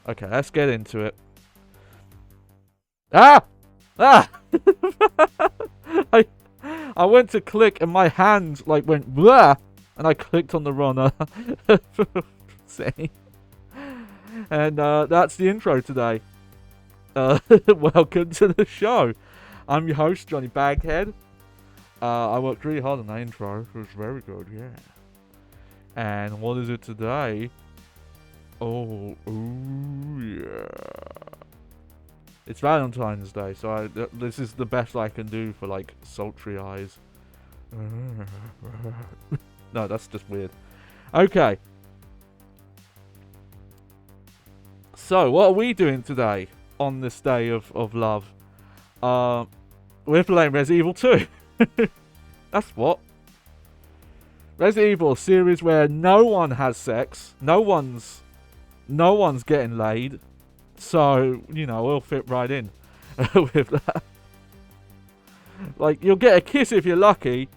Okay, let's get into it. Ah! Ah! I I went to click and my hand like went blah, and I clicked on the wrong thing. And that's the intro today. Welcome to the show. I'm your host, Johnny Baghead. I worked really hard on that intro. It was very good, yeah. And what is it today? Oh, yeah. It's Valentine's Day, so this is the best I can do for like sultry eyes. No, that's just weird. Okay. So, what are we doing today on this day of love? We're playing Resident Evil 2. That's what. Resident Evil, a series where no one has sex, no one's getting laid, so you know we'll fit right in with that. Like you'll get a kiss if you're lucky,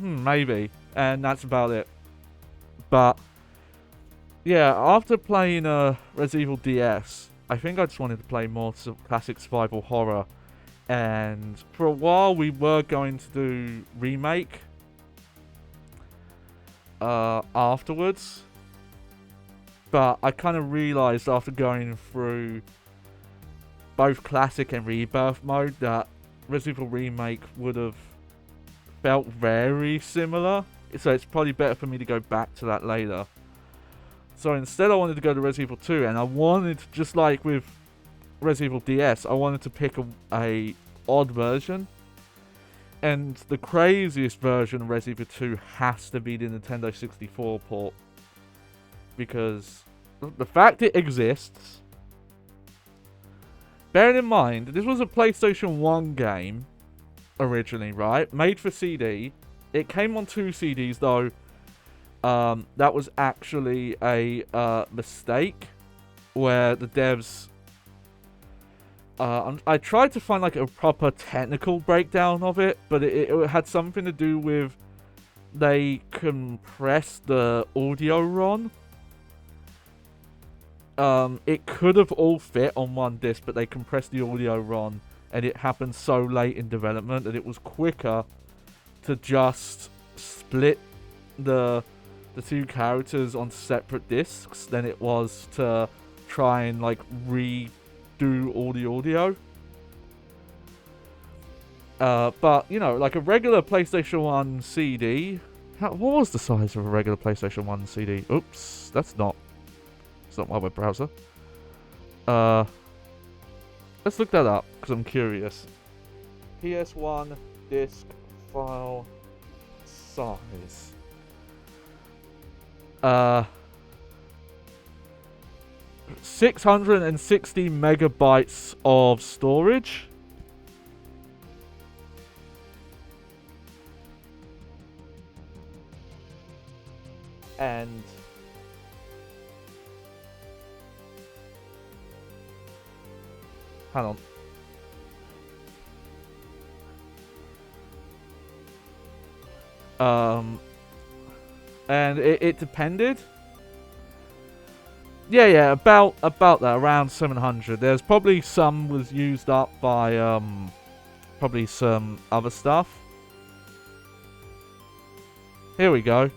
maybe, and that's about it. But yeah, after playing Resident Evil DS, I think I just wanted to play more classic survival horror, and for a while we were going to do remake afterwards, but I kind of realized after going through both classic and rebirth mode that Resident Evil Remake would have felt very similar, so it's probably better for me to go back to that later. So instead I wanted to go to Resident Evil 2, and I wanted, just like with Resident Evil DS, I wanted to pick a odd version. And the craziest version of Resident Evil 2 has to be the Nintendo 64 port. Because the fact it exists, bearing in mind, this was a PlayStation 1 game originally, right? Made for CD. It came on 2 CDs though. That was actually a mistake where the devs... I tried to find like a proper technical breakdown of it, but it had something to do with they compressed the audio ROM. It could have all fit on one disc, but they compressed the audio ROM, and it happened so late in development that it was quicker to just split the two characters on separate discs than it was to try and like redo all the audio. But you know, like a regular PlayStation 1 CD. What was the size of a regular PlayStation 1 CD? Oops, that's not my web browser. Let's look that up because I'm curious. PS1 disc file size. 660 megabytes of storage. And hang on. And it depended. Yeah, about that, around 700. There's probably some was used up by probably some other stuff. Here we go.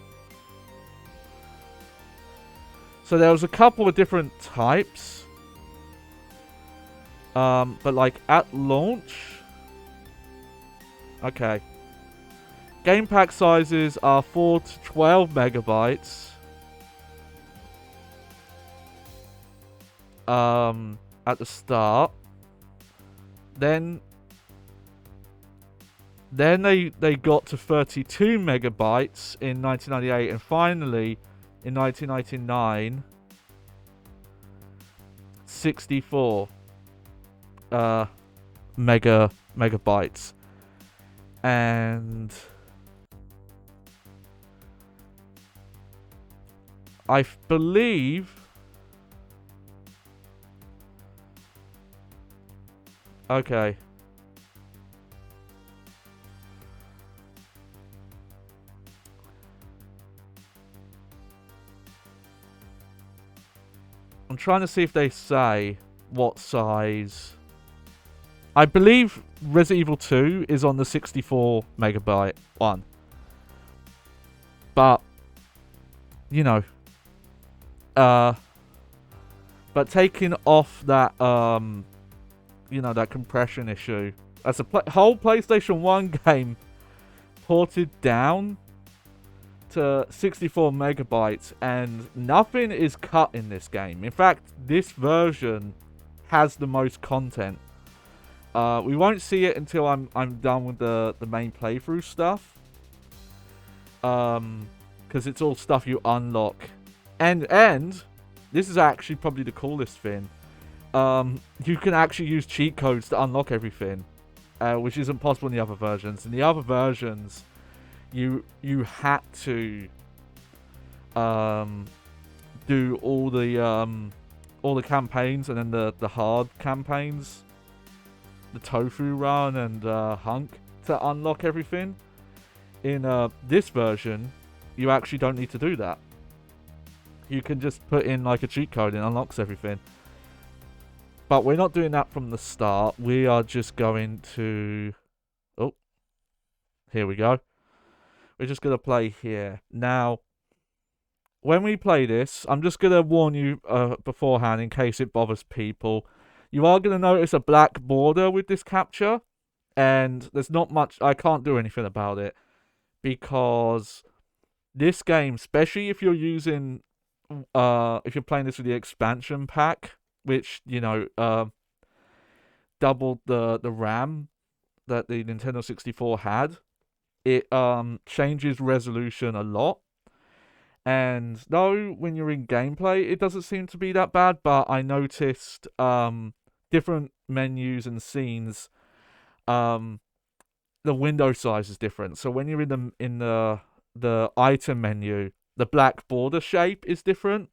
So there was a couple of different types. But like at launch. Okay. Game pack sizes are 4 to 12 megabytes. At the start. Then they got to 32 megabytes in 1998, and finally in 1999 64 megabytes. And I believe... Okay. I'm trying to see if they say what size. I believe Resident Evil 2 is on the 64 megabyte one. But, you know, but taking off that, that compression issue, as a whole PlayStation 1 game ported down to 64 megabytes, and nothing is cut in this game. In fact, this version has the most content. We won't see it until I'm done with the main playthrough stuff. Because it's all stuff you unlock. And this is actually probably the coolest thing. You can actually use cheat codes to unlock everything, which isn't possible in the other versions. In the other versions, you had to do all the campaigns, and then the hard campaigns, the Tofu Run and Hunk, to unlock everything. In this version, you actually don't need to do that. You can just put in like a cheat code and it unlocks everything. But we're not doing that from the start. We are just going to... Oh, here we go. We're just going to play here. Now, when we play this, I'm just going to warn you beforehand in case it bothers people. You are going to notice a black border with this capture. And there's not much... I can't do anything about it. Because this game, especially if you're using... if you're playing this with the expansion pack, which, doubled the RAM that the Nintendo 64 had, it changes resolution a lot. And though when you're in gameplay, it doesn't seem to be that bad, but I noticed different menus and scenes, the window size is different. So when you're in the item menu, the black border shape is different.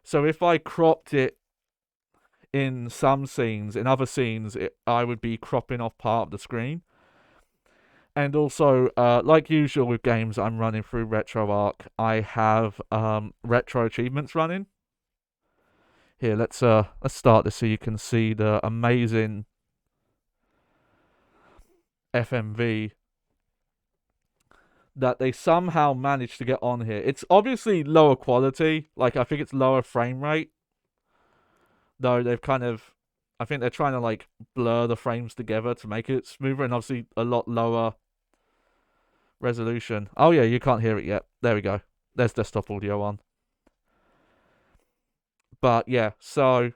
So if I cropped it in some scenes, in other scenes, I would be cropping off part of the screen. And also, like usual with games I'm running through RetroArch, I have retro achievements running. Here, let's start this so you can see the amazing FMV that they somehow managed to get on here. It's obviously lower quality, like I think it's lower frame rate. Though they've I think they're trying to like blur the frames together to make it smoother, and obviously a lot lower resolution. Oh yeah, you can't hear it yet. There we go. There's desktop audio on. But yeah, so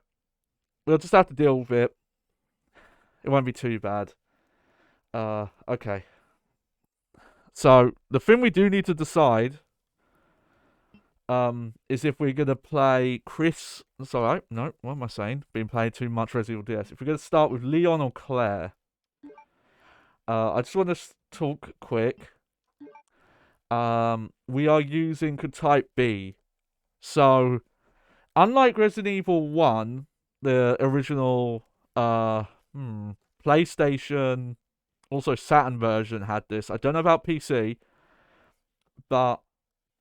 we'll just have to deal with it. It won't be too bad. Okay. So the thing we do need to decide is if we're gonna play Chris. That's alright. No, what am I saying? Been playing too much Resident Evil DS. If we're gonna start with Leon or Claire, I just want to talk quick. We are using type B, so unlike Resident Evil 1, the original PlayStation, also Saturn version had this. I don't know about PC, but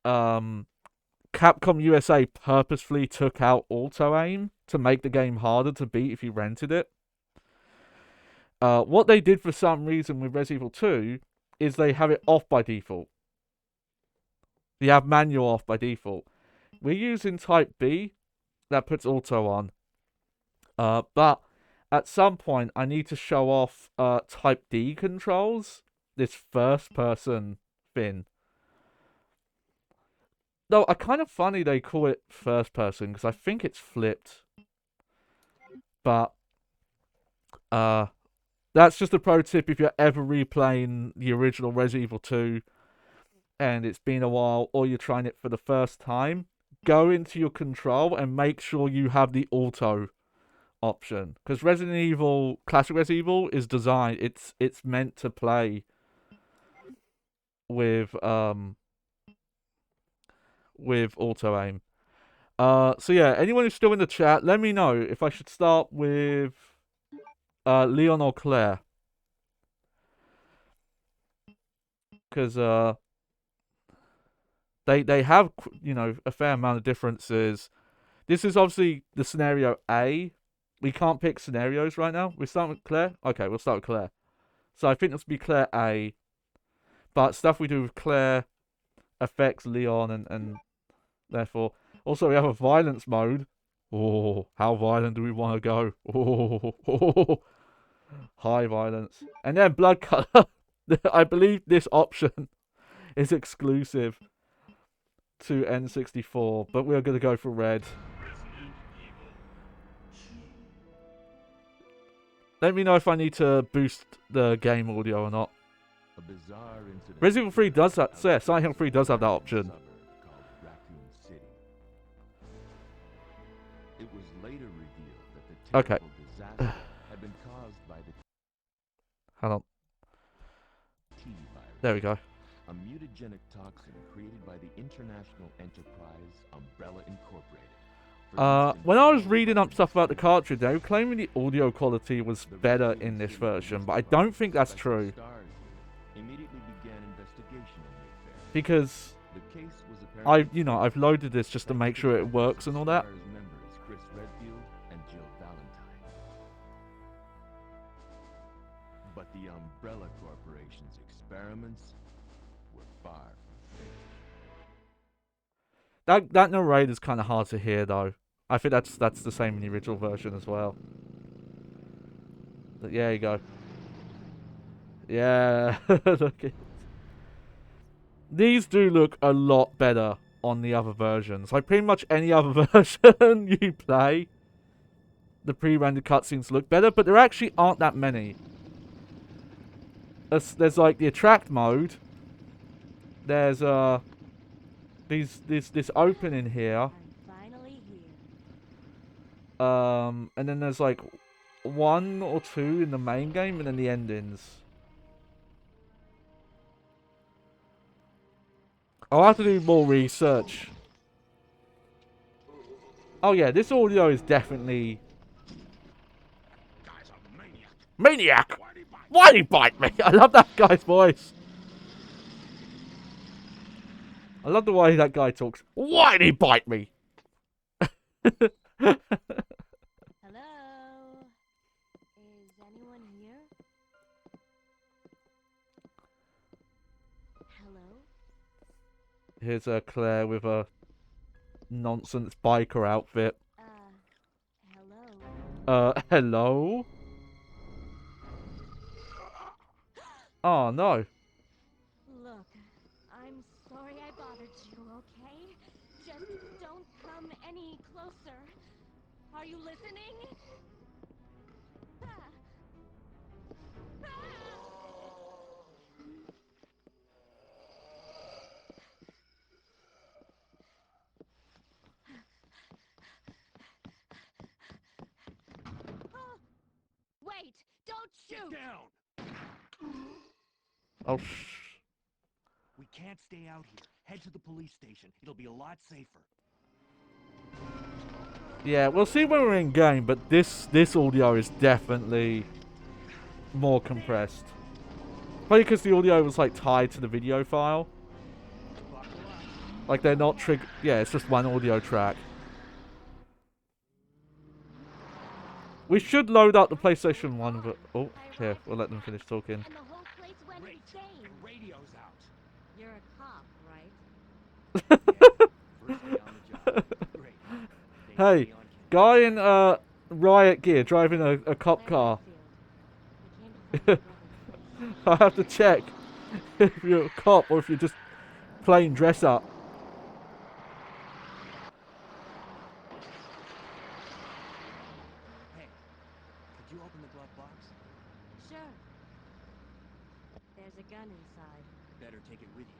Capcom USA purposefully took out auto-aim to make the game harder to beat if you rented it. What they did for some reason with Resident Evil 2 is they have it off by default. You have manual off by default. We're using Type B, that puts auto on. But at some point, I need to show off Type D controls, this first-person thing. Though, kind of funny they call it first person, because I think it's flipped. But, that's just a pro tip if you're ever replaying the original Resident Evil 2, and it's been a while, or you're trying it for the first time. Go into your control and make sure you have the auto option. Because Resident Evil, classic Resident Evil, is designed, it's meant to play with auto aim. So yeah, anyone who's still in the chat, let me know if I should start with Leon or Claire. Because they have, a fair amount of differences This is obviously the scenario A. We can't pick scenarios right now. We're starting with Claire? Okay, we'll start with Claire. So I think this will be Claire A. But stuff we do with Claire affects Leon and therefore... Also, we have a violence mode. Oh, how violent do we want to go? Oh, high violence. And then blood color. I believe this option is exclusive to N64, but we're going to go for red. Let me know if I need to boost the game audio or not. Resident Evil 3 does that. So yeah, Silent Hill 3 does have that option. It was later revealed that the Okay. disaster had been caused by the Hang on. T virus. There we go. A mutagenic toxin created by the international enterprise Umbrella Incorporated. When I was reading up stuff about the cartridge, they were claiming the audio quality was better in this version, but I don't think that's true. Because I've loaded this just to make sure it works and all that. But the Umbrella Corporation's experiments were far. That narrator's kind of hard to hear though. I think that's the same in the original version as well. But yeah, you go. Yeah, look. These do look a lot better on the other versions. Like pretty much any other version you play, the pre-rendered cutscenes look better, but there actually aren't that many. There's like the attract mode. There's this opening here. And then there's like 1 or 2 in the main game, and then the endings. I'll have to do more research. Oh yeah, this audio is definitely... Maniac! Why'd he bite me? I love that guy's voice. I love the way that guy talks. Why'd he bite me? Hello? Is anyone here? Hello? Here's Claire with a nonsense biker outfit. Hello? Hello? Oh, no. Look, I'm sorry I bothered you, okay? Just don't come any closer. Are you listening? Ah. Ah. Wait! Don't shoot! Get down! Oh, We can't stay out here. Head to the police station. It'll be a lot safer. yeah, we'll see when we're in game, but this audio is definitely more compressed. Probably because the audio was like tied to the video file. Like they're not yeah, it's just one audio track. We should load up the PlayStation 1, but... Oh, here, we'll let them finish talking. And the whole place went Great. insane. The radio's out. You're a cop, right? First day on the job. Great. Hey, Stay on camera. guy in riot gear driving a cop car. I have to check if you're a cop or if you're just plain dress up. Hey, could you open the glove box? Sure. There's a gun inside. Better take it with you.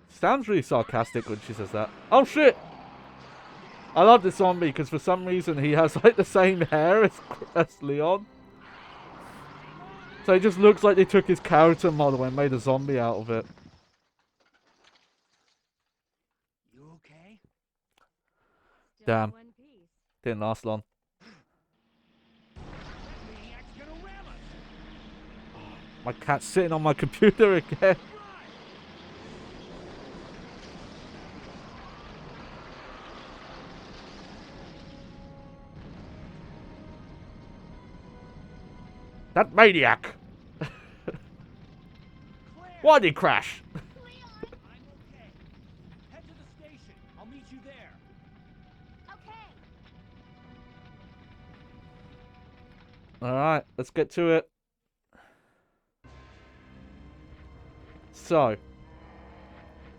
Sounds really sarcastic when she says that. Oh shit! I love this zombie because for some reason he has like the same hair as Leon. So it just looks like they took his character model and made a zombie out of it. You okay? Just Damn. one piece. Didn't last long. Maniac's gonna ram us. My cat's sitting on my computer again. That maniac! Claire! Why'd he crash? I'm okay. Head to the station. I'll meet you there. Okay. Alright, let's get to it. So,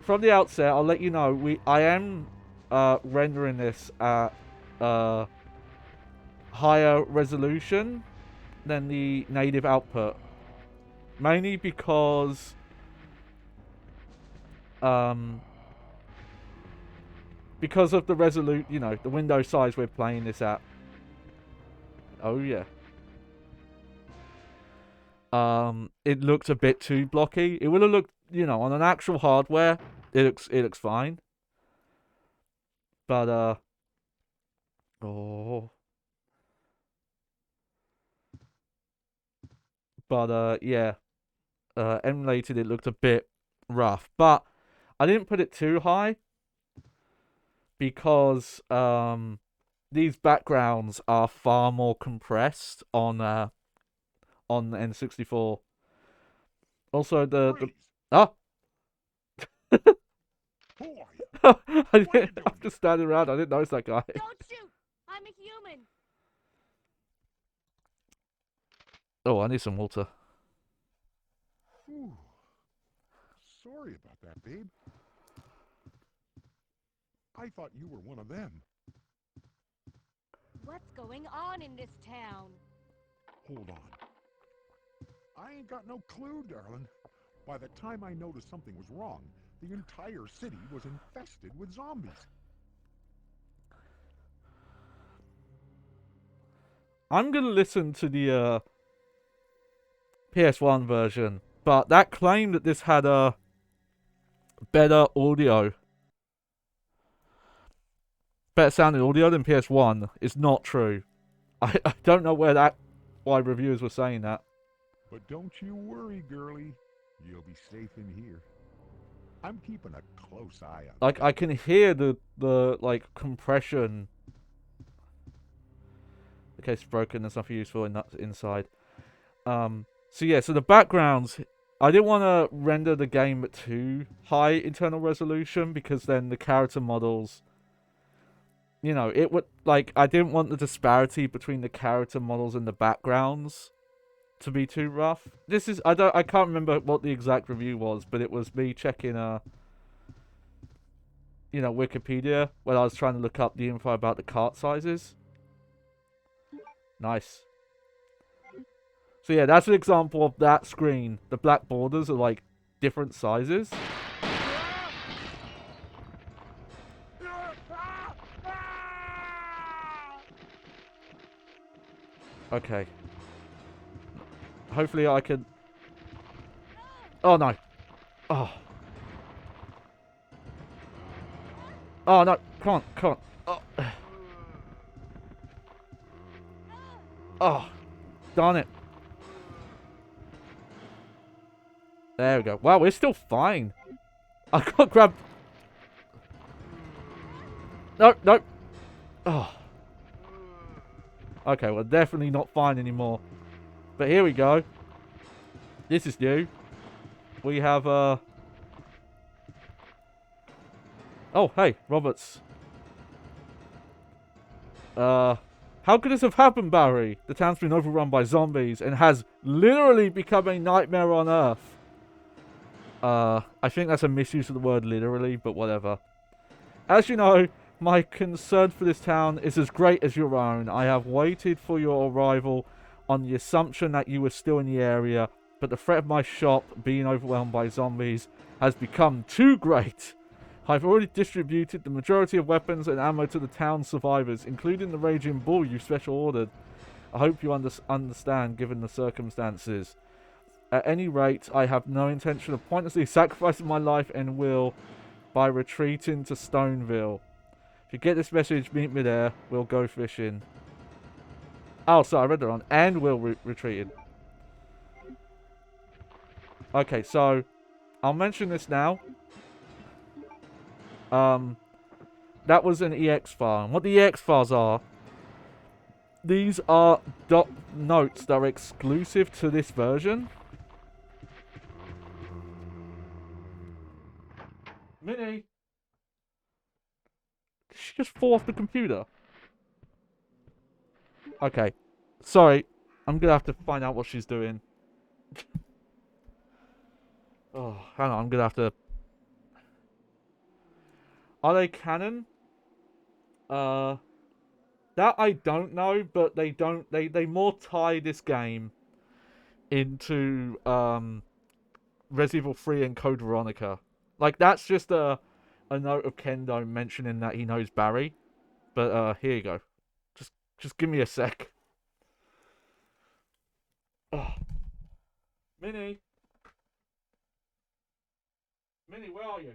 from the outset, I'll let you know, I am rendering this at higher resolution than the native output. Mainly because of the the window size we're playing this at. Oh yeah. It looks a bit too blocky. It would have looked, on an actual hardware, it looks fine. But yeah. Emulated, it looked a bit rough. But I didn't put it too high because these backgrounds are far more compressed on N64. Also, Freeze! ah, Who are you? I'm doing just standing around. I didn't notice that guy. Don't shoot. I'm a human. Oh, I need some water. Ooh. Sorry about that, babe. I thought you were one of them. What's going on in this town? Hold on. I ain't got no clue, darling. By the time I noticed something was wrong, the entire city was infested with zombies. I'm gonna listen to the PS1 version, but that claim that this had a better sounding audio than PS1 is not true. I don't know why reviewers were saying that. But don't you worry, girlie. You'll be safe in here. I'm keeping a close eye on Like, you. I can hear the like compression. The case is broken. There's nothing useful inside. So yeah, so the backgrounds, I didn't want to render the game at too high internal resolution because then the character models, it would, like, I didn't want the disparity between the character models and the backgrounds to be too rough. This is, I can't remember what the exact review was, but it was me checking Wikipedia when I was trying to look up the info about the cart sizes. Nice. So yeah, that's an example of that screen. The black borders are like different sizes. Okay. Hopefully I can... Oh no. Oh. Oh no. Come on. Oh. Oh. Darn it. There we go. Wow, we're still fine. I got grabbed. Nope. Oh. Okay, we're definitely not fine anymore. But here we go. This is new. We have, Oh, hey, Roberts. How could this have happened, Barry? The town's been overrun by zombies and has literally become a nightmare on Earth. I think that's a misuse of the word literally, but whatever. As you know, my concern for this town is as great as your own. I have waited for your arrival on the assumption that you were still in the area, but the threat of my shop being overwhelmed by zombies has become too great. I've already distributed the majority of weapons and ammo to the town's survivors, including the Raging Bull you special ordered. I hope you understand, given the circumstances. At any rate, I have no intention of pointlessly sacrificing my life and will by retreating to Stoneville. If you get this message, meet me there. We'll go fishing. Oh, sorry, I read that wrong. And we'll retreated. Okay, so I'll mention this now. That was an EX file. And what the EX files are these are notes that are exclusive to this version. Minnie! Did she just fall off the computer? Okay. Sorry. I'm gonna have to find out what she's doing. Oh, hang on. I'm gonna have to... Are they canon? That I don't know, but they don't... They more tie this game into, Resident Evil 3 and Code Veronica. Like, that's just a note of Kendo mentioning that he knows Barry. But, here you go. Just give me a sec. Oh. Minnie? Minnie, where are you?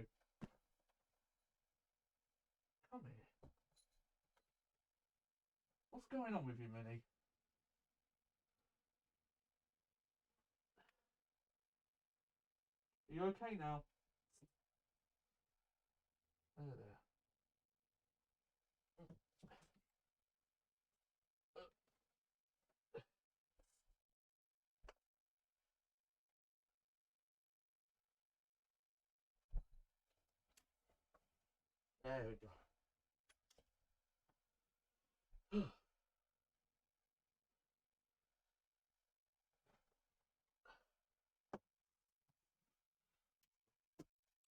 Come here. What's going on with you, Minnie? Are you okay now? There. There we go.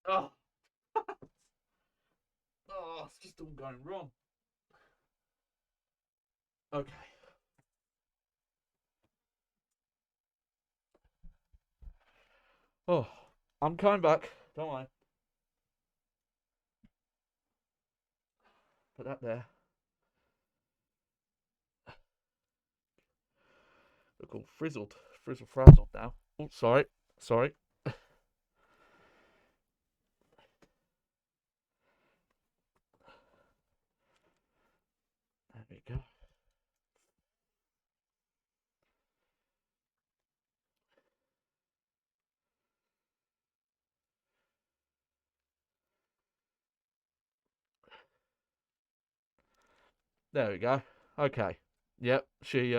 Oh. Oh, it's just all going wrong. Okay. Oh, I'm coming back. Don't worry. Put that there. Look all frizzled. Frazzled now. Oh, sorry. Sorry. There we go. There we go. Okay. Yep, she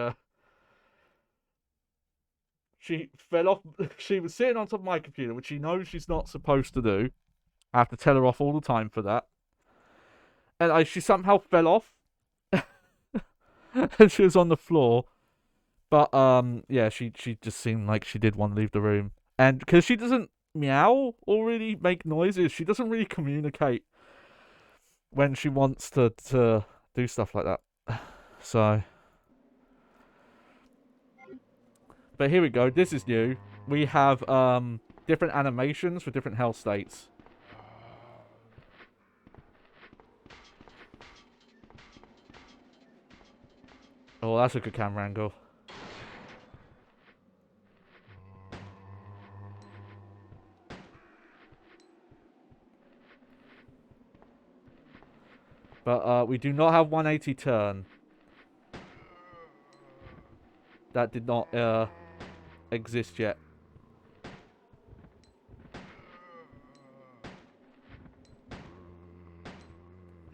fell off. She was sitting on top of my computer, which she knows she's not supposed to do. I have to tell her off all the time for that. And she somehow fell off. And she was on the floor. But, yeah, she just seemed like she did want to leave the room. And because she doesn't meow or really make noises, she doesn't really communicate when she wants to do stuff like that. So... But here we go. This is new. We have different animations for different health states. Oh, that's a good camera angle. But we do not have 180 turn. That did not exist yet.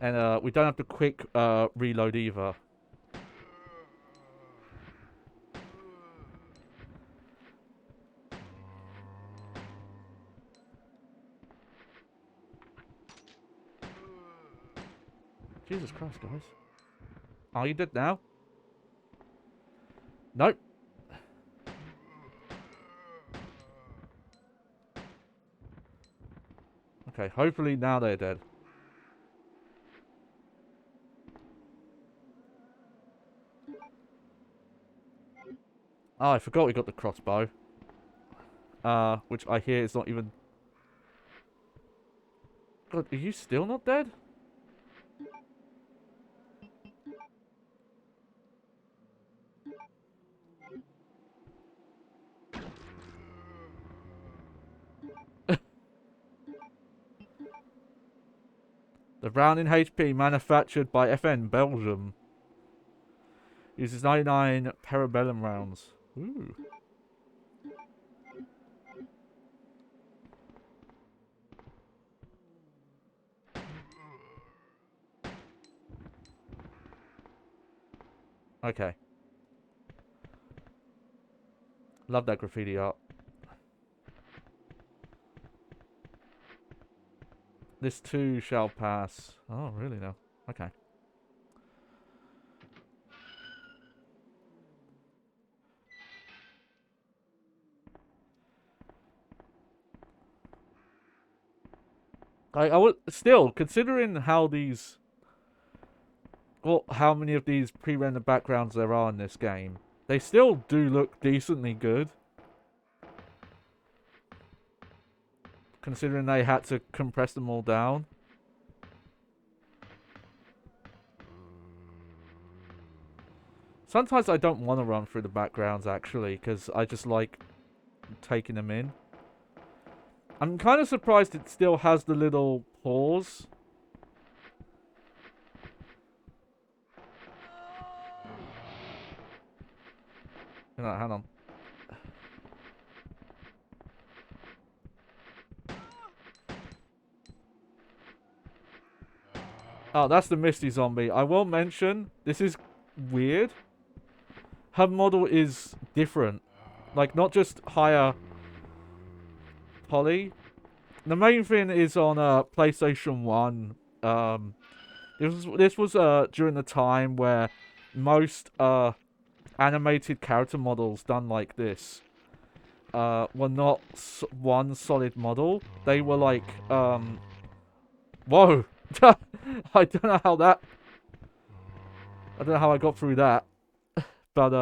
And we don't have the quick reload either. Jesus Christ, guys. Are you dead now? Nope. Okay, hopefully now they're dead. Oh, I forgot we got the crossbow. Which I hear is not even... God, are you still not dead? The Browning HP manufactured by FN Belgium. Uses 99 Parabellum rounds. Ooh. Okay. Love that graffiti art. This too shall pass. Oh, really now? Okay. I would still, considering how these, well, how many of these pre-rendered backgrounds there are in this game, they still do look decently good. Considering they had to compress them all down. Sometimes I don't want to run through the backgrounds, actually, because I just like taking them in. I'm kind of surprised it still has the little pause. No, hang on. Oh, that's the Misty Zombie. I will mention, this is weird. Her model is different. Like, not just higher poly. The main thing is on PlayStation 1. This was during the time where most animated character models done like this were not one solid model. They were like, whoa! I don't know how that... I don't know how I got through that. But,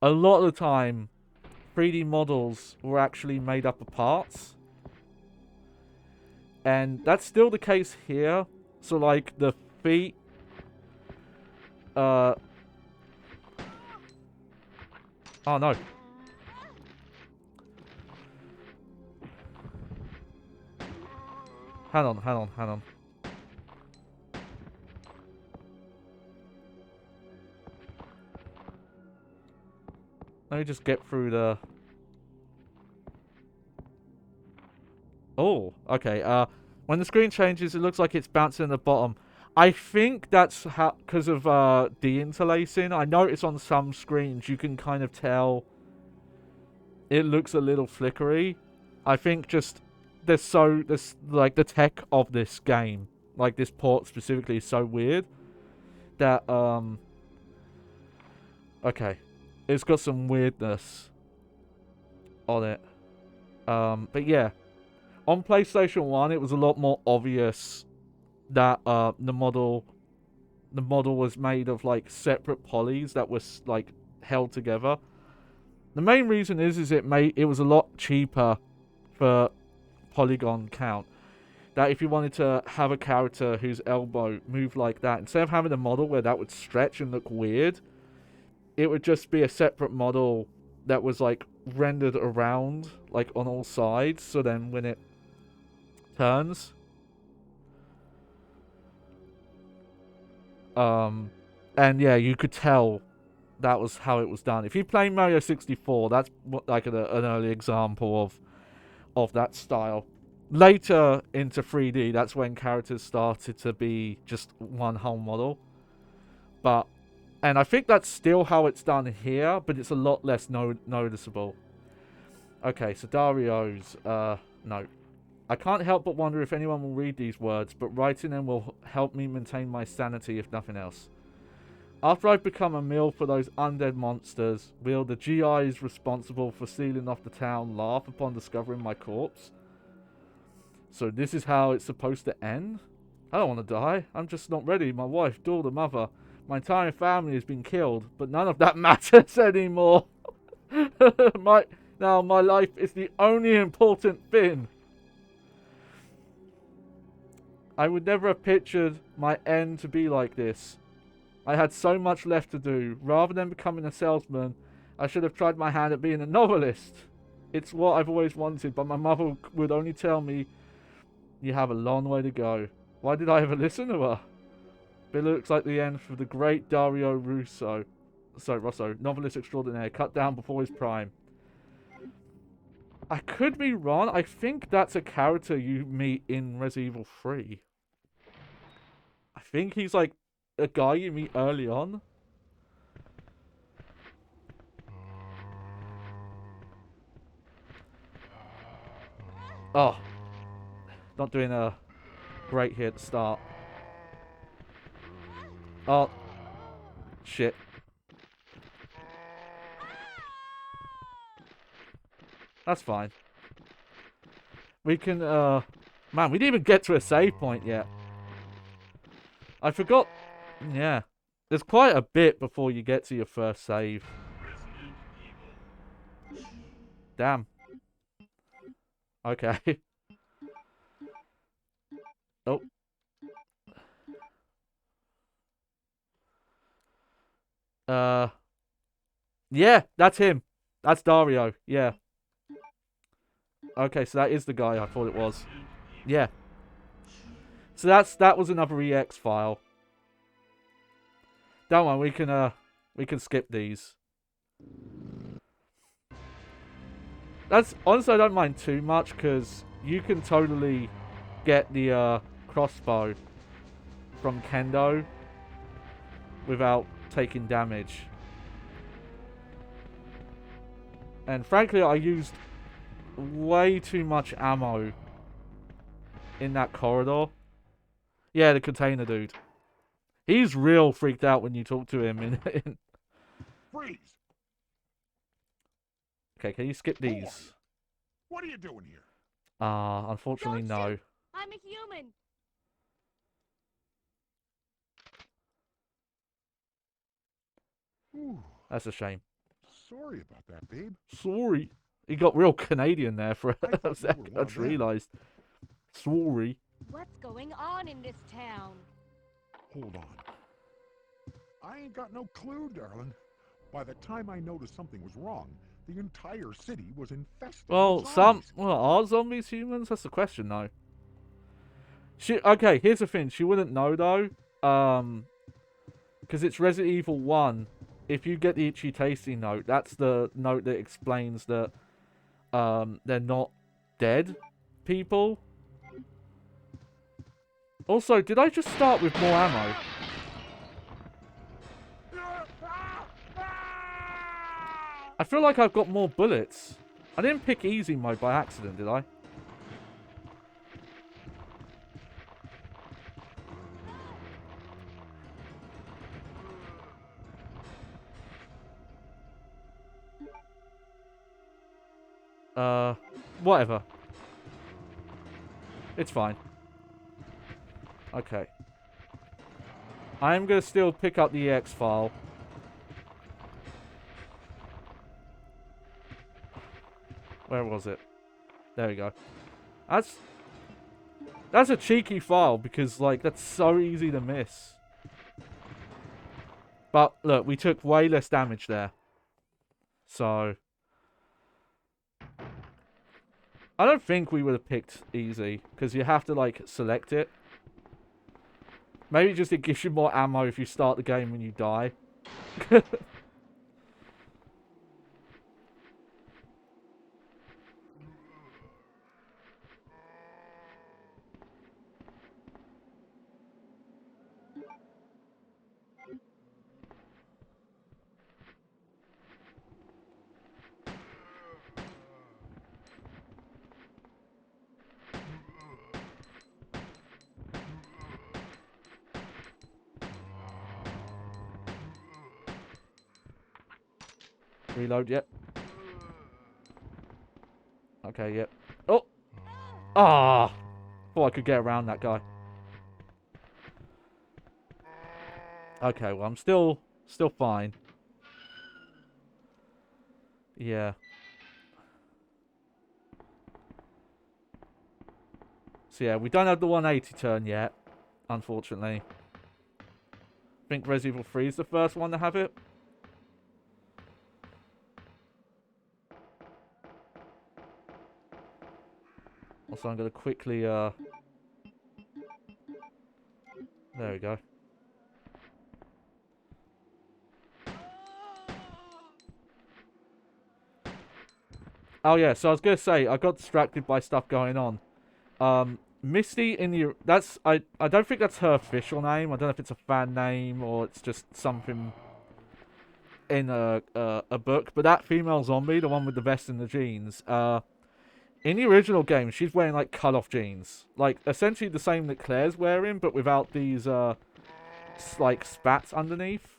a lot of the time, 3D models were actually made up of parts. And that's still the case here. So, like, the feet... Oh, no. Hang on. Let me just get through the... Oh, okay. When the screen changes, it looks like it's bouncing at the bottom. I think that's how, because of deinterlacing. I notice on some screens you can kind of tell it looks a little flickery. I think just there's like the tech of this game, like this port specifically, is so weird that okay, it's got some weirdness on it. But yeah, on PlayStation 1, it was a lot more obvious that the model was made of like separate polys that was like held together. The main reason is it was a lot cheaper for polygon count. That if you wanted to have a character whose elbow moved like that, instead of having a model where that would stretch and look weird, it would just be a separate model that was like rendered around like on all sides, so then when it turns, and yeah, you could tell that was how it was done. If you play Mario 64, that's like an early example of that style. Later into 3D, that's when characters started to be just one whole model. And I think that's still how it's done here, but it's a lot less noticeable. Okay, so Dario's, no. I can't help but wonder if anyone will read these words, but writing them will help me maintain my sanity if nothing else. After I've become a meal for those undead monsters, will the GIs responsible for sealing off the town laugh upon discovering my corpse? So this is how it's supposed to end? I don't want to die. I'm just not ready. My wife, daughter, mother, my entire family has been killed, but none of that matters anymore. Now my life is the only important thing. I would never have pictured my end to be like this. I had so much left to do. Rather than becoming a salesman, I should have tried my hand at being a novelist. It's what I've always wanted, but my mother would only tell me, you have a long way to go. Why did I ever listen to her? But it looks like the end for the great Dario Rosso, novelist extraordinaire, cut down before his prime. I could be wrong. I think that's a character you meet in Resident Evil 3. I think he's like a guy you meet early on. Oh. Not doing a great here at the start. Oh. Shit. That's fine. We can, man, we didn't even get to a save point yet. I forgot. Yeah. There's quite a bit before you get to your first save. Damn. Okay. Oh. Yeah, that's him. That's Dario. Yeah. Okay, so that is the guy I thought it was. Yeah. So that was another EX file. Don't worry, we can skip these. That's honestly I don't mind too much because you can totally get the crossbow from Kendo without taking damage. And frankly, I used way too much ammo in that corridor. Yeah, the container dude. He's real freaked out when you talk to him in Freeze! Okay, can you skip these? What are you doing here? Unfortunately, Don't no. shoot. I'm a human. Ooh, That's a shame. sorry about that, babe. Sorry. He got real Canadian there for I a thought you second. were I one of just them. realised. Sorry. What's going on in this town? Hold on. I ain't got no clue, darling. By the time I noticed something was wrong, the entire city was infested Well, with zombies. are zombies humans? That's the question, though. Okay, here's the thing. She wouldn't know, though. Because it's Resident Evil 1. If you get the itchy tasty note, that's the note that explains that they're not dead people. Also, did I just start with more ammo? I feel like I've got more bullets. I didn't pick easy mode by accident, did I? Whatever. It's fine. Okay. I'm gonna still pick up the EX file. Where was it? There we go. That's a cheeky file because, like, that's so easy to miss. But, look, we took way less damage there. So... I don't think we would have picked easy, because you have to, like, select it. Maybe just it gives you more ammo if you start the game when you die. Reload, yep. Okay, yep. Oh! Ah! Thought I could get around that guy. Okay, well, I'm still fine. Yeah. So yeah, we don't have the 180 turn yet, unfortunately. I think Resident Evil 3 is the first one to have it. Also, I'm going to quickly, there we go. Oh yeah, so I was going to say, I got distracted by stuff going on. Misty in the that's I don't think that's her official name. I don't know if it's a fan name or it's just something in a book. But that female zombie, the one with the vest and the jeans, in the original game, she's wearing like cut-off jeans, like essentially the same that Claire's wearing, but without these like spats underneath.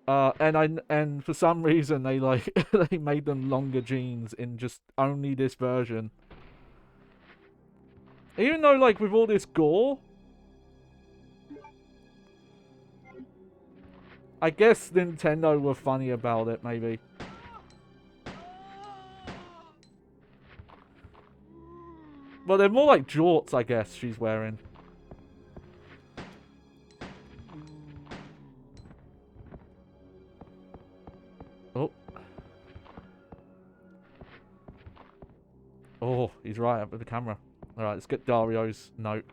And for some reason they like they made them longer jeans in just only this version. Even though like with all this gore, I guess Nintendo were funny about it maybe. Well, they're more like jorts, I guess she's wearing. Oh. Oh, he's right up with the camera. Alright, let's get Dario's note.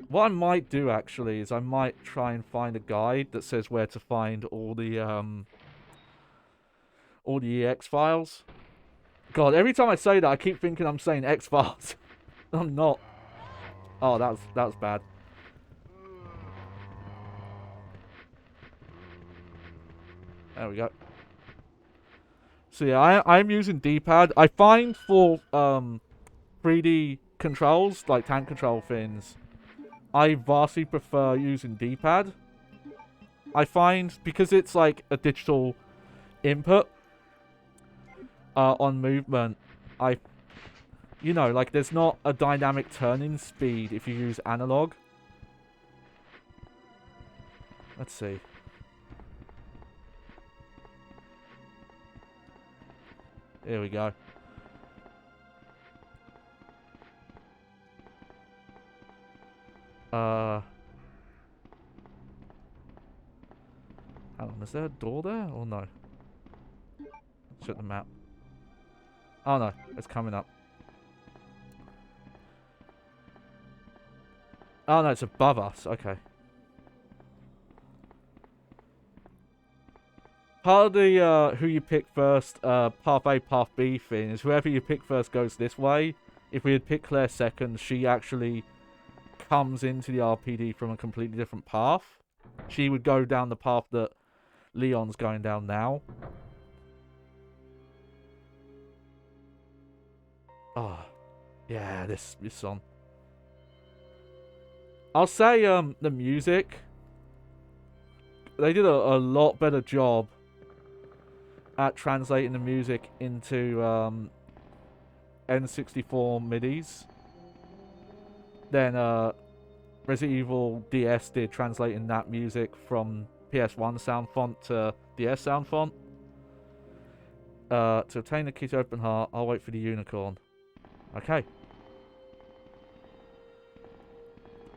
What I might do, actually, is I might try and find a guide that says where to find all the EX files. God, every time I say that, I keep thinking I'm saying X files. I'm not. Oh, that was bad. There we go. So yeah, I'm using D-pad. I find for 3D controls, like tank control things, I vastly prefer using D-pad. I find, because it's like a digital input on movement, you know, like there's not a dynamic turning speed if you use analog. Let's see. Here we go. Hang on, is there a door there or no? Check the map. Oh no, it's coming up. Oh no, it's above us. Okay. Part of the who you pick first, path A, path B thing is whoever you pick first goes this way. If we had picked Claire second, she actually comes into the RPD from a completely different path. She would go down the path that Leon's going down now. Oh, yeah, this song. I'll say the music, they did a lot better job at translating the music into N64 MIDIs than Resident Evil DS did translating that music from PS1 sound font to DS sound font. To obtain the key to open heart, I'll wait for the unicorn. Okay.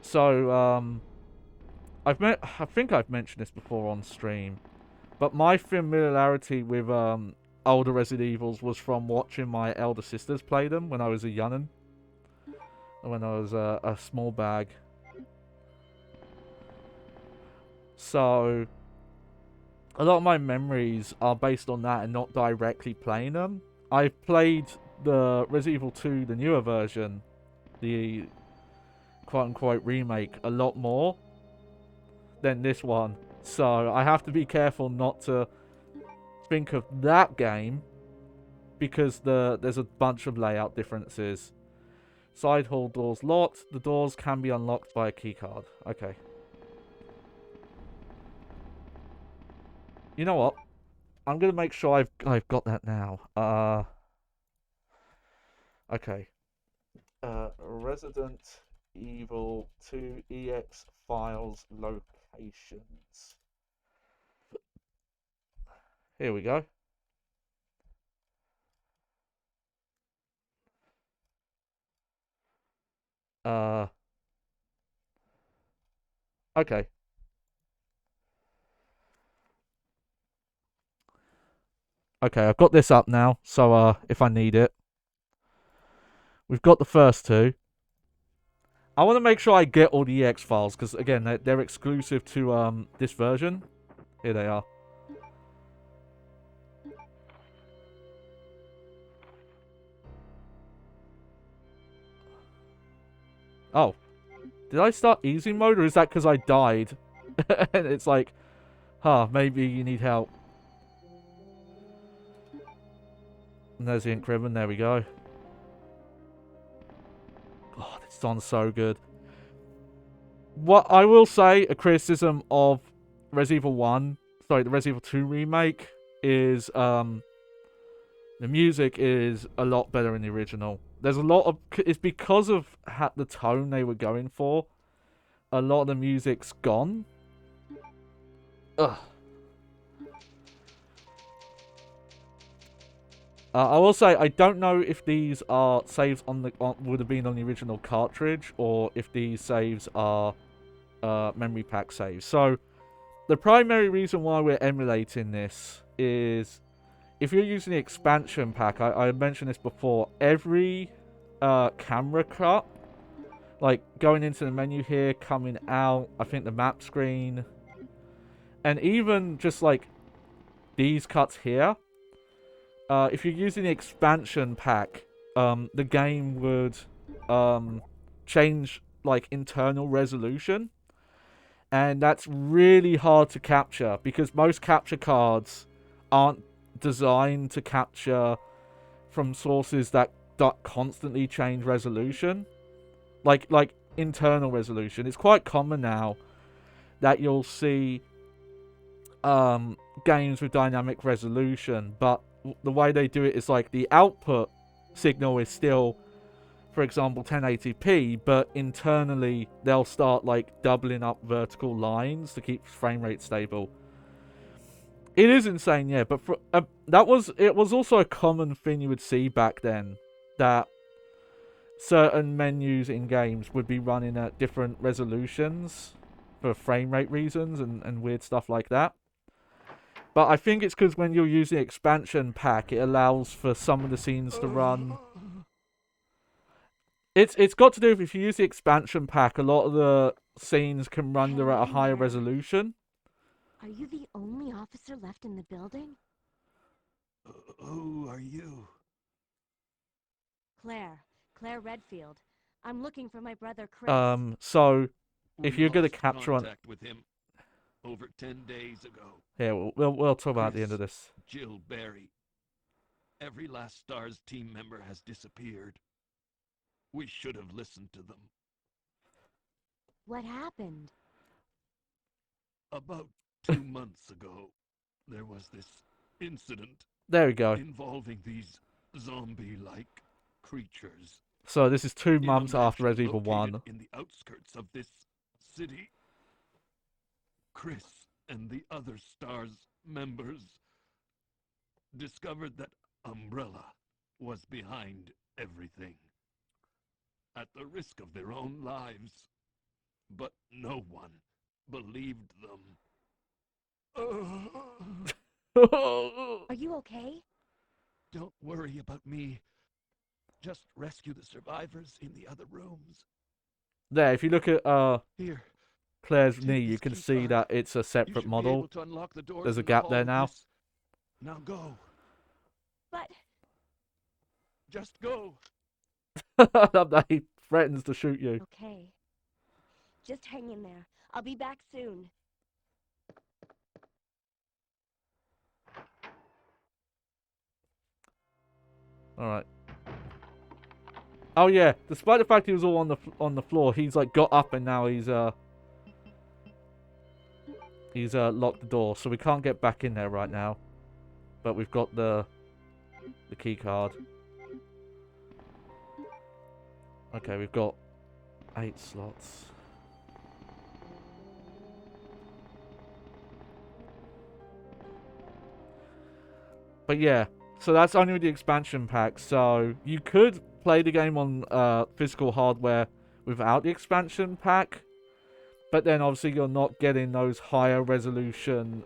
So, I think I've mentioned this before on stream, but my familiarity with older Resident Evils was from watching my elder sisters play them when I was a young'un. When I was a small bag. So, a lot of my memories are based on that and not directly playing them. I've played the Resident Evil 2, the newer version, the quote-unquote remake, a lot more than this one. So, I have to be careful not to think of that game because there's a bunch of layout differences. Side hall doors locked. The doors can be unlocked by a keycard. Okay. You know what? I'm gonna make sure I've got that now. Okay. Resident Evil 2 EX files locations. Here we go. Okay. Okay, I've got this up now, so if I need it. We've got the first two. I want to make sure I get all the EX files, because again, they're exclusive to this version. Here they are. Oh. Did I start easy mode, or is that because I died? And it's like, huh, maybe you need help. And there's the ink ribbon. There we go. God, it's done so good. What I will say, a criticism of Resident Evil 1, sorry, the Resident Evil 2 remake, is the music is a lot better in the original. There's a lot of... It's because of the tone they were going for. A lot of the music's gone. Ugh. I will say, I don't know if these are saves would have been on the original cartridge, or if these saves are memory pack saves. So, the primary reason why we're emulating this is, if you're using the expansion pack, I mentioned this before, every camera cut, like going into the menu here, coming out, I think the map screen, and even just like these cuts here, if you're using the expansion pack, the game would change like internal resolution, and that's really hard to capture because most capture cards aren't designed to capture from sources that constantly change resolution, like internal resolution. It's quite common now that you'll see games with dynamic resolution, but the way they do it is like the output signal is still, for example, 1080p, but internally they'll start like doubling up vertical lines to keep frame rate stable. It is insane, yeah, but for, it was also a common thing you would see back then, that certain menus in games would be running at different resolutions for frame rate reasons and weird stuff like that. But I think it's because when you're using expansion pack, it allows for some of the scenes to run. It's got to do with, if you use the expansion pack, a lot of the scenes can run at a higher resolution. Are you the only officer left in the building? Who are you? Claire Redfield. I'm looking for my brother Chris. So if We you're gonna lost capture on, contact with him over 10 days ago. yeah, we'll talk about at the end of this. Jill Barry. Every last STARS team member has disappeared. We should have listened to them. What happened? About 2 months ago, there was this incident There we go. involving these zombie-like creatures. So this is 2 in a months after mansion Resident Evil located 1. in the outskirts of this city. Chris and the other STARS members discovered that Umbrella was behind everything, at the risk of their own lives. But no one believed them. Are you okay? Don't worry about me. Just rescue the survivors in the other rooms. There, if you look at Here, Claire's take knee, you this can key see card. that it's a You separate should be model. able to unlock the doors There's a in the gap hall there of now. this. Now go. But Just go. He threatens to shoot you. okay. Just hang in there. I'll be back soon. Alright. Oh yeah, despite the fact he was all on the floor, he's like got up and now he's locked the door, so we can't get back in there right now. But we've got the key card. Okay, we've got 8 slots. But yeah, so that's only with the expansion pack. So you could play the game on physical hardware without the expansion pack, but then obviously you're not getting those higher resolution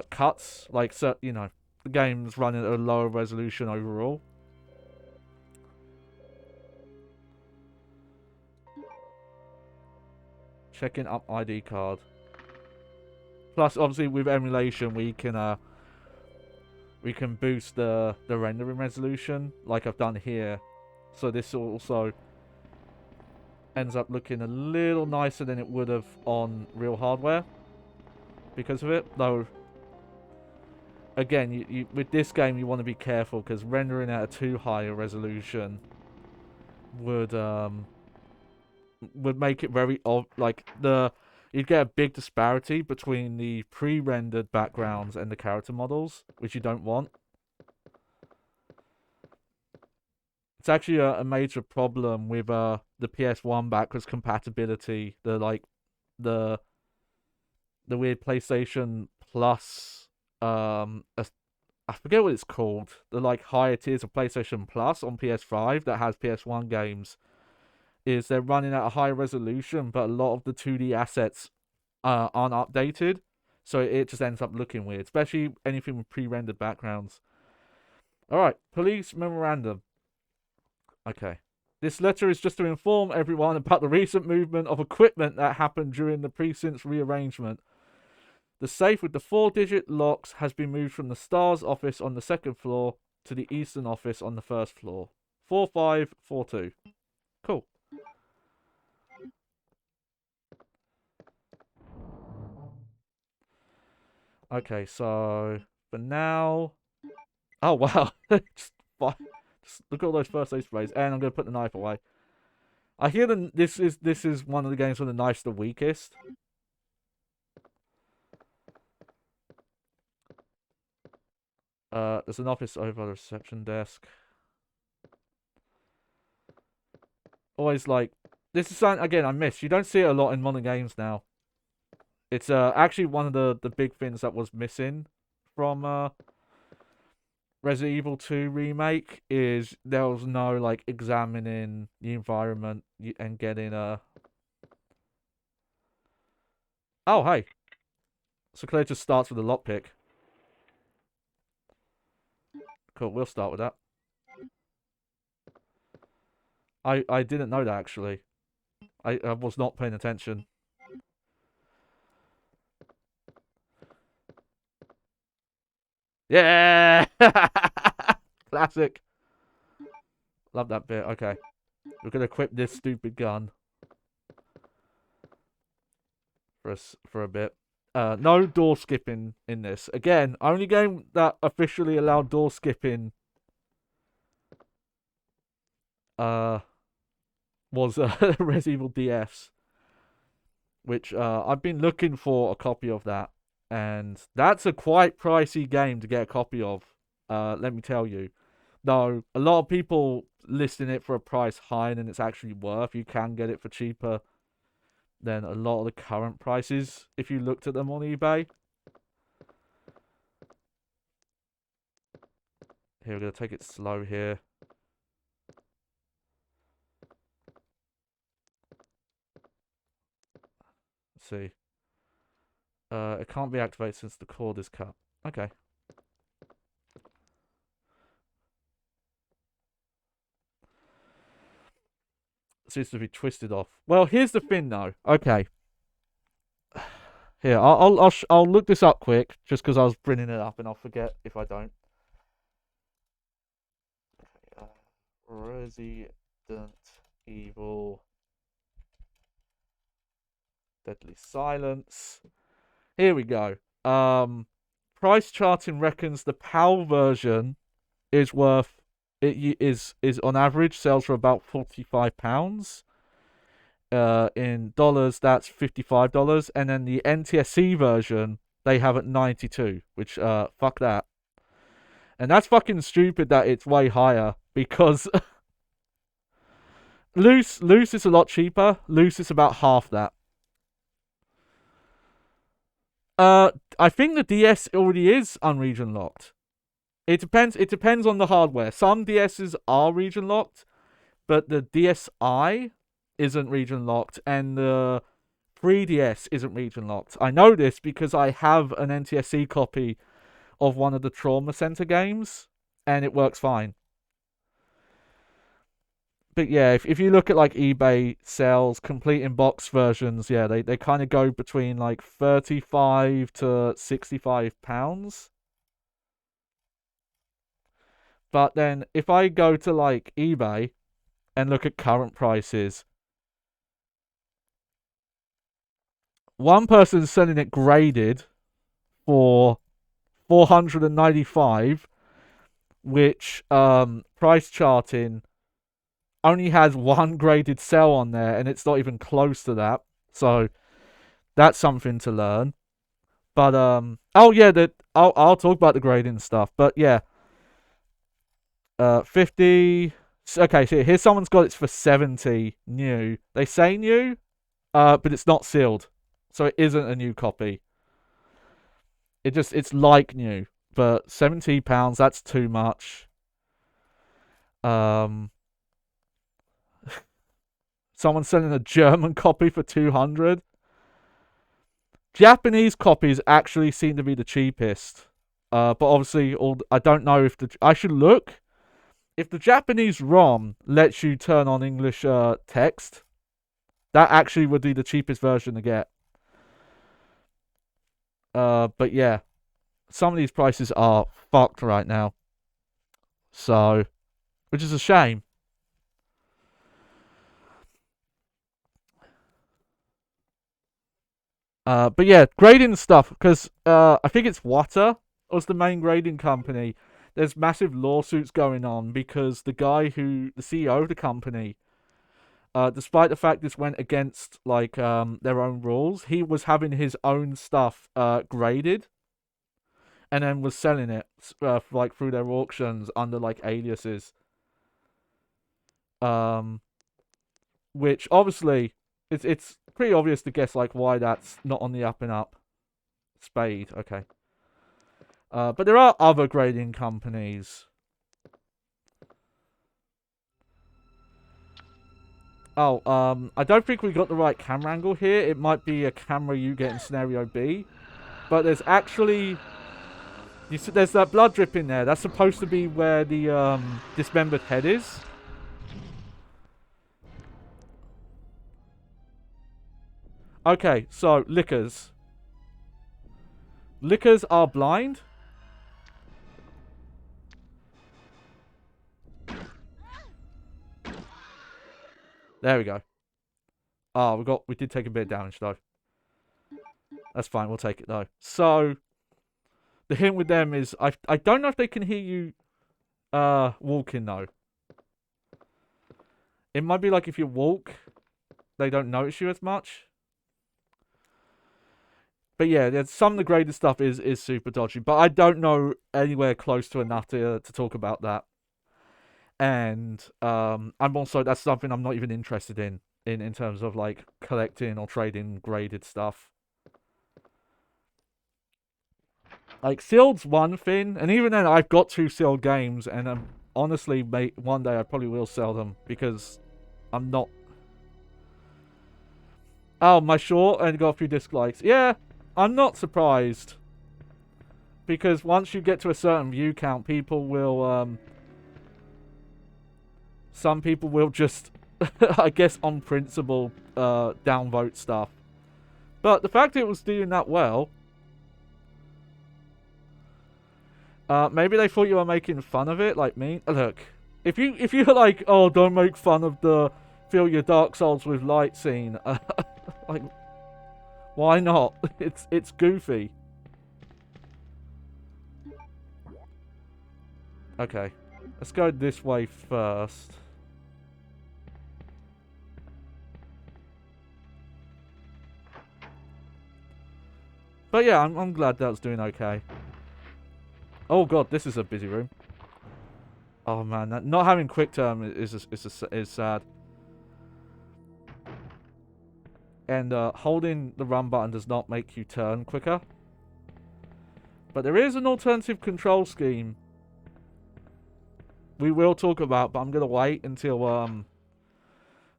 cuts. Like, so you know, the game's running at a lower resolution overall. Checking up ID card. Plus, obviously, with emulation, we can boost the rendering resolution, like I've done here. So this also ends up looking a little nicer than it would have on real hardware because of it. Though, again, you with this game you want to be careful because rendering at a too high a resolution would make it very like you'd get a big disparity between the pre-rendered backgrounds and the character models, which you don't want. It's actually a major problem with the PS1 backwards compatibility. The weird PlayStation Plus I forget what it's called. The like higher tiers of PlayStation Plus on PS5 that has PS1 games is they're running at a high resolution, but a lot of the 2D assets aren't updated, so it just ends up looking weird, especially anything with pre-rendered backgrounds. Alright, police memorandum. Okay. This letter is just to inform everyone about the recent movement of equipment that happened during the precinct's rearrangement. The safe with the 4-digit locks has been moved from the STARS office on the 2nd floor to the Eastern office on the 1st floor. 4542. Cool. Okay, so for now... Oh, wow. just look at all those first aid sprays. And I'm going to put the knife away. I hear this is one of the games where the knife's the weakest. There's an office over the reception desk. Always like... This is something, again, I miss. You don't see it a lot in modern games now. It's actually one of the big things that was missing from Resident Evil 2 remake is there was no like examining the environment and getting Oh hey. So Claire just starts with a lockpick. Cool, we'll start with that. I didn't know that actually. I was not paying attention. Yeah! Classic. Love that bit. Okay. We're going to equip this stupid gun. For a bit. No door skipping in this. Again, only game that officially allowed door skipping was Resident Evil DS. Which I've been looking for a copy of that. And that's a quite pricey game to get a copy of. Let me tell you. Though a lot of people listing it for a price higher than it's actually worth. You can get it for cheaper than a lot of the current prices if you looked at them on eBay. Here, we're going to take it slow here. Let's see. It can't be activated since the cord is cut. Okay. Seems to be twisted off. Well, here's the thing, though. Okay. Here, I'll look this up quick, just because I was bringing it up, and I'll forget if I don't. Okay, Resident Evil Deadly Silence. Here we go. Price charting reckons the PAL version is worth... It is on average sells for about £45. In dollars, that's $55, and then the NTSC version they have at 92, which fuck that. And that's fucking stupid that it's way higher because loose is a lot cheaper. Loose is about half that. I think the DS already is unregion locked. It depends on the hardware. Some DSs are region locked, but the DSi isn't region locked, and the 3DS isn't region locked. I know this because I have an NTSC copy of one of the Trauma Center games, and it works fine. But yeah, if you look at like eBay sales, complete in box versions, yeah, they kind of go between like £35 to £65. But then if I go to like eBay and look at current prices. One person's selling it graded for $495, which price charting only has one graded cell on there, and it's not even close to that. So that's something to learn. But oh yeah, I'll talk about the grading stuff. But yeah, 50. Okay, so here's someone's got it for 70 new. They say new, but it's not sealed, so it isn't a new copy. It's like new, but £70, that's too much. Someone's selling a German copy for 200. Japanese copies actually seem to be the cheapest. But obviously, I don't know if I should look. If the Japanese ROM lets you turn on English text, that actually would be the cheapest version to get. But yeah, some of these prices are fucked right now. So, which is a shame. But yeah, grading stuff, because I think it's Wata was the main grading company. There's massive lawsuits going on because the CEO of the company, despite the fact this went against like their own rules, he was having his own stuff graded, and then was selling it like through their auctions under like aliases. Which obviously it's pretty obvious to guess like why that's not on the up and up. Spade, okay. But there are other grading companies. Oh, I don't think we got the right camera angle here. It might be a camera you get in scenario B. But there's actually... You see, there's that blood drip in there. That's supposed to be where the dismembered head is. Okay, so, lickers. Lickers are blind. There we go. Oh, we did take a bit of damage though. That's fine, we'll take it though. So, the hint with them is, I don't know if they can hear you walking though. It might be like if you walk, they don't notice you as much. But yeah, there's some of the graded stuff is super dodgy. But I don't know anywhere close to enough to talk about that. And I'm also, that's something I'm not even interested in terms of like collecting or trading graded stuff. Like, sealed's one thing, and even then I've got 2 sealed games, and honestly, mate, one day I probably will sell them, because I'm not... Oh, my short, and got a few dislikes. Yeah, I'm not surprised. Because once you get to a certain view count, people will, some people will just, I guess, on principle, downvote stuff. But the fact it was doing that well... maybe they thought you were making fun of it, like me. Look, if you're like, oh, don't make fun of the fill your Dark Souls with light scene, like, why not? It's goofy. Okay, let's go this way first. But yeah, I'm glad that was doing okay. Oh god, this is a busy room. Oh man, not having quick turn is sad. And holding the run button does not make you turn quicker. But there is an alternative control scheme we will talk about, but I'm gonna wait until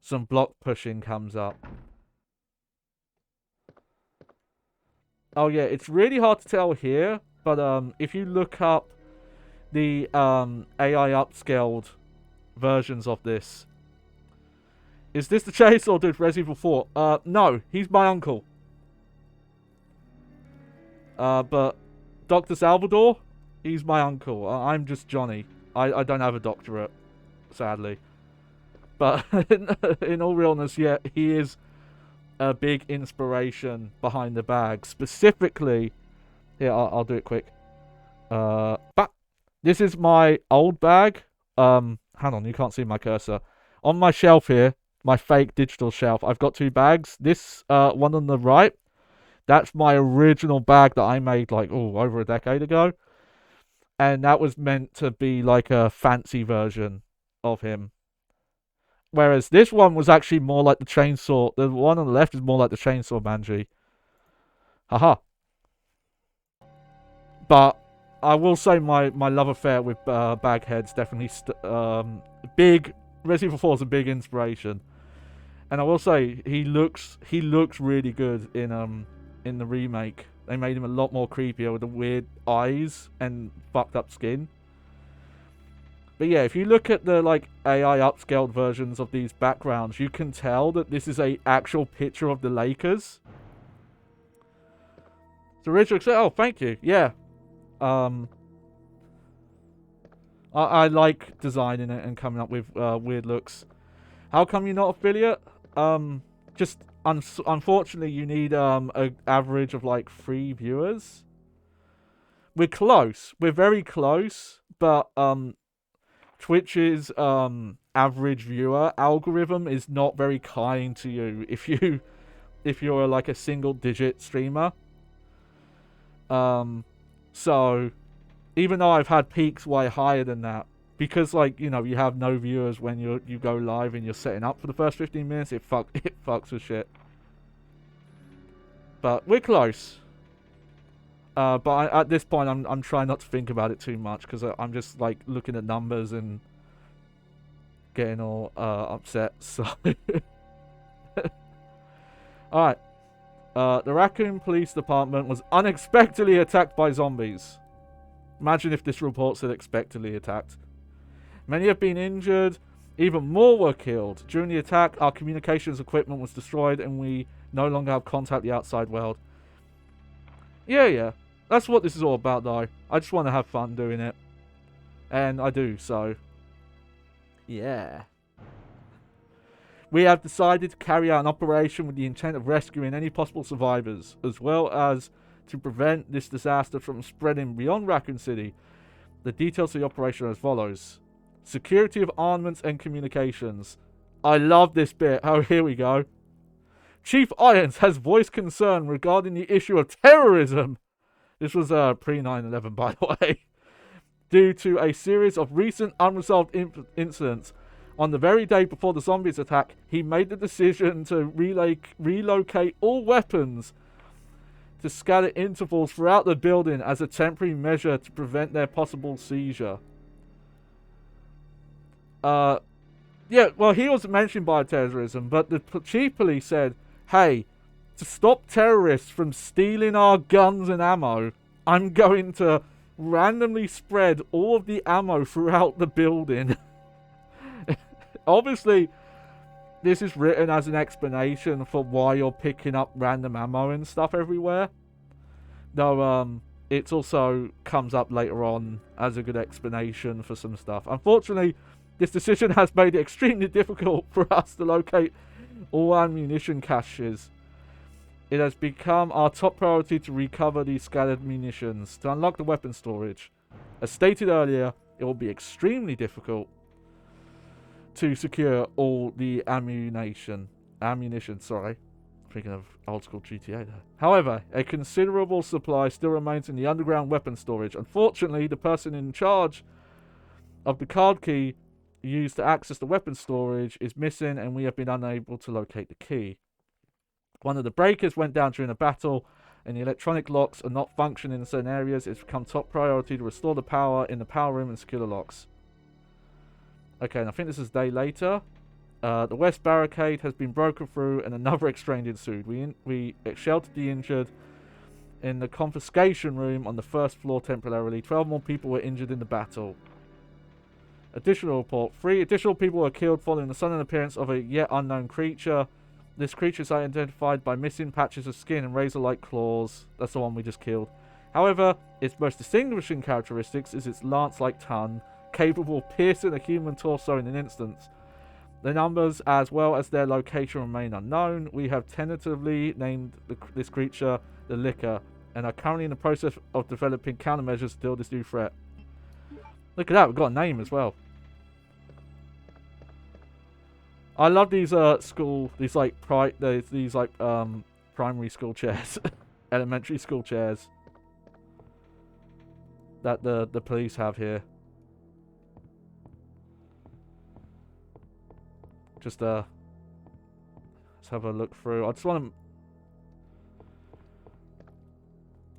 some block pushing comes up. Oh yeah, it's really hard to tell here. But if you look up the AI upscaled versions of this, is this the chase or did Resident Evil 4? No, he's my uncle. But Dr. Salvador, he's my uncle. I'm just Johnny. I don't have a doctorate, sadly. But in all realness, yeah, he is a big inspiration behind the bag. Specifically, here, I'll do it quick. But this is my old bag. Hang on, you can't see my cursor. On my shelf here, my fake digital shelf, I've got two bags. This one on the right, that's my original bag that I made like over a decade ago. And that was meant to be like a fancy version of him. Whereas this one was actually more like the chainsaw. The one on the left is more like the chainsaw Manji. Haha. But I will say my love affair with Baghead's definitely big. Resident Evil 4 is a big inspiration, and I will say he looks really good in the remake. They made him a lot more creepier with the weird eyes and fucked up skin. But yeah, if you look at the like AI upscaled versions of these backgrounds, you can tell that this is a actual picture of the Lakers. So Richard said, "Oh, thank you. Yeah, I like designing it and coming up with weird looks. How come you're not affiliate? Just unfortunately, you need an average of like 3 viewers. We're close. We're very close, but Twitch's average viewer algorithm is not very kind to you if you're like a single digit streamer. So even though I've had peaks way higher than that, because like you have no viewers when you go live and you're setting up for the first 15 minutes, it fucks with shit. But we're close. But at this point, I'm trying not to think about it too much because I'm just like looking at numbers and getting all upset. So, all right. The Raccoon Police Department was unexpectedly attacked by zombies. Imagine if this report said expectedly attacked. Many have been injured. Even more were killed. During the attack, our communications equipment was destroyed and we no longer have contact with the outside world. Yeah. That's what this is all about, though. I just want to have fun doing it. And I do, so. Yeah. We have decided to carry out an operation with the intent of rescuing any possible survivors, as well as to prevent this disaster from spreading beyond Raccoon City. The details of the operation are as follows. Security of armaments and communications. I love this bit. Oh, here we go. Chief Irons has voiced concern regarding the issue of terrorism. This was pre 9/11, by the way. Due to a series of recent unresolved incidents. On the very day before the zombies attack, he made the decision to relocate all weapons to scatter intervals throughout the building as a temporary measure to prevent their possible seizure. Yeah, well, he was mentioned by terrorism, but the chief police said, hey, to stop terrorists from stealing our guns and ammo, I'm going to randomly spread all of the ammo throughout the building. Obviously, this is written as an explanation for why you're picking up random ammo and stuff everywhere. Though, it also comes up later on as a good explanation for some stuff. Unfortunately, this decision has made it extremely difficult for us to locate all ammunition caches. It has become our top priority to recover these scattered munitions to unlock the weapon storage. As stated earlier, it will be extremely difficult to secure all the ammunition, sorry. Thinking of old school GTA there. However, a considerable supply still remains in the underground weapon storage. Unfortunately, the person in charge of the card key used to access the weapon storage is missing and we have been unable to locate the key. One of the breakers went down during a battle and the electronic locks are not functioning in certain areas. It's become top priority to restore the power in the power room and secure the locks. Okay, and I think this is a day later. The west barricade has been broken through and another exchange ensued. We sheltered the injured in the confiscation room on the first floor temporarily. 12 more people were injured in the battle. Additional report. 3 additional people were killed following the sudden appearance of a yet unknown creature. This creature is identified by missing patches of skin and razor-like claws. That's the one we just killed. However, its most distinguishing characteristics is its lance-like tongue, capable of piercing a human torso in an instant. The numbers as well as their location remain unknown. We have tentatively named this creature the Licker and are currently in the process of developing countermeasures to deal with this new threat. Look at that, we've got a name as well. I love these these primary school chairs, elementary school chairs that the police have here. Just let's have a look through. I just want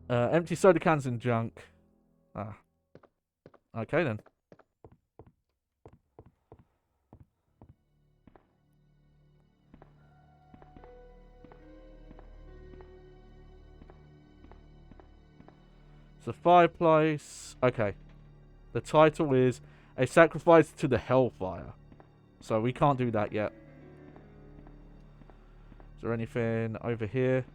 to empty soda cans and junk. Ah, okay then. It's a fireplace. Okay. The title is A Sacrifice to the Hellfire. So we can't do that yet. Is there anything over here?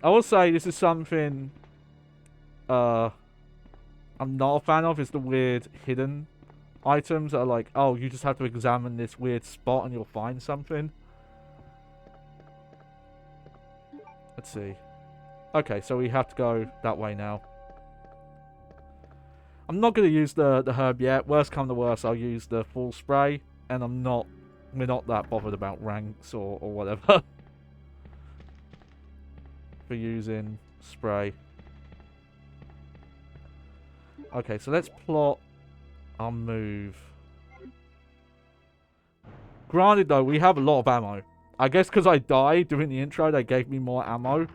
I will say this is something I'm not a fan of, is the weird hidden items that are like, oh, you just have to examine this weird spot and you'll find something. Let's see. Okay, so we have to go that way now. I'm not going to use the herb yet. Worst come to worst, I'll use the full spray. And we're not that bothered about ranks or whatever. For using spray. Okay, so let's plot our move. Granted though, we have a lot of ammo. I guess because I died during the intro, they gave me more ammo.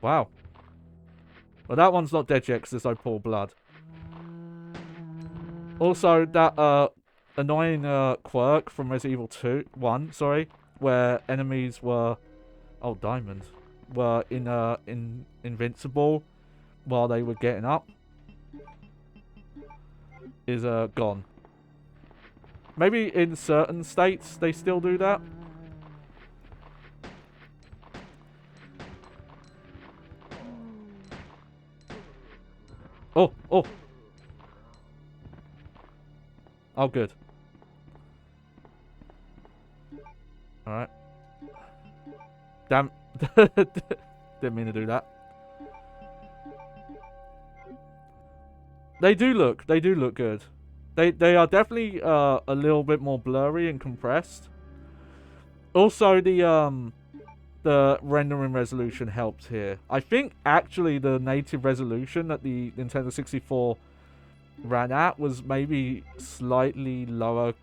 Wow. Well, that one's not dead yet because there's no poor blood. Also, that annoying quirk from Resident Evil 1, where enemies were, oh, diamonds, were invincible while they were getting up, is gone. Maybe in certain states they still do that. Oh, oh. Oh, good. Alright. Damn. Didn't mean to do that. They do look good. They are definitely a little bit more blurry and compressed. Also, the rendering resolution helps here. I think actually the native resolution that the Nintendo 64 ran at was maybe slightly lower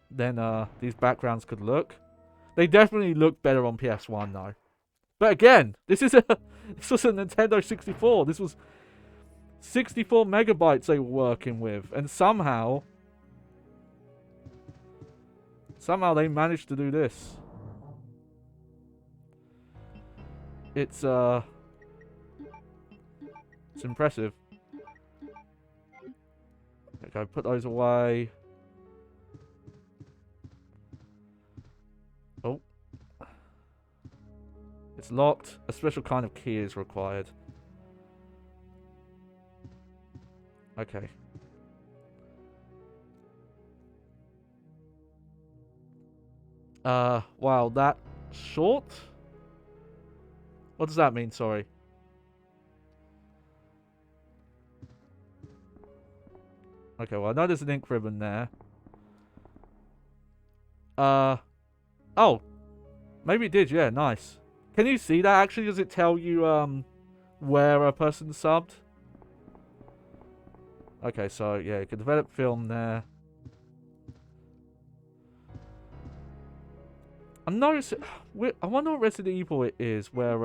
than these backgrounds could look. They definitely look better on PS1 though. But again, this was a Nintendo 64. This was 64 megabytes they were working with, and somehow they managed to do this. It's impressive. Okay, put those away. Oh. It's locked. A special kind of key is required. Okay. Wow, that short? What does that mean? Sorry. Okay, well, I know there's an ink ribbon there. Oh. Maybe it did, yeah, nice. Can you see that actually? Does it tell you, where a person subbed? Okay, so, yeah, you can develop film there. I'm noticing... I wonder what Resident Evil it is, where,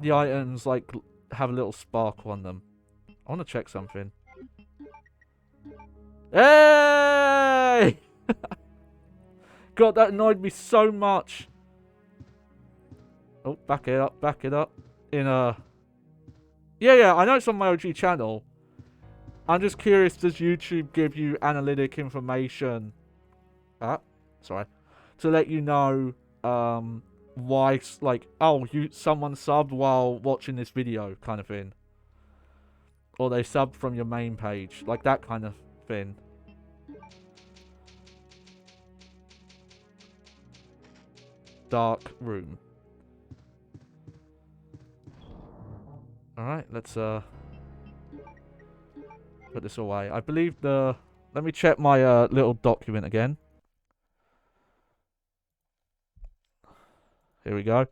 the items, like, have a little sparkle on them. I want to check something. Hey! God, that annoyed me so much. Oh, back it up, back it up. Yeah, I know it's on my OG channel. I'm just curious, does YouTube give you analytic information? Sorry. to let you know why, like, oh, someone subbed while watching this video kind of thing. Or they subbed from your main page. Like that kind of thing. Dark room. Alright, let's put this away. I believe the... Let me check my little document again. Here we go.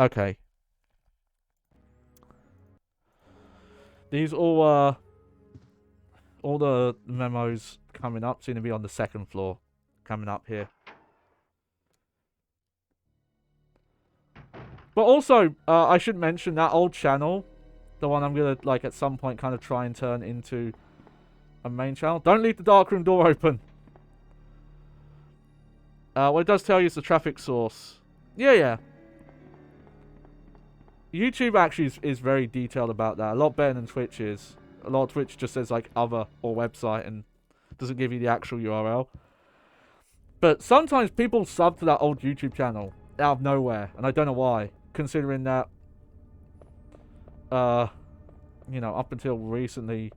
Okay. These all the memos coming up seem to be on the second floor. Coming up here. But also, I should mention that old channel. The one I'm gonna, like, at some point kind of try and turn into a main channel. Don't leave the darkroom door open. What it does tell you is the traffic source. Yeah. YouTube actually is very detailed about that. A lot better than Twitch is. A lot of Twitch just says, like, other or website and doesn't give you the actual URL. But sometimes people sub to that old YouTube channel out of nowhere. And I don't know why. Considering that, you know, up until recently,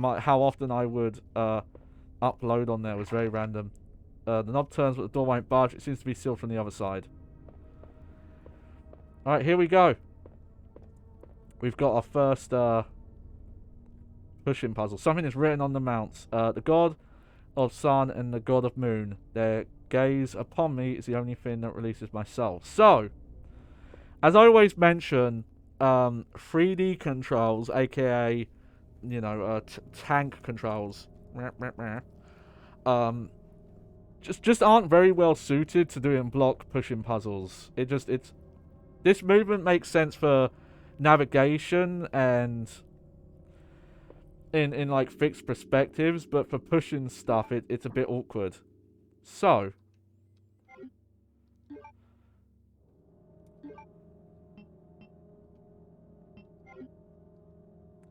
how often I would upload on there was very random. The knob turns but the door won't budge. It seems to be sealed from the other side. Alright, here we go. We've got our first push-in puzzle. Something is written on the mounts. The god of sun and the god of moon. Their gaze upon me is the only thing that releases my soul. So, as I always mention, 3D controls, aka, you know, tank controls, just aren't very well suited to doing block pushing puzzles. This movement makes sense for navigation and in like fixed perspectives, but for pushing stuff, it's a bit awkward. So,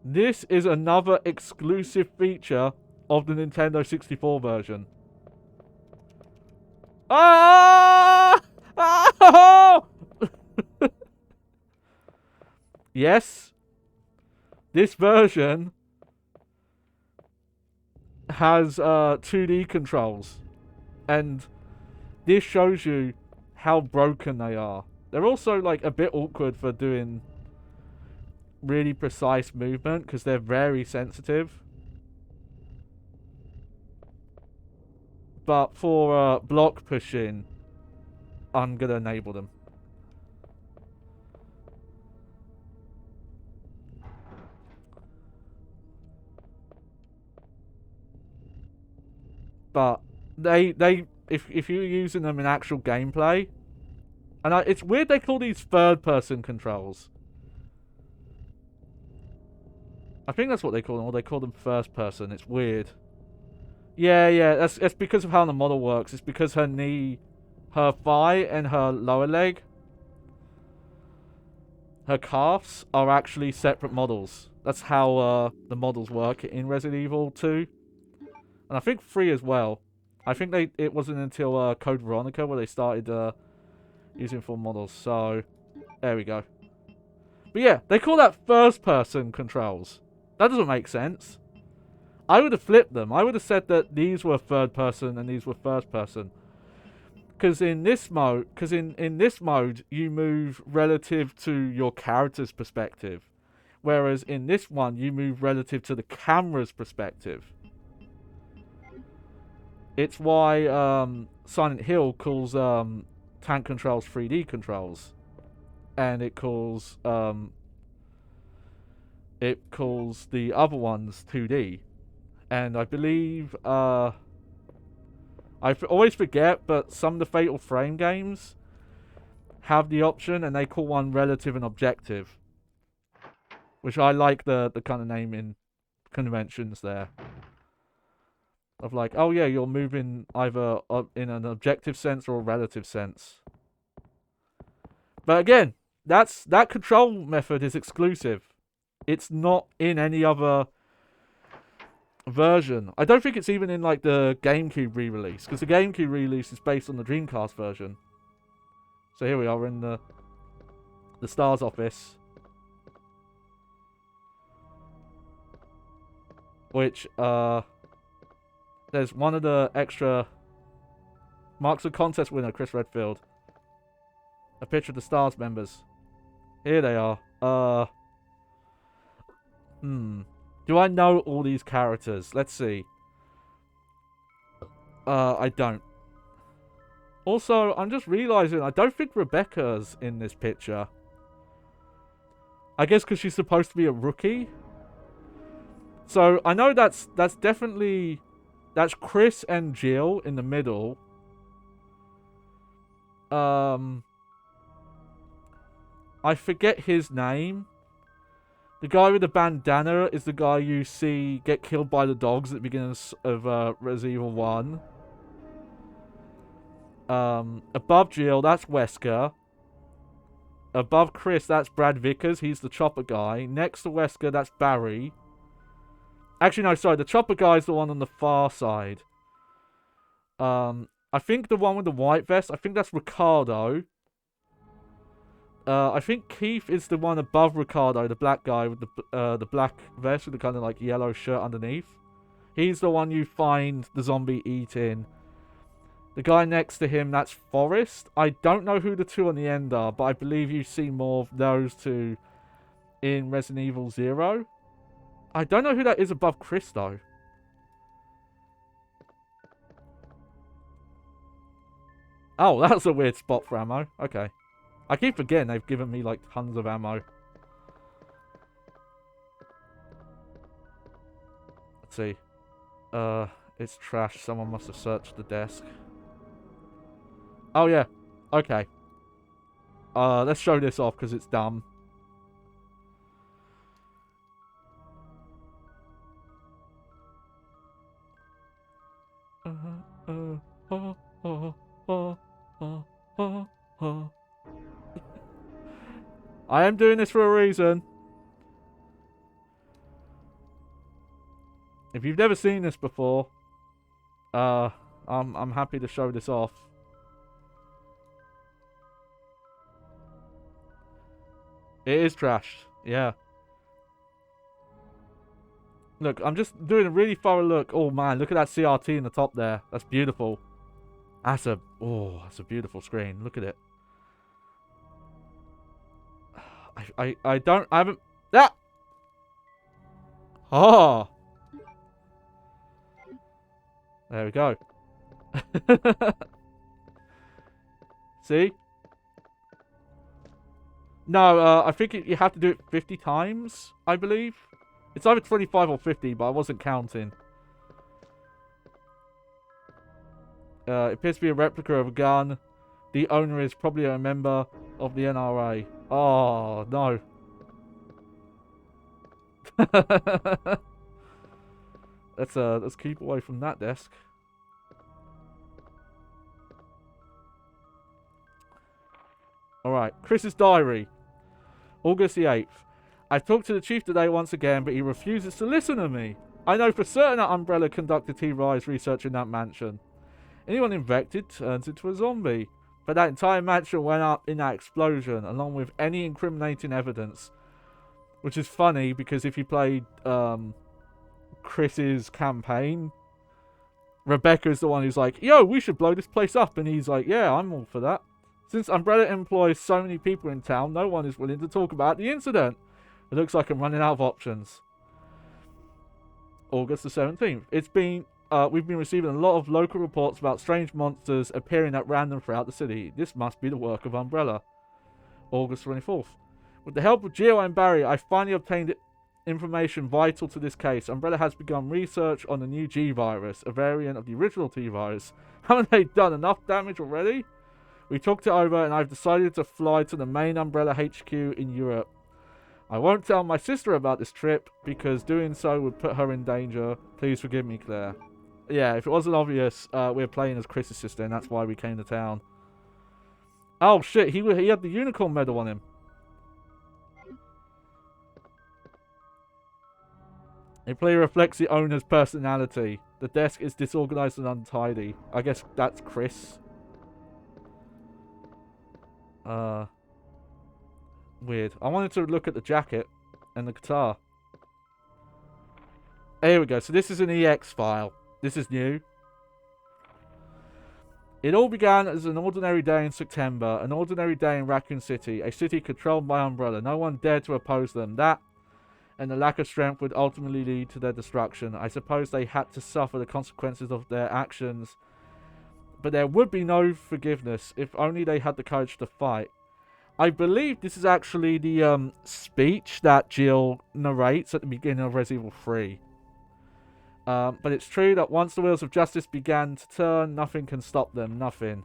this is another exclusive feature of the Nintendo 64 version. Ah! Oh! Yes, this version has 2D controls, and this shows you how broken they are. They're also like a bit awkward for doing really precise movement because they're very sensitive. But for block pushing, I'm gonna enable them. But if you're using them in actual gameplay, and it's weird they call these third-person controls. I think that's what they call them, or they call them first-person. It's weird. Yeah, that's because of how the model works. It's because her knee, her thigh, and her lower leg, her calves are actually separate models. That's how the models work in Resident Evil 2. And I think 3 as well. I think it wasn't until Code Veronica where they started using full models. So, there we go. But yeah, they call that first-person controls. That doesn't make sense. I would have flipped them. I would have said that these were third-person and these were first-person. Because in this mode, you move relative to your character's perspective. Whereas in this one, you move relative to the camera's perspective. It's why Silent Hill calls tank controls 3D controls, and it calls the other ones 2D. And I believe I always forget, but some of the Fatal Frame games have the option, and they call one relative and objective, which I like the kind of naming conventions there. Of like, oh yeah, you're moving either in an objective sense or a relative sense. But again, that control method is exclusive. It's not in any other version. I don't think it's even in like the GameCube re-release, because the GameCube re-release is based on the Dreamcast version. So here we are in the STARS office, which there's one of the extra marks of contest winner, Chris Redfield. A picture of the STARS members. Here they are. Do I know all these characters? Let's see. I don't. Also, I'm just realizing I don't think Rebecca's in this picture. I guess because she's supposed to be a rookie. So I know that's definitely, that's Chris and Jill in the middle. I forget his name. The guy with the bandana is the guy you see get killed by the dogs at the beginning of Resident Evil 1. Above Jill, that's Wesker. Above Chris, that's Brad Vickers. He's the chopper guy. Next to Wesker, that's Barry. Actually, no, sorry. The chopper guy is the one on the far side. I think the one with the white vest, I think that's Ricardo. I think Keith is the one above Ricardo, the black guy with the black vest with the kind of like yellow shirt underneath. He's the one you find the zombie eating. The guy next to him, that's Forrest. I don't know who the two on the end are, but I believe you see more of those two in Resident Evil 0. I don't know who that is above Chris, though. Oh, that's a weird spot for ammo. Okay. I keep forgetting they've given me, like, tons of ammo. Let's see. It's trash. Someone must have searched the desk. Oh, yeah. Okay. Let's show this off, because it's dumb. I am doing this for a reason. If you've never seen this before, I'm happy to show this off. It is trashed, yeah. Look, I'm just doing a really thorough look. Oh man, look at that CRT in the top there. That's beautiful. That's a beautiful screen. Look at it. I haven't. Ah! Oh! There we go. See? No, I think you have to do it 50 times, I believe. It's either 25 or 50, but I wasn't counting. It appears to be a replica of a gun. The owner is probably a member of the NRA. Oh, no. Let's keep away from that desk. Alright, Chris's diary. August the 8th. I talked to the chief today once again, but he refuses to listen to me. I know for certain that Umbrella conducted T-Rise research in that mansion. Anyone infected turns into a zombie. But that entire mansion went up in that explosion, along with any incriminating evidence. Which is funny, because if you played Chris's campaign, Rebecca's the one who's like, yo, we should blow this place up. And he's like, yeah, I'm all for that. Since Umbrella employs so many people in town, no one is willing to talk about the incident. It looks like I'm running out of options. August the 17th. We've been receiving a lot of local reports about strange monsters appearing at random throughout the city. This must be the work of Umbrella. August 24th. With the help of Gio and Barry, I finally obtained information vital to this case. Umbrella has begun research on the new G virus, a variant of the original T virus. Haven't they done enough damage already? We talked it over and I've decided to fly to the main Umbrella HQ in Europe. I won't tell my sister about this trip because doing so would put her in danger. Please forgive me, Claire. Yeah, if it wasn't obvious, we're playing as Chris's sister and that's why we came to town. Oh shit, he had the unicorn medal on him. The player reflects the owner's personality. The desk is disorganized and untidy. I guess that's Chris. Weird. I wanted to look at the jacket and the guitar. Here we go. So this is an EX file. This is new. It all began as an ordinary day in September, an ordinary day in Raccoon City, a city controlled by Umbrella. No one dared to oppose them. That and the lack of strength would ultimately lead to their destruction. I suppose they had to suffer the consequences of their actions, but there would be no forgiveness if only they had the courage to fight. I believe this is actually the speech that Jill narrates at the beginning of Resident Evil 3. But it's true that once the wheels of justice began to turn, nothing can stop them. Nothing.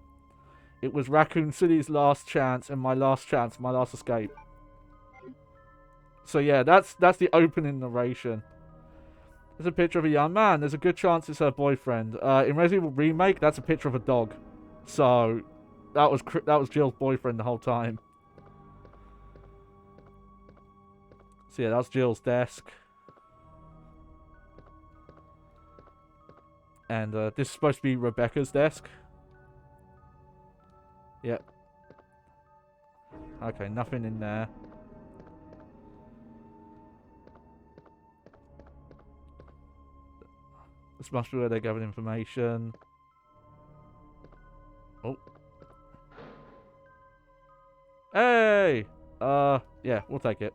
It was Raccoon City's last chance, and my last chance, my last escape. So yeah, that's the opening narration. There's a picture of a young man. There's a good chance it's her boyfriend. In Resident Evil Remake, that's a picture of a dog. So that was Jill's boyfriend the whole time. So yeah, that's Jill's desk. And this is supposed to be Rebecca's desk. Yep. Okay, nothing in there. This must be where they gathered information. Oh. Hey! Yeah, we'll take it.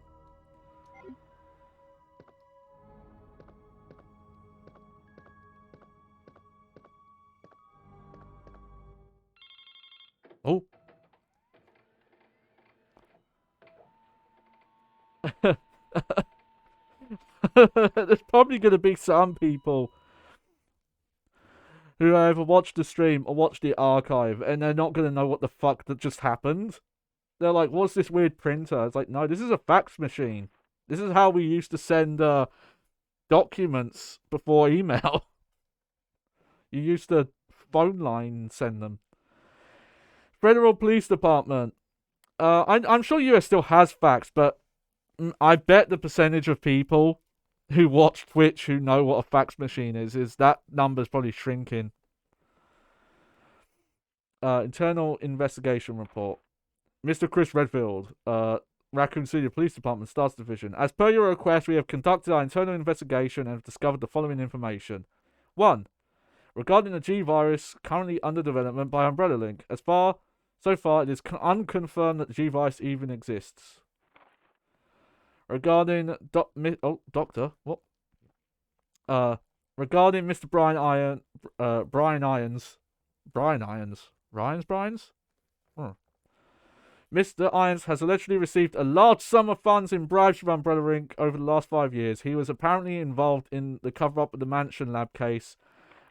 Oh. There's probably going to be some people who either watched the stream or watched the archive, and they're not going to know what the fuck that just happened. They're like, what's this weird printer? It's like, no, this is a fax machine. This is how we used to send documents before email. You used to phone line send them. Federal Police Department. I'm sure US still has fax, but I bet the percentage of people who watch Twitch who know what a fax machine is that number's probably shrinking. Internal investigation report. Mr. Chris Redfield, Raccoon City Police Department, Stars Division. As per your request, we have conducted our internal investigation and have discovered the following information. 1. Regarding the G virus currently under development by Umbrella Link. So far, it is unconfirmed that the G virus even exists. Regarding Doctor, what? Regarding Mr. Brian Irons. Mr. Irons has allegedly received a large sum of funds in bribes from Umbrella Inc. over the last 5 years. He was apparently involved in the cover-up of the Mansion Lab case,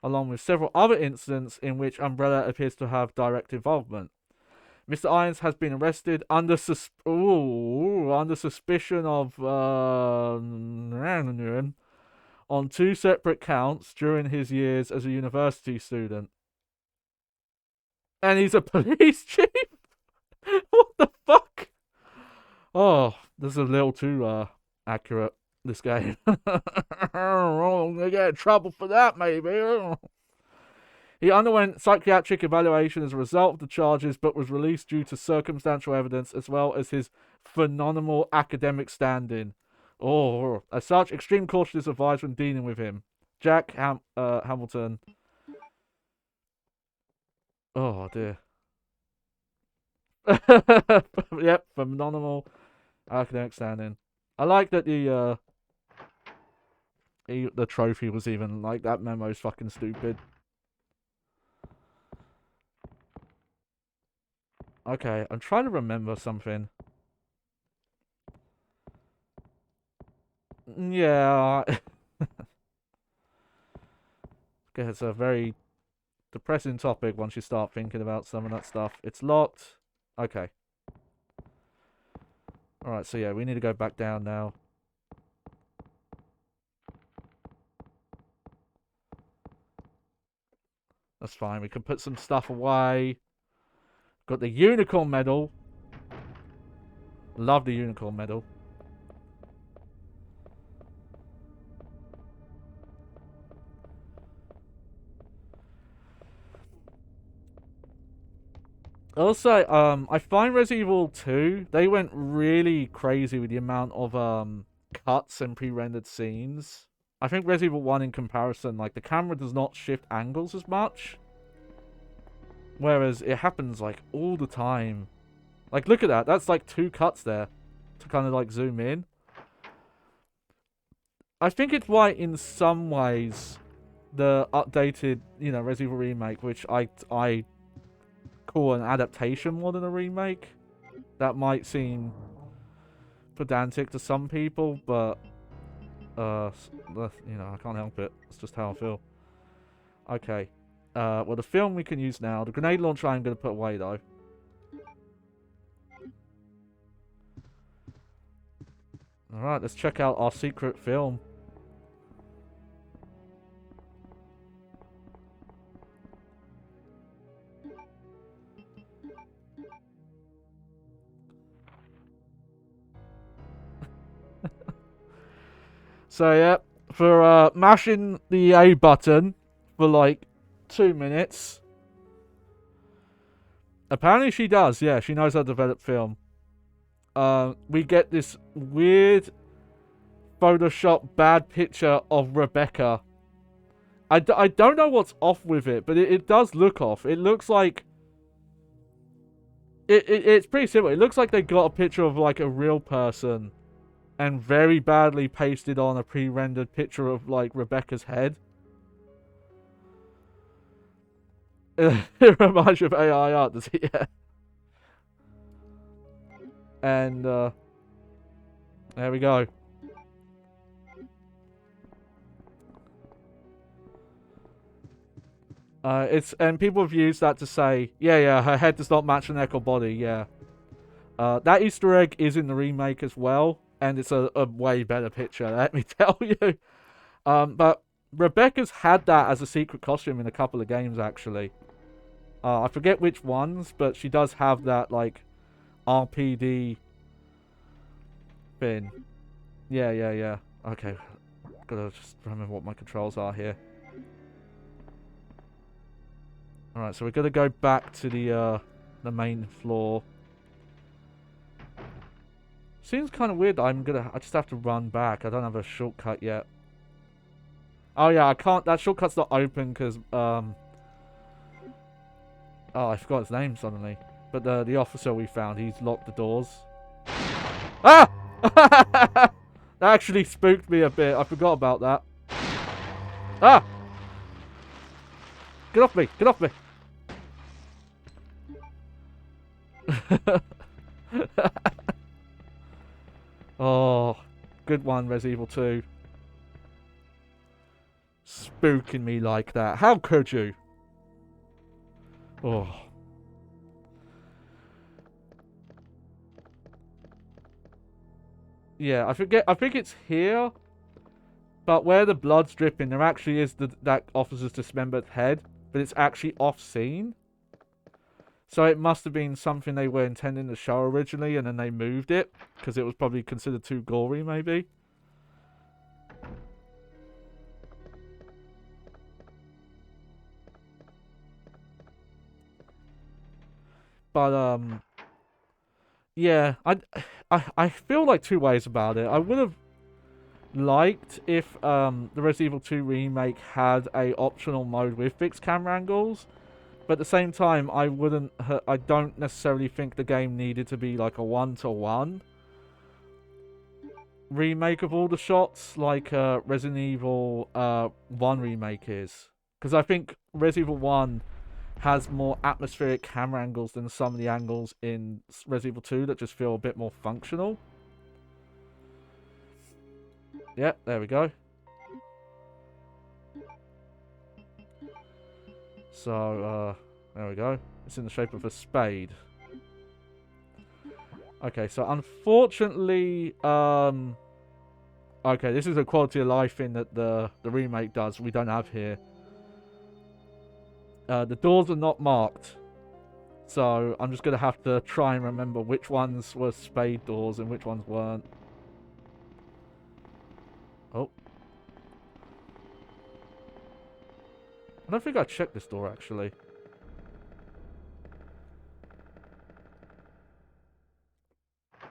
along with several other incidents in which Umbrella appears to have direct involvement. Mr. Irons has been arrested under suspicion of on 2 separate counts during his years as a university student. And he's a police chief? What the fuck? Oh, this is a little too accurate, this game. I'm gonna get in trouble for that, maybe. He underwent psychiatric evaluation as a result of the charges, but was released due to circumstantial evidence as well as his phenomenal academic standing. As such, extreme caution is advised when dealing with him. Jack Hamilton. Oh dear. Yep, phenomenal academic standing. I like that the trophy was even like that. Memo's fucking stupid. Okay, I'm trying to remember something. Yeah. Okay, it's a very depressing topic once you start thinking about some of that stuff. It's locked. Okay. Alright, so yeah, we need to go back down now. That's fine. We can put some stuff away. Got the unicorn medal. Love the unicorn medal. Also, I find Resident Evil 2, they went really crazy with the amount of cuts and pre-rendered scenes. I think Resident Evil 1 in comparison, like the camera does not shift angles as much. Whereas it happens like all the time. Like look at that, that's like 2 cuts there to kind of like zoom in. I think it's why in some ways the updated, you know, Resident Evil remake, which I call an adaptation more than a remake. That might seem pedantic to some people, but you know, I can't help it. It's just how I feel. Okay. Well, the film we can use now. The grenade launcher I'm going to put away, though. Alright, let's check out our secret film. So, yeah, for mashing the A button for like 2 minutes. Apparently she does, yeah, she knows how to develop film. We get this weird Photoshop bad picture of Rebecca. I don't know what's off with it, but it does look off. It looks like... It's pretty simple. It looks like they got a picture of like a real person and very badly pasted on a pre-rendered picture of like Rebecca's head. It reminds you of AI art, does it? Yeah. And there we go. And people have used that to say, yeah, her head does not match the neck or body. Yeah. That Easter egg is in the remake as well, and it's a way better picture, let me tell you. But Rebecca's had that as a secret costume in a couple of games, actually. I forget which ones, but she does have that, like, RPD thing. Yeah. Okay, gotta just remember what my controls are here. Alright, so we're gonna go back to the main floor. Seems kind of weird that I just have to run back. I don't have a shortcut yet. Oh yeah, I can't, that shortcut's not open because, oh, I forgot his name suddenly. But the officer we found, he's locked the doors. Ah! That actually spooked me a bit. I forgot about that. Ah! Get off me! Get off me! Oh, good one, Resident Evil 2. Spooking me like that. How could you? Oh. Yeah, I think it's here. But where the blood's dripping, there actually is that officer's dismembered head. But it's actually off-scene. So it must have been something they were intending to show originally, and then they moved it. Because it was probably considered too gory, maybe. But, yeah, I feel like 2 ways about it. I would have liked if the Resident Evil 2 remake had a optional mode with fixed camera angles, but at the same time I don't necessarily think the game needed to be like a 1-to-1 remake of all the shots like Resident Evil 1 remake is, because I think Resident Evil 1 has more atmospheric camera angles than some of the angles in Resident Evil 2 that just feel a bit more functional. Yep, there we go. So, there we go. It's in the shape of a spade. Okay, so unfortunately, okay, this is a quality of life thing that the remake does, we don't have here. The doors are not marked. So, I'm just going to have to try and remember which ones were spade doors and which ones weren't. Oh. I don't think I checked this door, actually.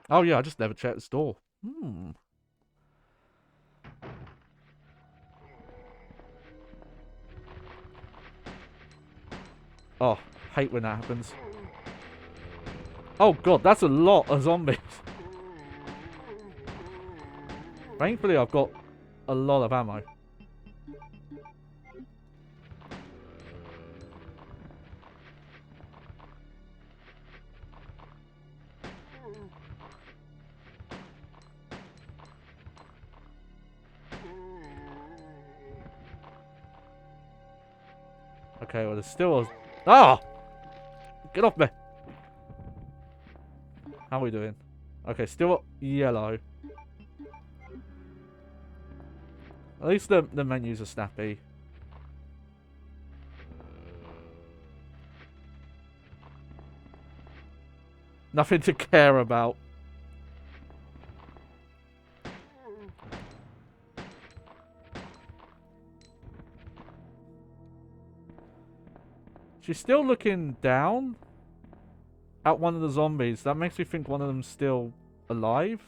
Oh yeah, I just never checked the store. Hmm. Oh, hate when that happens. Oh god, that's a lot of zombies. Thankfully, I've got a lot of ammo. Okay, well, there's still a... Ah! Get off me! How are we doing? Okay, still yellow. At least the menus are snappy. Nothing to care about. She's still looking down at one of the zombies. That makes me think one of them's still alive.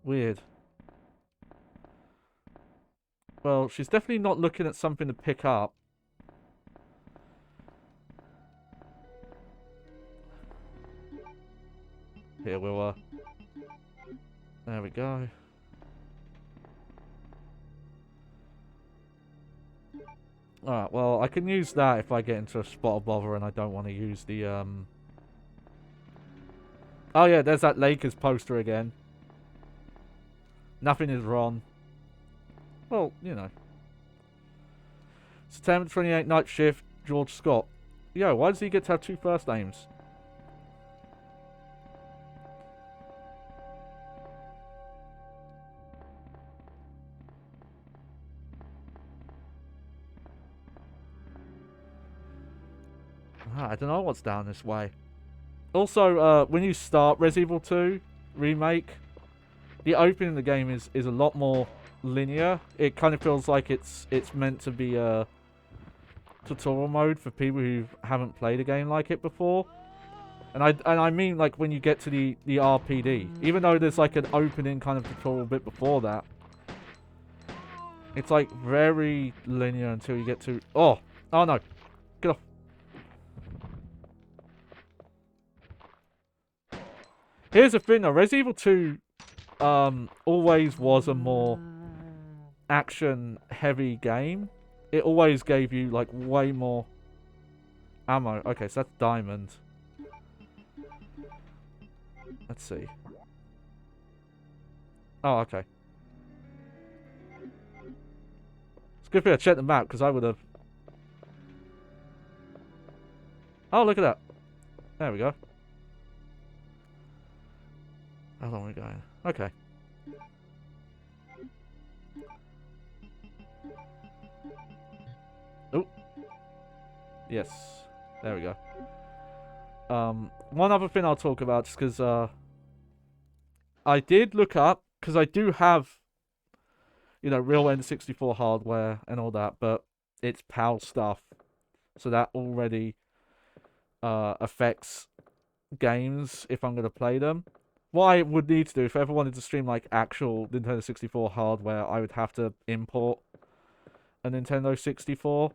Weird. Well, she's definitely not looking at something to pick up. Here, we'll, there we go. Alright, well, I can use that if I get into a spot of bother and I don't want to use the, Oh yeah, there's that Lakers poster again. Nothing is wrong. Well, you know. September 28th, night shift, George Scott. Yo, why does he get to have two first names? I don't know what's down this way. Also, when you start Resident Evil 2 Remake, the opening of the game is a lot more linear. It kind of feels like it's meant to be a tutorial mode for people who haven't played a game like it before. And I mean like when you get to the RPD, even though there's like an opening kind of tutorial bit before that, it's like very linear until you get to oh no, get off. Here's the thing though, Resident Evil 2 always was a more action heavy game. It always gave you like way more ammo. Okay, so that's diamond. Let's see. Oh, okay. It's good for you to check the map because I would have. Oh, look at that. There we go. How long are we going? Okay. Oh. Yes. There we go. One other thing I'll talk about, just because, I did look up, because I do have, you know, real N64 hardware and all that, but it's PAL stuff. So that already, affects games if I'm going to play them. What I would need to do, if I ever wanted to stream, like, actual Nintendo 64 hardware, I would have to import a Nintendo 64.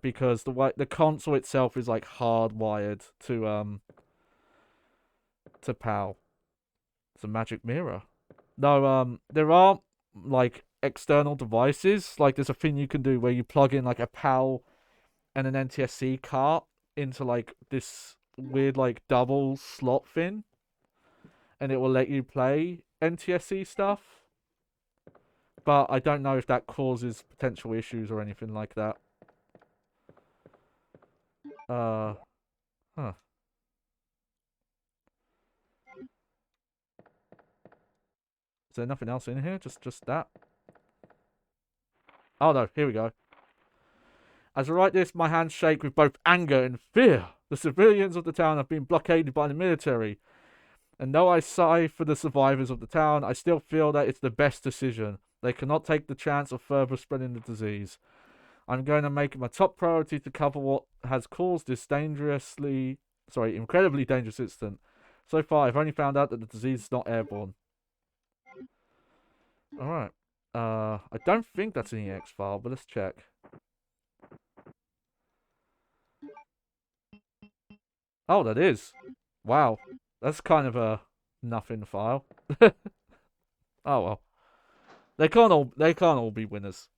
Because the console itself is, like, hardwired to PAL. It's a magic mirror. No, there are, like, external devices. Like, there's a thing you can do where you plug in, like, a PAL and an NTSC cart into, like, this weird, like, double slot thing. And it will let you play NTSC stuff. But I don't know if that causes potential issues or anything like that. Huh. Is there nothing else in here? Just that? Oh no, here we go. As I write this, my hands shake with both anger and fear. The civilians of the town have been blockaded by the military. And though I sigh for the survivors of the town, I still feel that it's the best decision. They cannot take the chance of further spreading the disease. I'm going to make it my top priority to cover what has caused this incredibly dangerous incident. So far, I've only found out that the disease is not airborne. Alright. I don't think that's an EX file, but let's check. Oh, that is. Wow. That's kind of a nothing file. Oh well. They can't all be winners.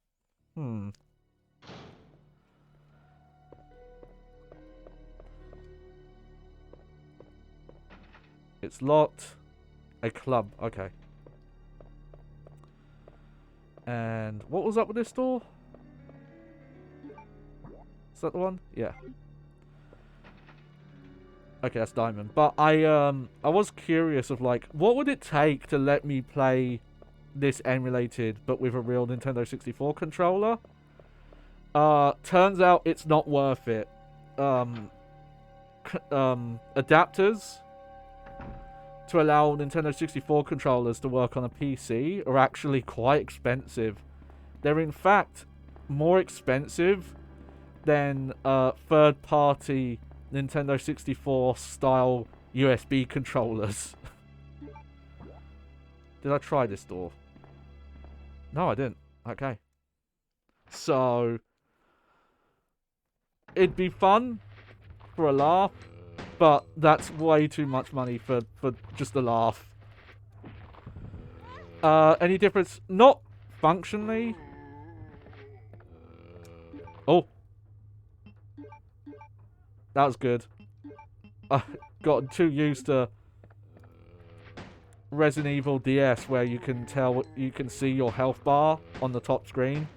It's locked. A club. Okay. And what was up with this door? Is that the one? Yeah. Okay, that's diamond. But I was curious of like, what would it take to let me play this emulated but with a real Nintendo 64 controller? Turns out it's not worth it. Adapters to allow Nintendo 64 controllers to work on a PC are actually quite expensive. They're in fact more expensive than third-party Nintendo 64 style USB controllers. Did I try this door? No, I didn't. Okay. So it'd be fun for a laugh, but that's way too much money for just a laugh. Any difference? Not functionally. Oh. That was good. I got too used to Resident Evil DS where you can see your health bar on the top screen.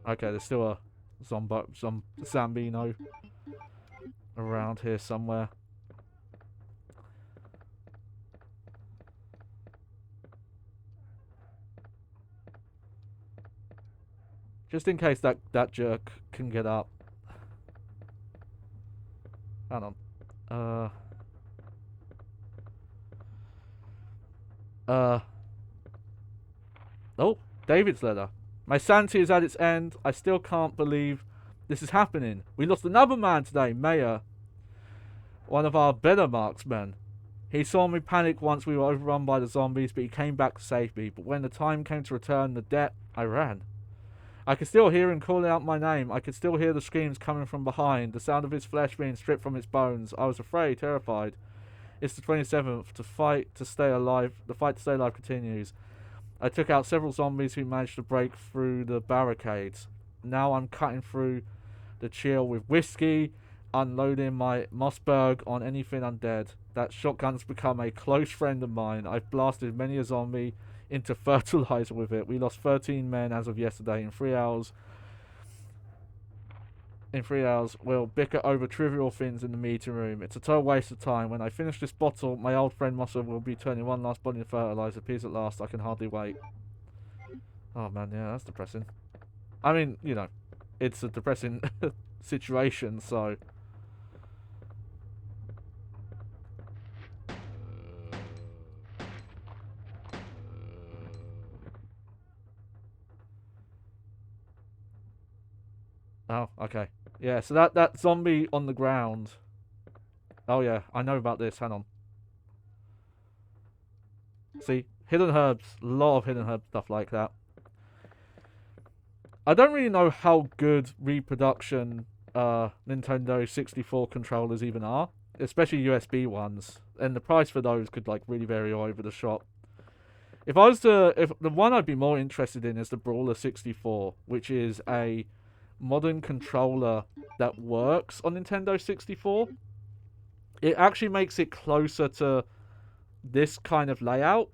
Okay, there's still a Zambino around here somewhere. Just in case that jerk can get up. Hang on. Oh, David's letter. My sanity is at its end. I still can't believe this is happening. We lost another man today, Mayor. One of our better marksmen. He saw me panic once we were overrun by the zombies, but he came back to save me. But when the time came to return the debt, I ran. I could still hear him calling out my name. I could still hear the screams coming from behind, the sound of his flesh being stripped from its bones. I was afraid, terrified. It's the 27th. The fight to stay alive continues. I took out several zombies who managed to break through the barricades. Now I'm cutting through the chill with whiskey, unloading my Mossberg on anything undead. That shotgun's become a close friend of mine. I've blasted many a zombie into fertilizer with it. We lost 13 men as of yesterday. In 3 hours, we'll bicker over trivial things in the meeting room. It's a total waste of time. When I finish this bottle, my old friend Mossa will be turning one last body of fertilizer. Peace at last. I can hardly wait. Oh man, yeah, that's depressing. I mean, you know, it's a depressing situation, so... Oh, okay. Yeah, so that zombie on the ground. Oh yeah, I know about this. Hang on. See, hidden herbs, a lot of hidden herb stuff like that. I don't really know how good reproduction Nintendo 64 controllers even are, especially USB ones, and the price for those could like really vary all over the shop. If the one I'd be more interested in is the Brawler 64, which is a modern controller that works on Nintendo 64. It actually makes it closer to this kind of layout.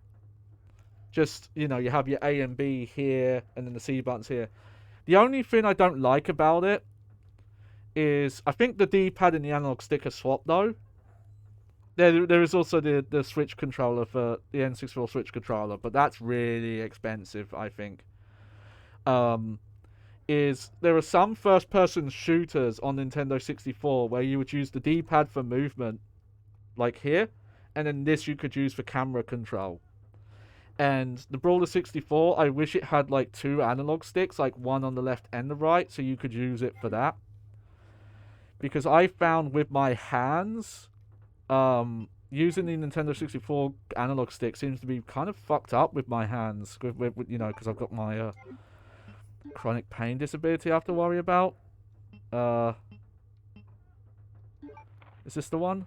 Just, you know, you have your A and B here, and then the C buttons here. The only thing I don't like about it is, I think the D-pad and the analog stick are swapped though. There is also the Switch controller for the N64 Switch controller, but that's really expensive, I think. Is there are some first-person shooters on Nintendo 64 where you would use the D-pad for movement, like here, and then this you could use for camera control. And the Brawler 64, I wish it had like 2 analog sticks, like one on the left and the right, so you could use it for that. Because I found with my hands, using the Nintendo 64 analog stick seems to be kind of fucked up with my hands, with you know, because I've got my chronic pain disability I have to worry about. Is this the one?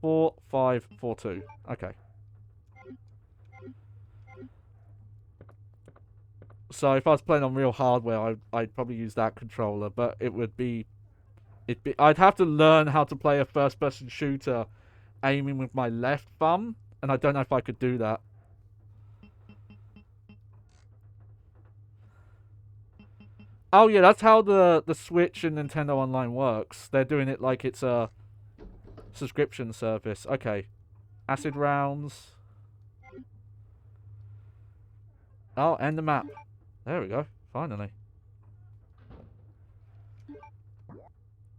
4542. Okay. So if I was playing on real hardware, I'd probably use that controller, but I'd have to learn how to play a first-person shooter aiming with my left thumb, and I don't know if I could do that. Oh yeah, that's how the Switch and Nintendo Online works. They're doing it like it's a subscription service. Okay. Acid rounds. Oh, and the map. There we go. Finally.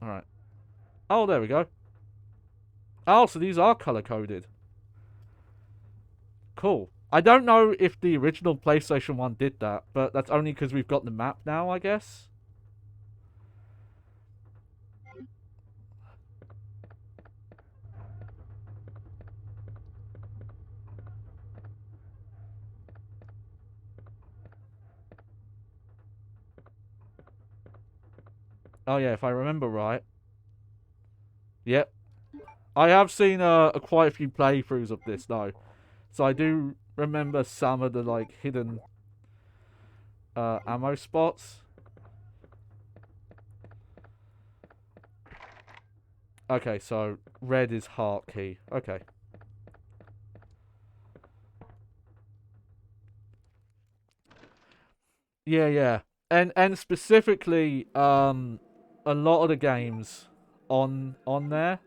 Alright. Oh, there we go. Oh, so these are color-coded. Cool. I don't know if the original PlayStation 1 did that, but that's only because we've got the map now, I guess. Oh yeah, if I remember right. Yep. I have seen quite a few playthroughs of this though. So I do remember some of the like hidden ammo spots. Okay, so red is heart key. Okay. Yeah, yeah. And specifically a lot of the games on there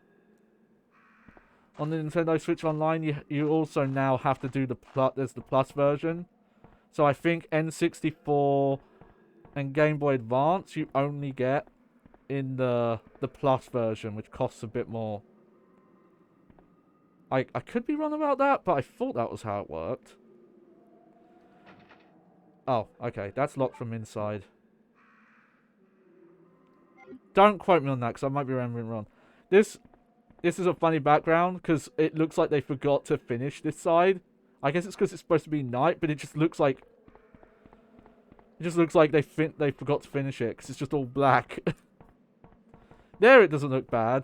on the Nintendo Switch Online, you also now have to do there's the plus version. So I think N64 and Game Boy Advance you only get in the plus version, which costs a bit more. I could be wrong about that, but I thought that was how it worked. Oh, okay, that's locked from inside. Don't quote me on that, because I might be remembering wrong. This is a funny background, because it looks like they forgot to finish this side. I guess it's because it's supposed to be night, but it just looks like... It just looks like they forgot to finish it, because it's just all black. There it doesn't look bad.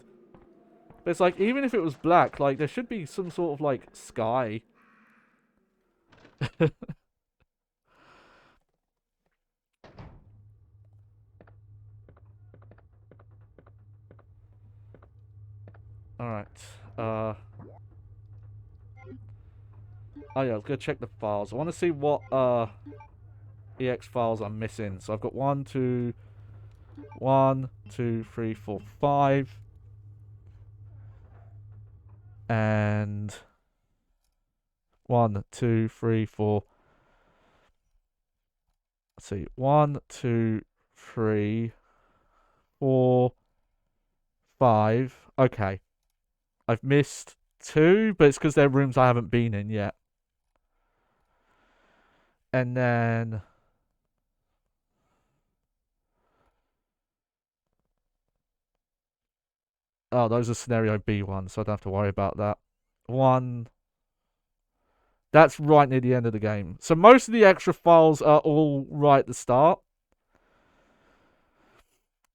But it's like, even if it was black, like, there should be some sort of, like, sky. Alright. Oh yeah, let's go check the files. I want to see what EX files I'm missing. So I've got 1, 2, 3, 4, 5. And 1, 2, 3, 4. Let's see. 1, 2, 3, 4, 5. Okay. I've missed 2, but it's because they're rooms I haven't been in yet. And then... Oh, those are scenario B1, so I don't have to worry about that. 1... That's right near the end of the game. So most of the extra files are all right at the start.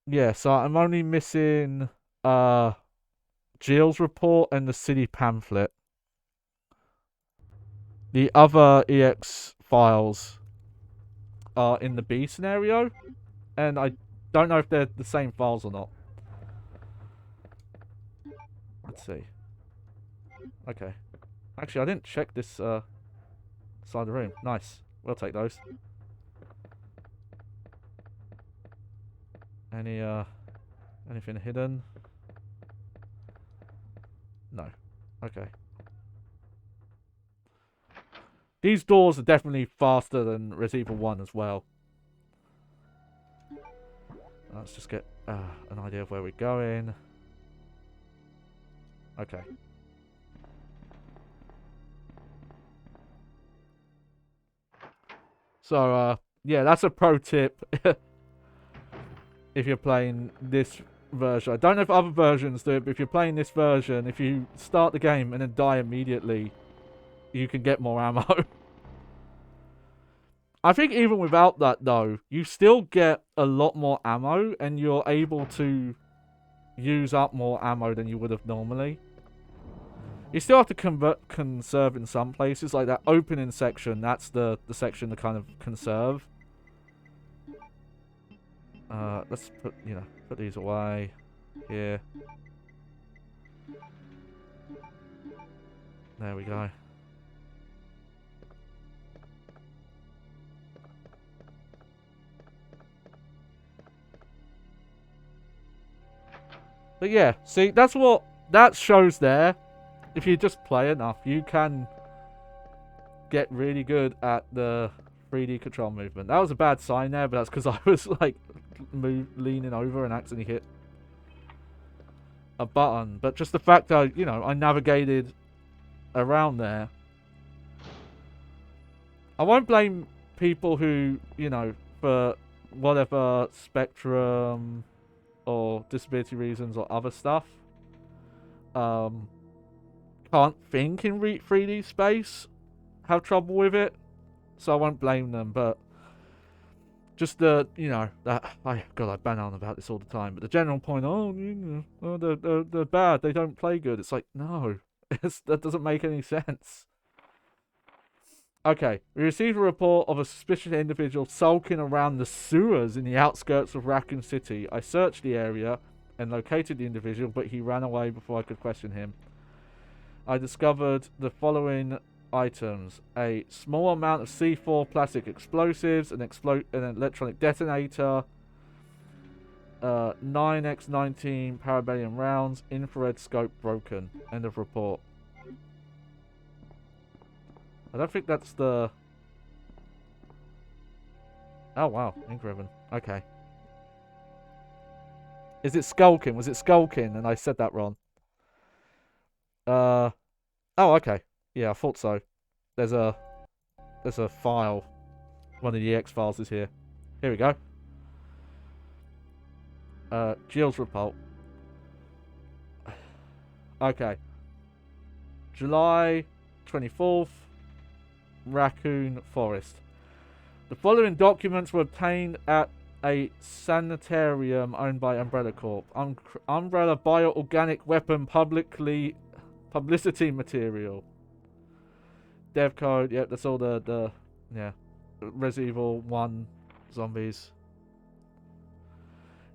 Yeah, so I'm only missing Jill's report and the city pamphlet. The other EX files are in the B scenario, and I don't know if they're the same files or not. Let's see. Okay. Actually, I didn't check this side of the room. Nice. We'll take those. Anything hidden? No. Okay. These doors are definitely faster than Resident Evil 1 as well. Let's just get an idea of where we're going. Okay. So, yeah, that's a pro tip if you're playing this version. I don't know if other versions do it, but if you're playing this version, if you start the game and then die immediately, you can get more ammo. I think even without that, though, you still get a lot more ammo, and you're able to use up more ammo than you would have normally. You still have to conserve in some places, like that opening section. That's the section to kind of conserve. Let's put these away here. There we go. But yeah, see, that's what that shows there. If you just play enough, you can get really good at the 3D control movement. That was a bad sign there, but that's because I was like leaning over and accidentally hit a button. But just the fact that, I navigated around there. I won't blame people who, for whatever spectrum or disability reasons or other stuff, can't think in 3D space, have trouble with it, so I won't blame them. But just the, I bang on about this all the time, but the general point, they're bad, they don't play good. It's like, no, that doesn't make any sense. Okay, we received a report of a suspicious individual sulking around the sewers in the outskirts of Raccoon City. I searched the area and located the individual, but he ran away before I could question him. I discovered the following items: a small amount of C4 plastic explosives, an electronic detonator, 9x19 parabellum rounds, infrared scope broken. End of report. I don't think that's the... Oh, wow. Ink ribbon. Okay. Is it skulking? Was it skulking? And I said that wrong. Oh, okay. Yeah, I thought so. There's a file. One of the EX files is here. Here we go. Jill's report. Okay. July 24th. Raccoon Forest. The following documents were obtained at a sanitarium owned by Umbrella Corp. Umbrella bioorganic weapon publicity material. Dev code. Yep, that's all the Resident Evil 1 zombies.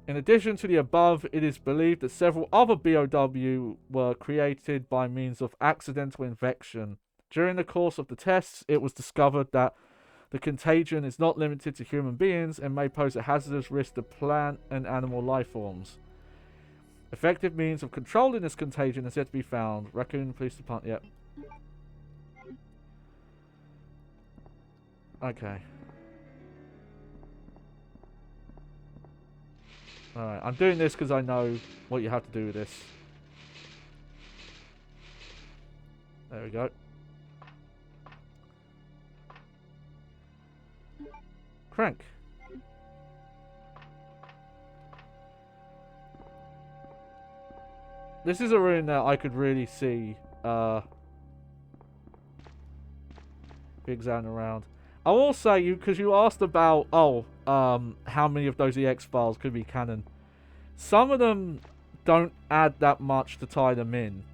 In addition to the above, it is believed that several other BOW were created by means of accidental infection. During the course of the tests, it was discovered that the contagion is not limited to human beings and may pose a hazardous risk to plant and animal life forms. Effective means of controlling this contagion is yet to be found. Raccoon Police Department, yep. Okay. Alright, I'm doing this because I know what you have to do with this. There we go. Crank. This is a room that I could really see Big Zan around. I will say, because you asked about how many of those EX files could be canon. Some of them don't add that much to tie them in.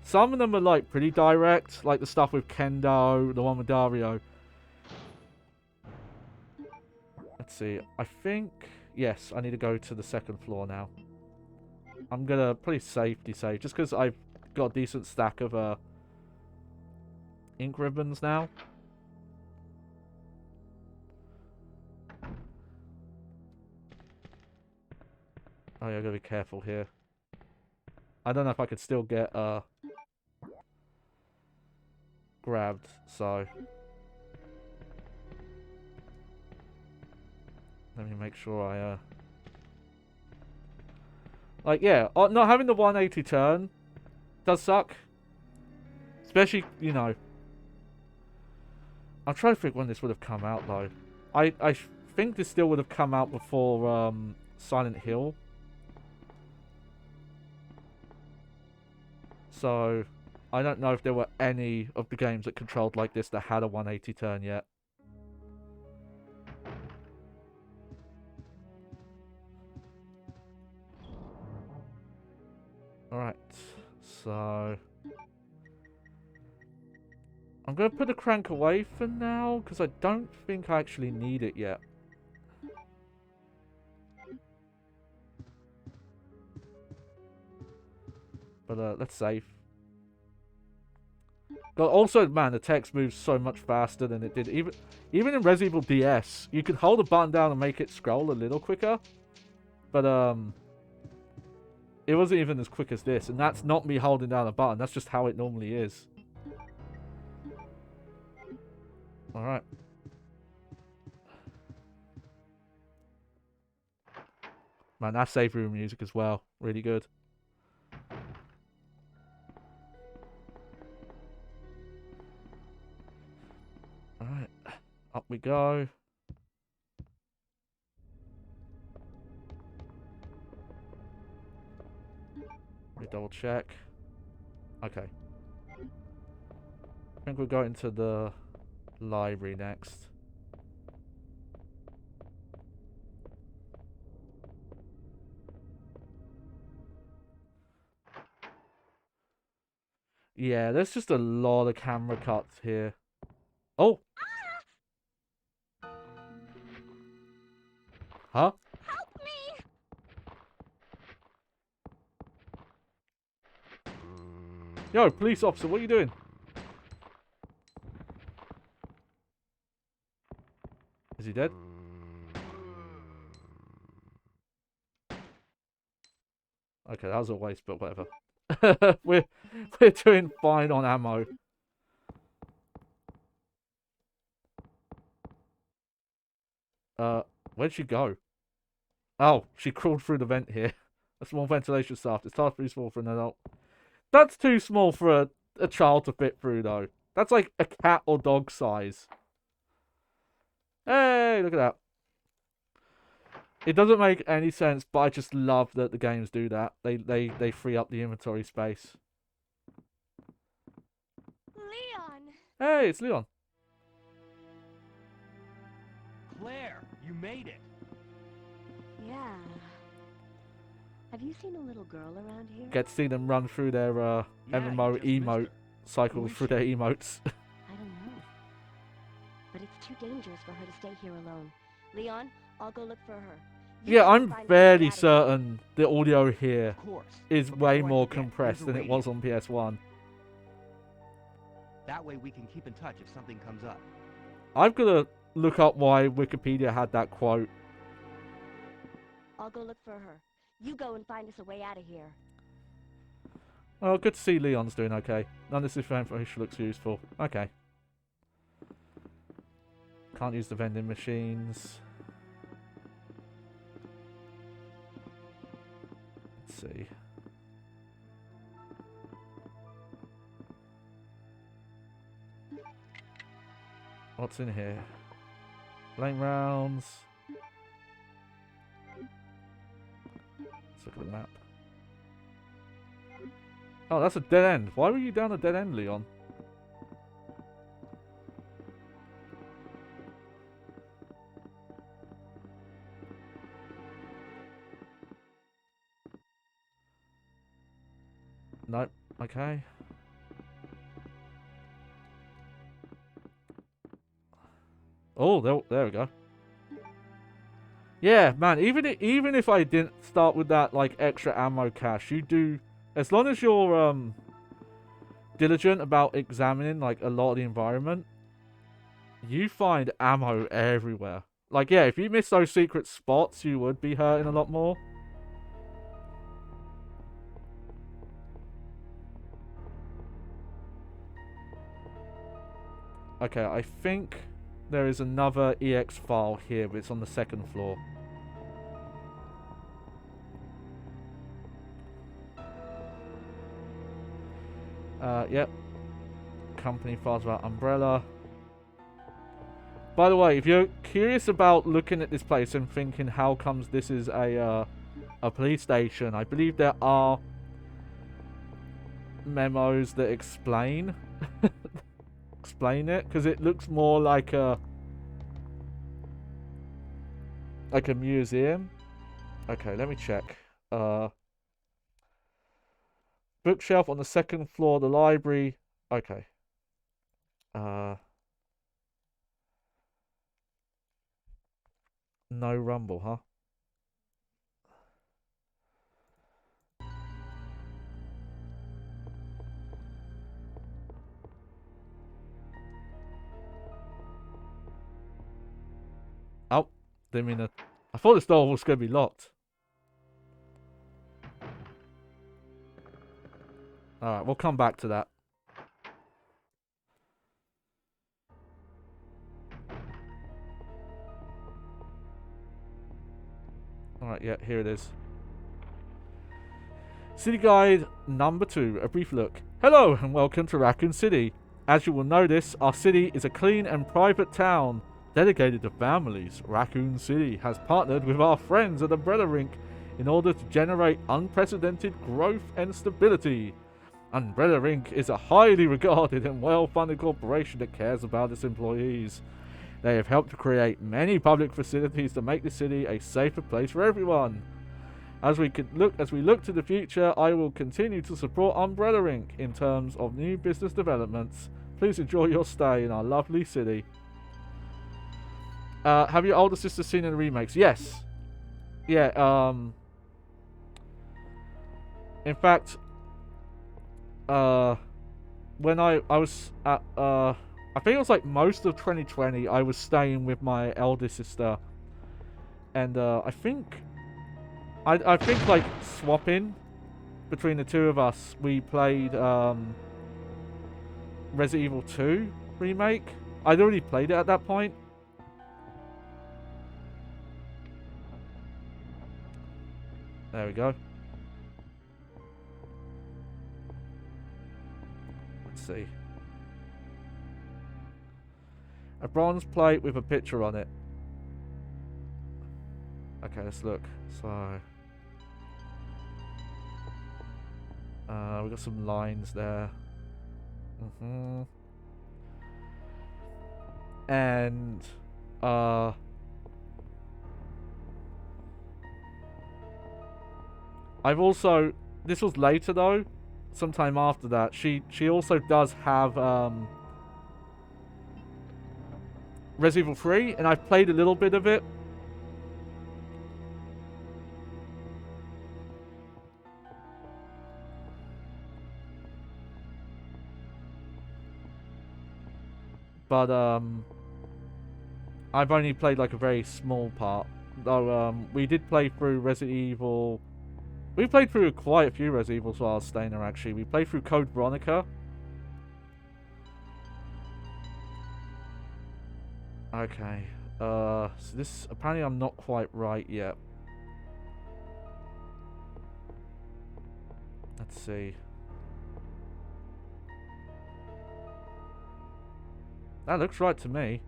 Some of them are like pretty direct, like the stuff with Kendo, the one with Dario. Let's see, I think, yes, I need to go to the second floor now. I'm gonna probably safety save, just because I've got a decent stack of ink ribbons now. Oh yeah, I gotta be careful here. I don't know if I could still get grabbed, so let me make sure I like, yeah, not having the 180 turn does suck. Especially, I'm trying to think when this would have come out though. I think this still would have come out before Silent Hill. So, I don't know if there were any of the games that controlled like this that had a 180 turn yet. Alright, so... I'm going to put the crank away for now, because I don't think I actually need it yet. But let's save. But also, man, the text moves so much faster than it did. Even in Resident Evil DS, you could hold a button down and make it scroll a little quicker. But, it wasn't even as quick as this. And that's not me holding down a button. That's just how it normally is. Alright. Man, that save room music as well. Really good. Alright. Up we go. Let me double check. Okay. I think we're going to the library next. Yeah, there's just a lot of camera cuts here. Oh! Huh? Help me! Yo, police officer, what are you doing? Is he dead? Okay, that was a waste, but whatever. we're doing fine on ammo. Where'd she go? Oh, she crawled through the vent here. A small ventilation shaft. It's hard too small for an adult. That's too small for a child to fit through, though. That's like a cat or dog size. Hey, look at that. It doesn't make any sense, but I just love that the games do that. They free up the inventory space. Leon! Hey, it's Leon. Claire, you made it. Yeah. Have you seen a little girl around here? Get to see them run through their Yeah, MMO you just missed emote her. cycles is through she? their emotes. I don't know. But it's too dangerous for her to stay here alone. Leon, I'll go look for her. You Yeah, go I'm find her and fairly get out of here. certain the audio here Of course. is But way before I more forget, there's compressed a than it radio. was on PS1. That way we can keep in touch if something comes up. I've got to look up why Wikipedia had that quote. I'll go look for her. You go and find us a way out of here. Oh, good to see Leon's doing okay. None of this information looks useful. Okay. Can't use the vending machines. Let's see. What's in here? Flame rounds. Let's look at the map. Oh, that's a dead end. Why were you down a dead end, Leon? Nope. Okay. Oh, there we go. Yeah, man. Even if I didn't start with that like extra ammo cache, you do, as long as you're diligent about examining like a lot of the environment, you find ammo everywhere. Like, yeah, if you miss those secret spots, you would be hurting a lot more. Okay, I think there is another EX file here, but it's on the second floor. Yep. Company files about Umbrella. By the way, if you're curious about looking at this place and thinking how comes this is a police station, I believe there are memos that explain it, because it looks more like a museum. Okay, let me check. Bookshelf on the second floor of the library. Okay. No rumble, huh? Oh, didn't mean to. I thought this door was going to be locked. Alright, we'll come back to that. Alright, yeah, here it is. City Guide number 2, a brief look. Hello and welcome to Raccoon City. As you will notice, our city is a clean and private town dedicated to families. Raccoon City has partnered with our friends at Umbrella Rink in order to generate unprecedented growth and stability. Umbrella Rink is a highly regarded and well-funded corporation that cares about its employees. They have helped to create many public facilities to make the city a safer place for everyone. As we look to the future, I will continue to support Umbrella Rink in terms of new business developments. Please enjoy your stay in our lovely city. Have your older sister seen any remakes? Yes. Yeah, in fact, when I was at, I think it was like most of 2020, I was staying with my eldest sister. And, I think like swapping between the two of us, we played, Resident Evil 2 remake. I'd already played it at that point. There we go. Let's see. A bronze plate with a picture on it. Okay, let's look. So, we got some lines there. And I've also, this was later though, sometime after that, she also does have Resident Evil 3, and I've played a little bit of it. But I've only played like a very small part. Though we did play through Resident Evil. We played through quite a few Resident Evils while I was staying there actually. We played through Code Veronica. Okay. So this, apparently I'm not quite right yet. Let's see. That looks right to me.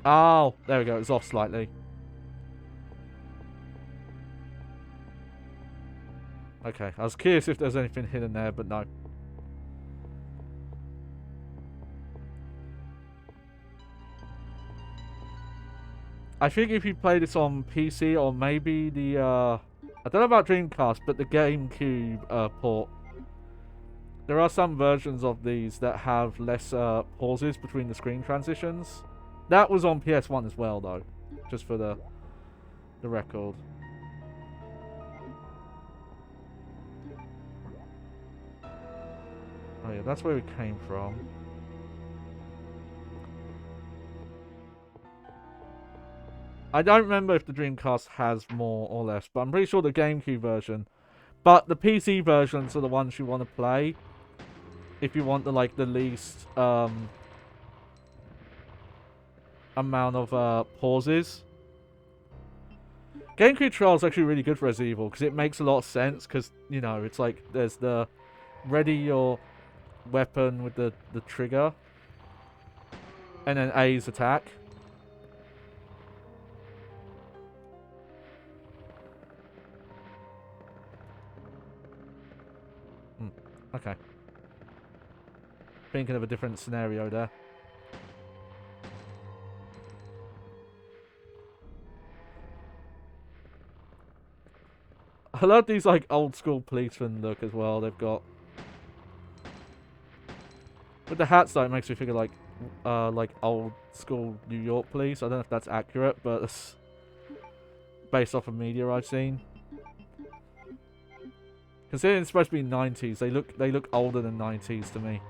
Oh, there we go. It's off slightly. Okay, I was curious if there's anything hidden there, but no. I think if you play this on PC or maybe the, I don't know about Dreamcast, but the GameCube port, there are some versions of these that have less pauses between the screen transitions. That was on PS1 as well, though, just for the record. Oh yeah, that's where we came from. I don't remember if the Dreamcast has more or less, but I'm pretty sure the GameCube version. But the PC versions are the ones you want to play. if you want the least amount of pauses. Game control is actually really good for Resident Evil because it makes a lot of sense because, you know, it's like there's the ready your weapon with the trigger and then A's attack. Okay. Thinking of a different scenario there. I love these like old school policeman look as well they've got. With the hats though, it makes me think of like old school New York police. I don't know if that's accurate, but it's based off of media I've seen. Considering it's supposed to be 90s, they look older than 90s to me.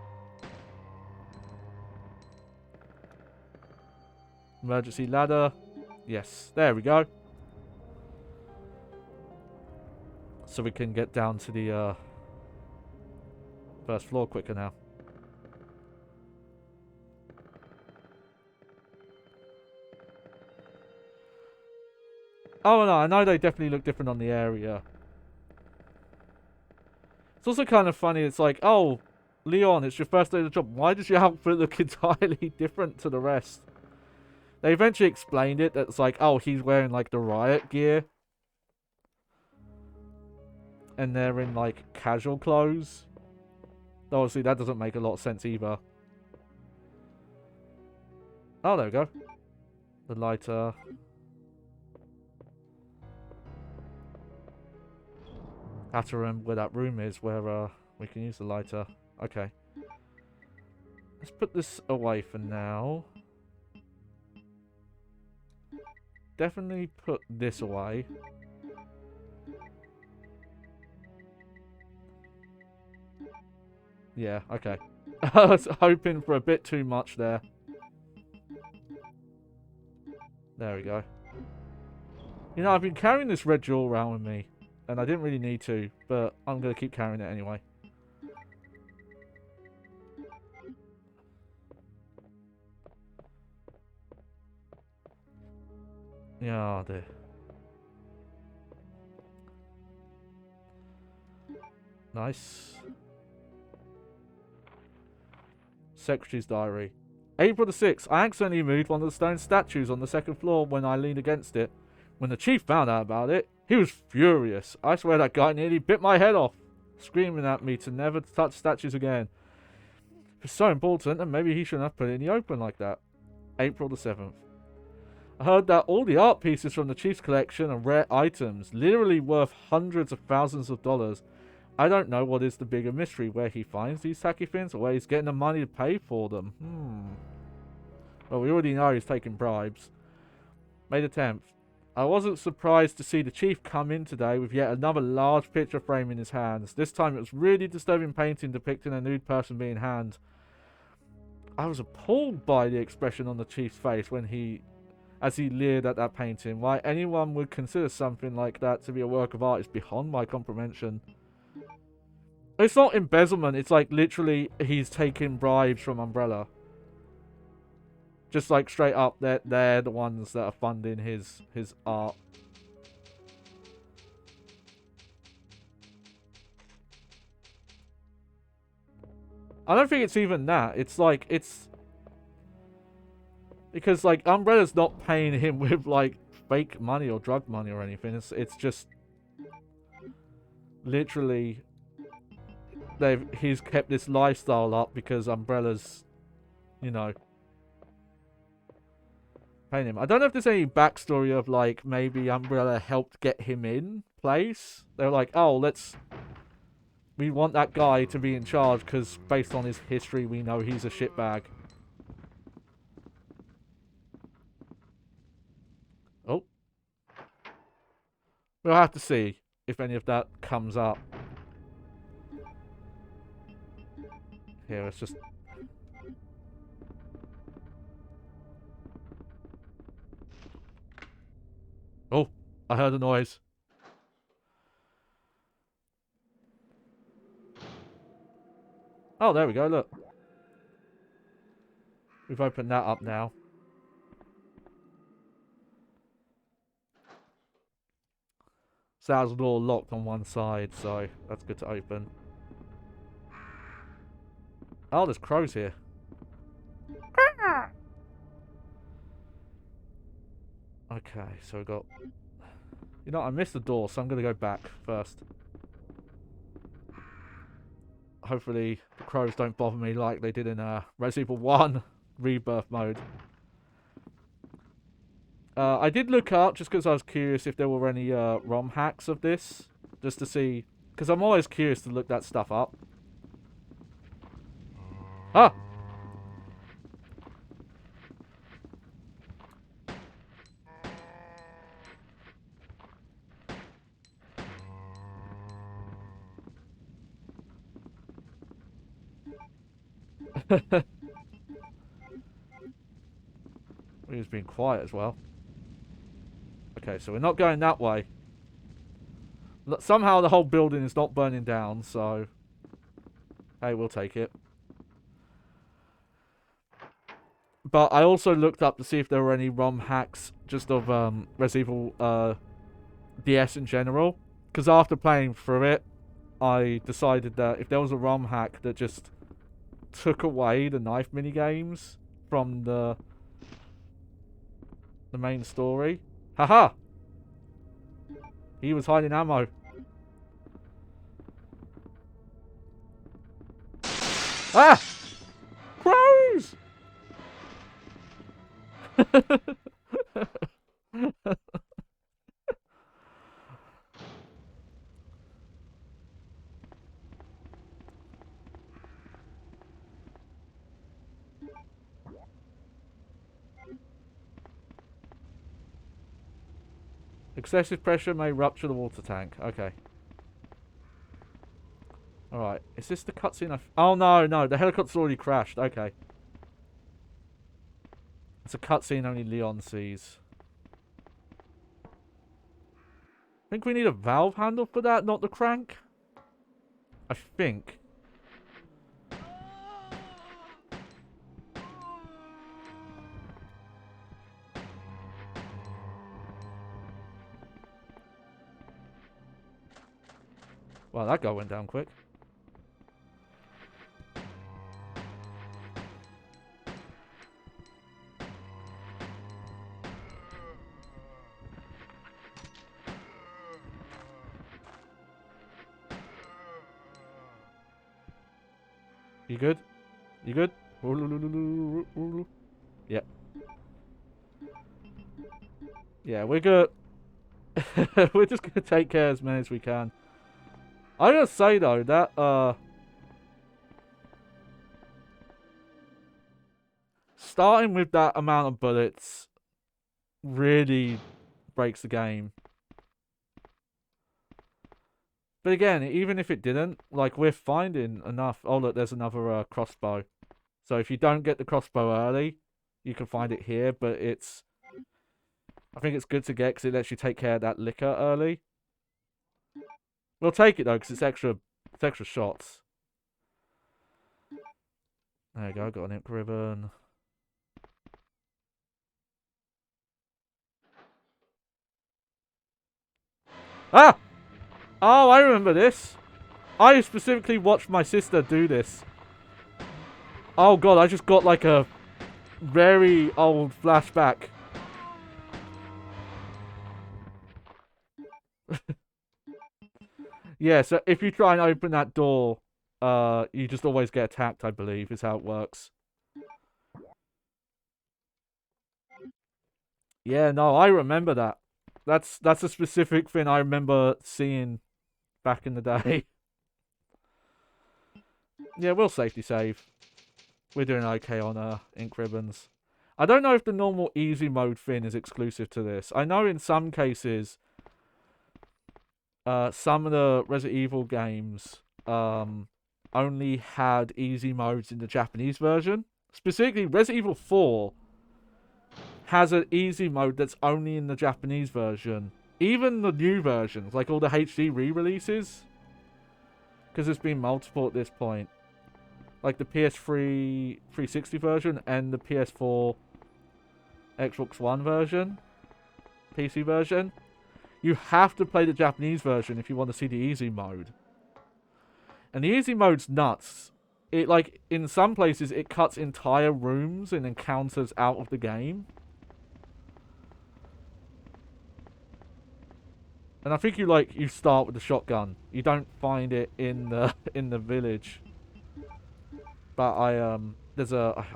Emergency ladder. Yes, there we go. So we can get down to the first floor quicker now. Oh no, I know they definitely look different on the area. It's also kind of funny, it's like, oh, Leon, it's your first day of the job. Why does your outfit look entirely different to the rest? They eventually explained it, that it's like, oh, he's wearing like the riot gear. And they're in like casual clothes. Obviously that doesn't make a lot of sense either. Oh, there we go. The lighter. I have to remember where that room is where we can use the lighter. Okay. Let's put this away for now. Definitely put this away. Yeah, okay. I was hoping for a bit too much there. There we go. You know, I've been carrying this red jewel around with me. And I didn't really need to, but I'm going to keep carrying it anyway. Yeah, dear. Nice. Secretary's diary. April the 6th. I accidentally moved one of the stone statues on the second floor when I leaned against it. When the chief found out about it, he was furious. I swear that guy nearly bit my head off, screaming at me to never touch statues again. If it's so important, then maybe he shouldn't have put it in the open like that. April the 7th. I heard that all the art pieces from the chief's collection are rare items, literally worth hundreds of thousands of dollars. I don't know what is the bigger mystery, where he finds these tacky things or where he's getting the money to pay for them. Well, we already know he's taking bribes. May the 10th. I wasn't surprised to see the chief come in today with yet another large picture frame in his hands. This time it was really disturbing painting depicting a nude person being hanged. I was appalled by the expression on the chief's face as he leered at that painting. Why anyone would consider something like that to be a work of art is beyond my comprehension. It's not embezzlement, it's like literally he's taking bribes from Umbrella. Just like straight up, they're the ones that are funding his art. I don't think it's even that. It's like, it's... Because like, Umbrella's not paying him with like fake money or drug money or anything. It's just... Literally... He's kept this lifestyle up because Umbrella's, you know... paying him. I don't know if there's any backstory of like maybe Umbrella helped get him in place. They're like, oh, we want that guy to be in charge because based on his history we know he's a shitbag. Oh. We'll have to see if any of that comes up. Here, let's just... Oh, I heard a noise. Oh, there we go, look. We've opened that up now. So that was all locked on one side, so that's good to open. Oh, there's crows here. Okay, so we got... You know, I missed the door, so I'm going to go back first. Hopefully, the crows don't bother me like they did in Resident Evil 1 Rebirth mode. I did look up just because I was curious if there were any ROM hacks of this. Just to see... Because I'm always curious to look that stuff up. Ah! He's been quiet as well. Okay, so we're not going that way. Somehow the whole building is not burning down, so... Hey, we'll take it. But I also looked up to see if there were any ROM hacks just of Resident Evil DS in general. Because after playing through it, I decided that if there was a ROM hack that just took away the knife minigames from the main story. Haha! He was hiding ammo. Ah! Crows! Excessive pressure may rupture the water tank. Okay. Alright. Is this the cutscene? Oh, no. The helicopter's already crashed. Okay. It's a cutscene only Leon sees. I think we need a valve handle for that, not the crank. I think. Wow, that guy went down quick. You good? You good? Yeah. Yeah, we're good. We're just gonna take care as many as we can. I gotta say though, that starting with that amount of bullets really breaks the game. But again, even if it didn't, like, we're finding enough. Oh look, there's another crossbow. So if you don't get the crossbow early, you can find it here, but it's... I think it's good to get because it lets you take care of that liquor early. We'll take it though, because it's extra shots. There you go, got an ink ribbon. Ah! Oh, I remember this. I specifically watched my sister do this. Oh god, I just got like a very old flashback. Yeah, so if you try and open that door, you just always get attacked, I believe, is how it works. Yeah, no, I remember that. That's a specific thing I remember seeing back in the day. Yeah, we'll safety save. We're doing okay on ink ribbons. I don't know if the normal easy mode thing is exclusive to this. I know in some cases... some of the Resident Evil games only had easy modes in the Japanese version. Specifically, Resident Evil 4 has an easy mode that's only in the Japanese version. Even the new versions, like all the HD re-releases. Because there's been multiple at this point. like the PS3 360 version and the PS4 Xbox One version, PC version, you have to play the Japanese version if you want to see the easy mode. And the easy mode's nuts. It, like, in some places, it cuts entire rooms and encounters out of the game. And I think you start with the shotgun. You don't find it in the in the village. But I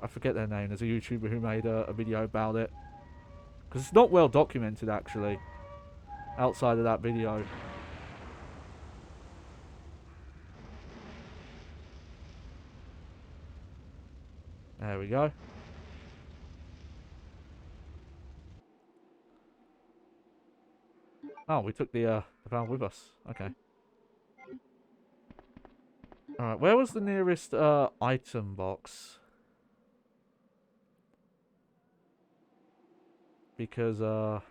forget their name. There's a YouTuber who made a video about it. Because it's not well documented, actually. Outside of that video. There we go. Oh, we took the van with us. Okay. Alright, where was the nearest item box? Because God,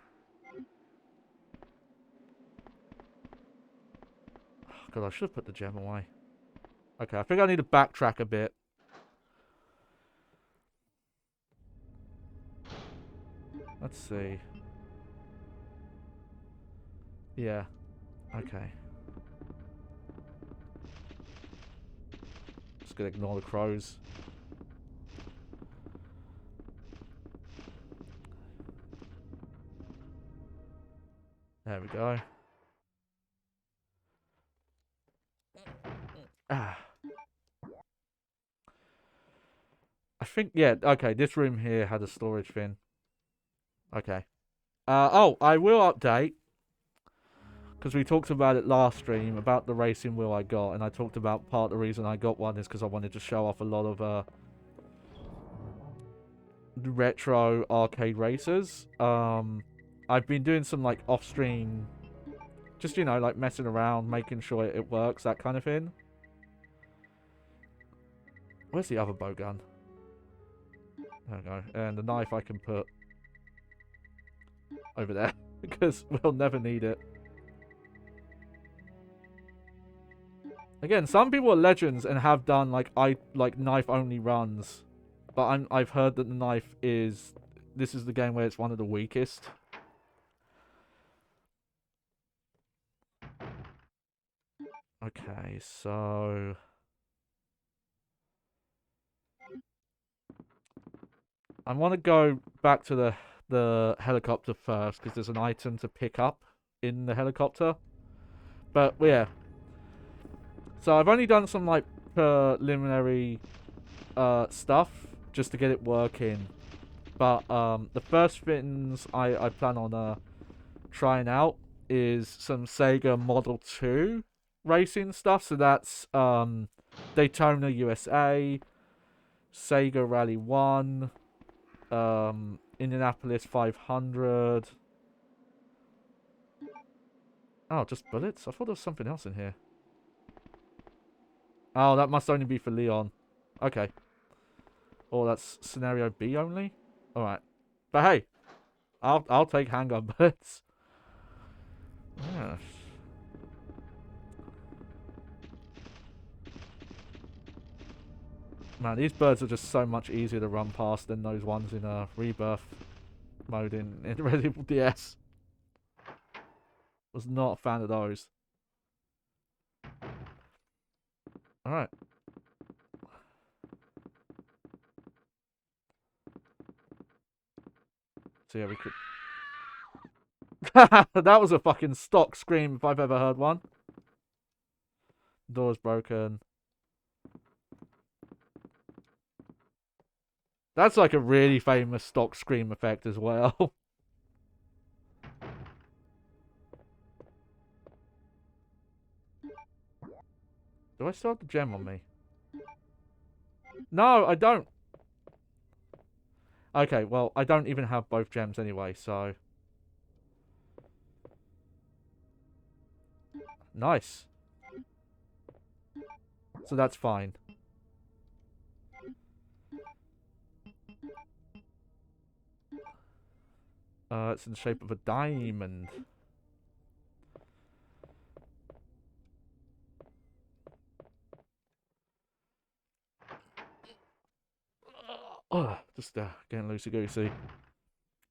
I should have put the gem away. Okay, I think I need to backtrack a bit. Let's see. Yeah. Okay. Just gonna ignore the crows. There we go. Ah. I think, yeah, okay, this room here had a storage thing. Okay. Oh, I will update. Because we talked about it last stream, about the racing wheel I got. And I talked about part of the reason I got one is because I wanted to show off a lot of retro arcade racers. I've been doing some, like, off-stream, just, you know, like, messing around, making sure it works, that kind of thing. Where's the other bow gun? There we go. And the knife I can put over there, because we'll never need it. Again, some people are legends and have done, like, knife-only runs. But I've heard that the knife is... This is the game where it's one of the weakest. Okay, so... I want to go back to the helicopter first, because there's an item to pick up in the helicopter. But, yeah. So, I've only done some, like, preliminary stuff, just to get it working. But, the first things I plan on trying out is some Sega Model 2 racing stuff. So, that's Daytona USA, Sega Rally 1, Indianapolis 500. Oh, just bullets? I thought there was something else in here. Oh, that must only be for Leon. Okay. Oh, that's scenario B only? Alright. But hey, I'll take handgun bullets. Yes. Man, these birds are just so much easier to run past than those ones in Rebirth mode in Resident Evil DS. Was not a fan of those. Alright. So yeah, we could... That was a fucking stock scream if I've ever heard one. Door's broken. That's like a really famous stock scream effect as well. Do I still have the gem on me? No, I don't. Okay, well, I don't even have both gems anyway, so... Nice. So that's fine. It's in the shape of a diamond. Just getting loosey-goosey.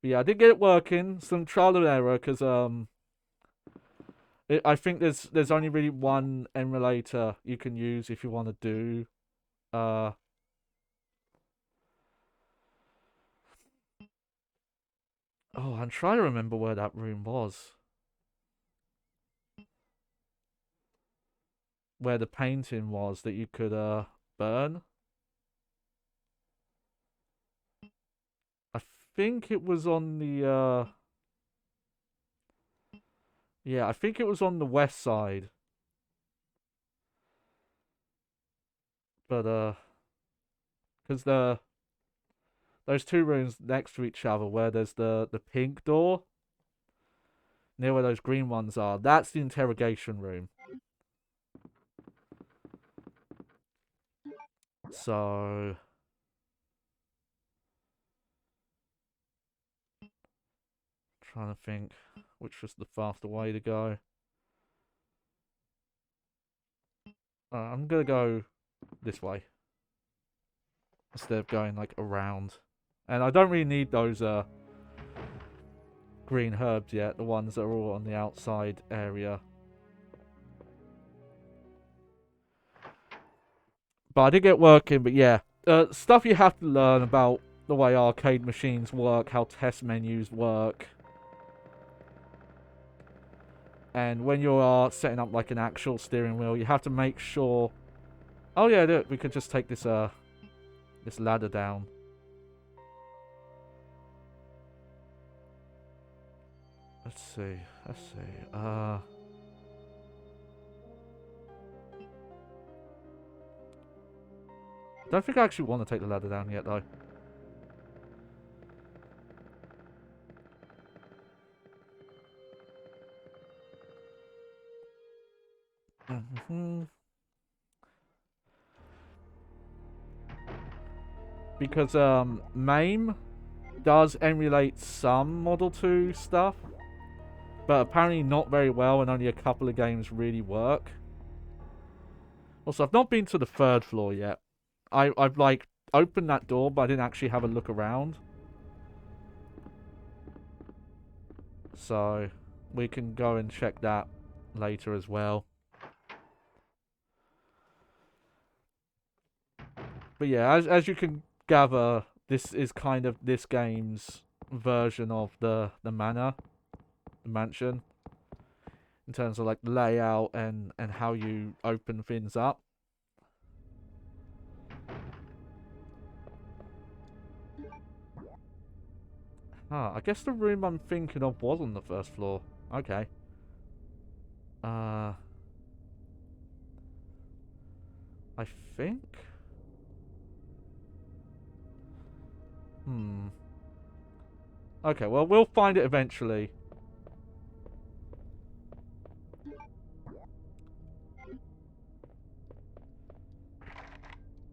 But yeah, I did get it working. Some trial and error, because I think there's only really one emulator you can use if you want to do oh, I'm trying to remember where that room was. Where the painting was that you could burn. I think it was on the yeah, I think it was on the west side. But because those two rooms next to each other, where there's the pink door near where those green ones are, that's the interrogation room. So trying to think which was the faster way to go. I'm gonna go this way instead of going like around. And I don't really need those green herbs yet, the ones that are all on the outside area. But I did get working, but yeah. Stuff you have to learn about the way arcade machines work, how test menus work. And when you are setting up like an actual steering wheel, you have to make sure... Oh yeah, look, we could just take this this ladder down. Let's see. Don't think I actually want to take the ladder down yet, though. Because MAME does emulate some Model 2 stuff, but apparently not very well, and only a couple of games really work. Also, I've not been to the third floor yet. I've like opened that door, but I didn't actually have a look around. So we can go and check that later as well. But yeah, as you can gather, this is kind of this game's version of the manor, the mansion, in terms of like layout and how you open things up. I guess the room I'm thinking of was on the first floor. Okay. I think. Okay, well, we'll find it eventually.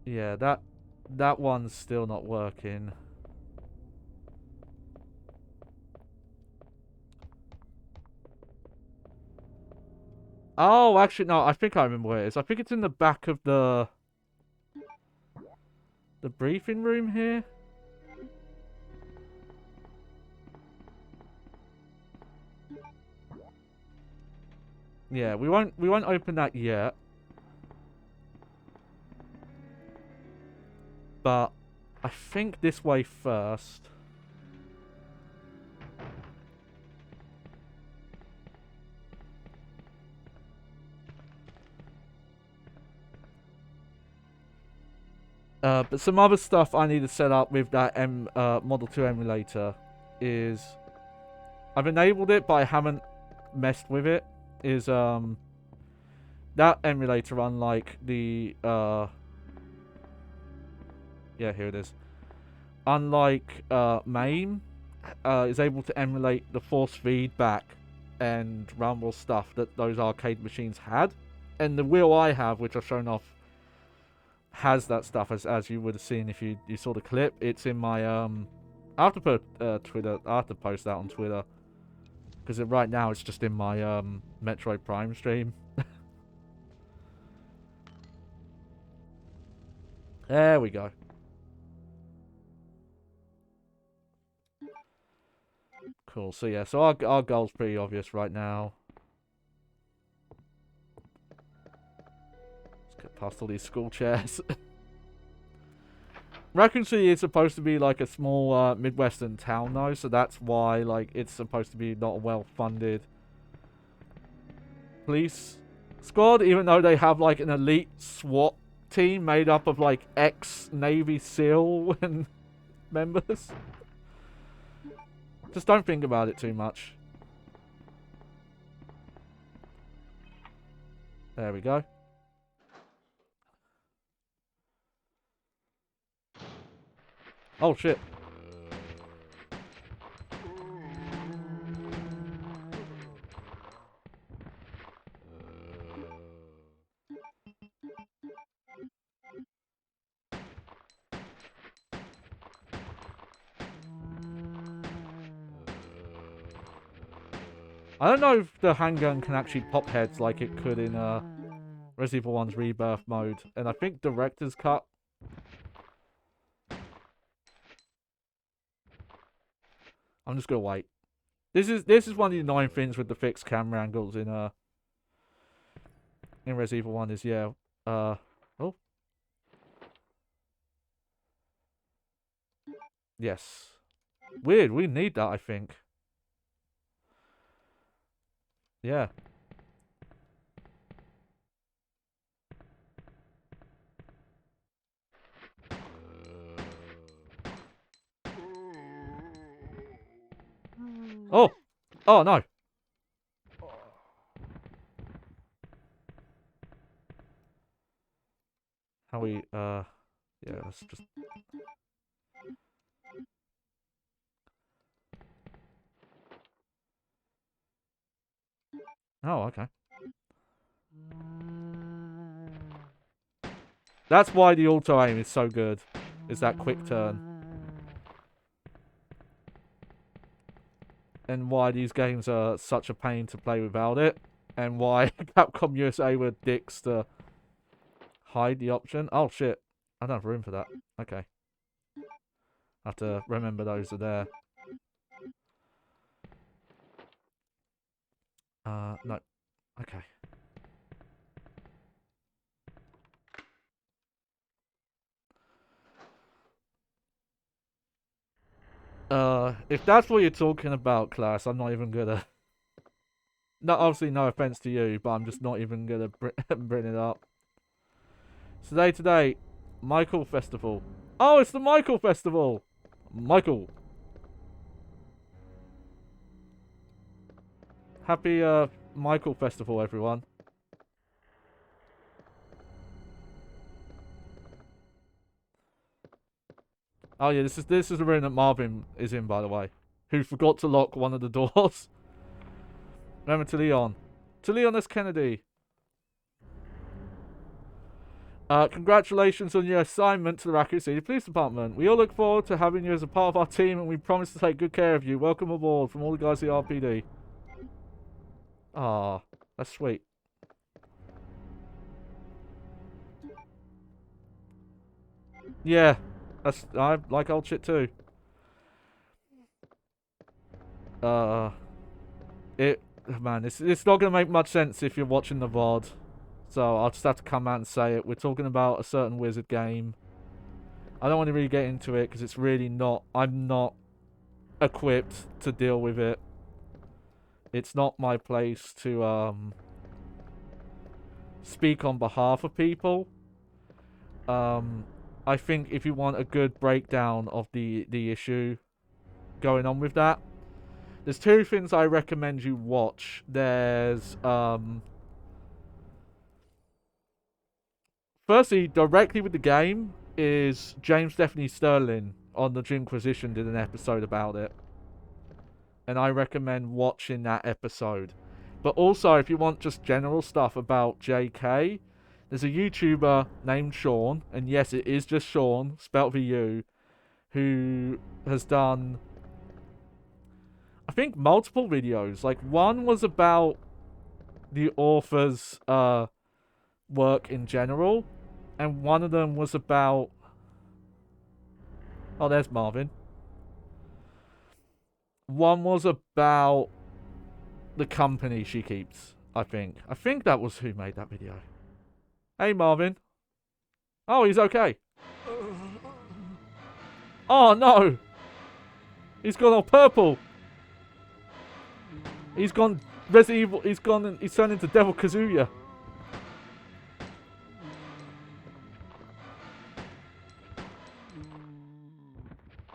Yeah, that one's still not working. Oh, actually, no, I think I remember where it is. I think it's in the back of the briefing room here. Yeah, we won't open that yet. But I think this way first. But some other stuff I need to set up with that Model 2 emulator is... I've enabled it, but I haven't messed with it. Is that emulator, unlike the... yeah, here it is. Unlike MAME, is able to emulate the force feedback and rumble stuff that those arcade machines had. And the wheel I have, which I've shown off, has that stuff, as you would have seen if you saw the clip. It's in my I have to put Twitter. I have to post that on Twitter because right now it's just in my Metroid Prime stream. There we go. Cool. So yeah, so our goal's pretty obvious right now. Let's get past all these school chairs. Raccoon City is supposed to be like a small Midwestern town though, so that's why like it's supposed to be not a well-funded police squad, even though they have like an elite SWAT team made up of like ex-Navy SEAL and members. Just don't think about it too much. There we go. Oh shit. I don't know if the handgun can actually pop heads like it could in Resident Evil 1's Rebirth mode, and I think Director's Cut. I'm just gonna wait. This is one of the annoying things with the fixed camera angles in Resident Evil 1 is oh. Yes. Weird, we need that, I think. Yeah. Oh! Oh, no! How we, yeah, let's just... Oh, okay. That's why the auto-aim is so good, is that quick turn. And why these games are such a pain to play without it. And why Capcom USA were dicks to hide the option. Oh shit, I don't have room for that. Okay. I have to remember those are there. No. Okay. If that's what you're talking about, class, I'm not even gonna... No, obviously no offense to you, but I'm just not even gonna bring it up. Today, Michael Festival. Oh, it's the Michael Festival! Michael. Happy, Michael Festival, everyone. Oh yeah, this is the room that Marvin is in, by the way. Who forgot to lock one of the doors. Remember to Leon. To Leon S. Kennedy. Congratulations on your assignment to the Raccoon City Police Department. We all look forward to having you as a part of our team, and we promise to take good care of you. Welcome aboard from all the guys at the RPD. Ah, that's sweet. Yeah, I like old shit too. Man, it's not gonna make much sense if you're watching the VOD. So I'll just have to come out and say it. We're talking about a certain Wizard game. I don't want to really get into it because it's really not... I'm not equipped to deal with it. It's not my place to speak on behalf of people. I think if you want a good breakdown of the issue going on with that, there's two things I recommend you watch. There's firstly, directly with the game, is James Stephanie Sterling on the Jinquisition did an episode about it. And I recommend watching that episode. But also, if you want just general stuff about JK, there's a YouTuber named Sean, and yes, it is just Sean, spelt with U, who has done, I think, multiple videos. Like, one was about the author's work in general, and one of them was about... Oh, there's Marvin. One was about the company she keeps, I think. I think that was who made that video. Hey, Marvin. Oh, he's okay. Oh, no. He's gone all purple. He's gone Resident Evil. He's turned into Devil Kazuya.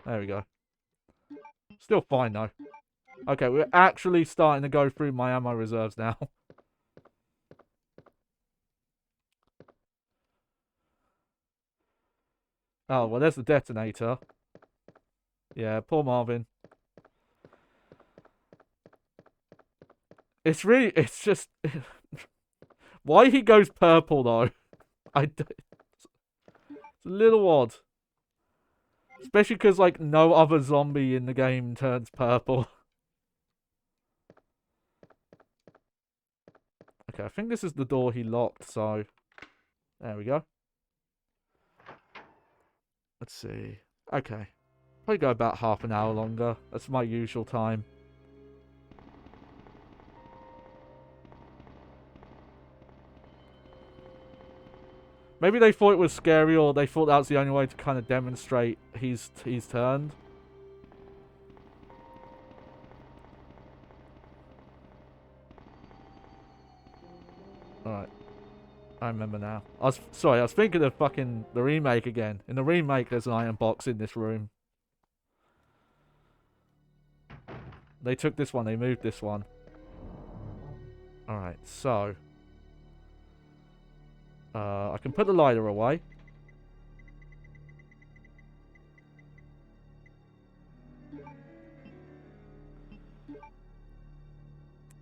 There we go. Still fine, though. Okay, we're actually starting to go through my ammo reserves now. Oh, well, there's the detonator. Yeah, poor Marvin. It's just... Why he goes purple, though? It's a little odd. Especially because, like, no other zombie in the game turns purple. Okay, I think this is the door he locked, so... There we go. Let's see. Okay. Probably go about half an hour longer. That's my usual time. Maybe they thought it was scary, or they thought that was the only way to kind of demonstrate he's turned. Alright. I remember now. I was thinking of fucking the remake again. In the remake, there's an iron box in this room. They took this one, they moved this one. Alright, so... I can put the lighter away.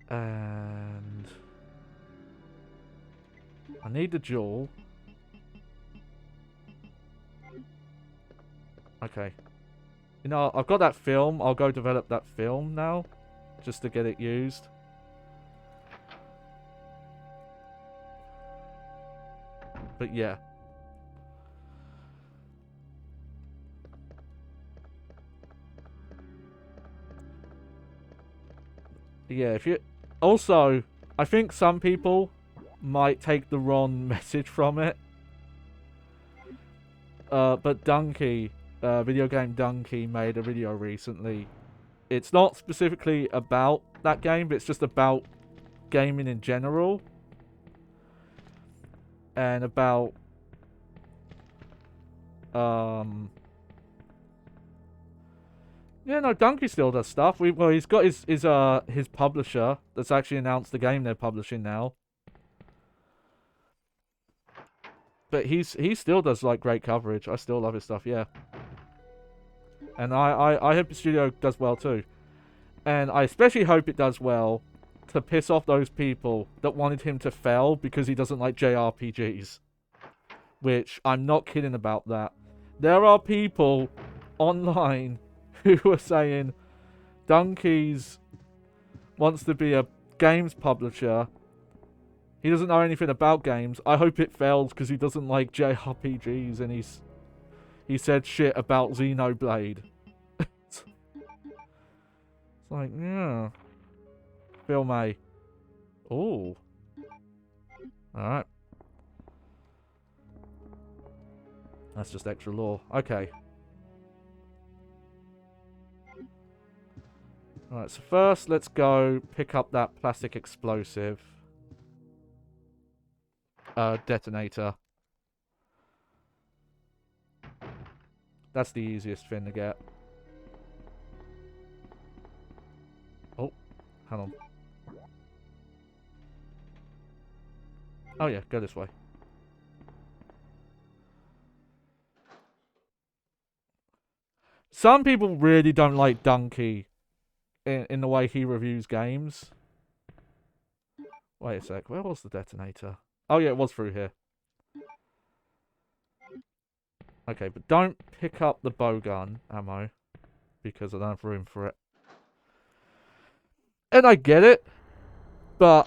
And... I need the jewel. Okay. You know, I've got that film. I'll go develop that film now. Just to get it used. But yeah. Yeah, if you... Also, I think some people might take the wrong message from it. But Donkey, video game Donkey, made a video recently. It's not specifically about that game, but it's just about gaming in general. And about... Yeah, no, Donkey still does stuff. Well, he's got his publisher that's actually announced the game they're publishing now. But he still does like great coverage. I still love his stuff, yeah. And I hope the studio does well too. And I especially hope it does well to piss off those people that wanted him to fail because he doesn't like JRPGs. Which, I'm not kidding about that. There are people online who are saying Donkey's wants to be a games publisher. He doesn't know anything about games. I hope it fails because he doesn't like JRPGs, and he said shit about Xenoblade. It's like, yeah. Phil May. Ooh. Alright. That's just extra lore. Okay. Alright, so first let's go pick up that plastic explosive. Detonator. That's the easiest thing to get. Oh, hang on. Oh yeah, go this way. Some people really don't like Donkey in the way he reviews games. Wait a sec, where was the detonator? Oh yeah, it was through here. Okay, but don't pick up the bowgun ammo, because I don't have room for it. And I get it, but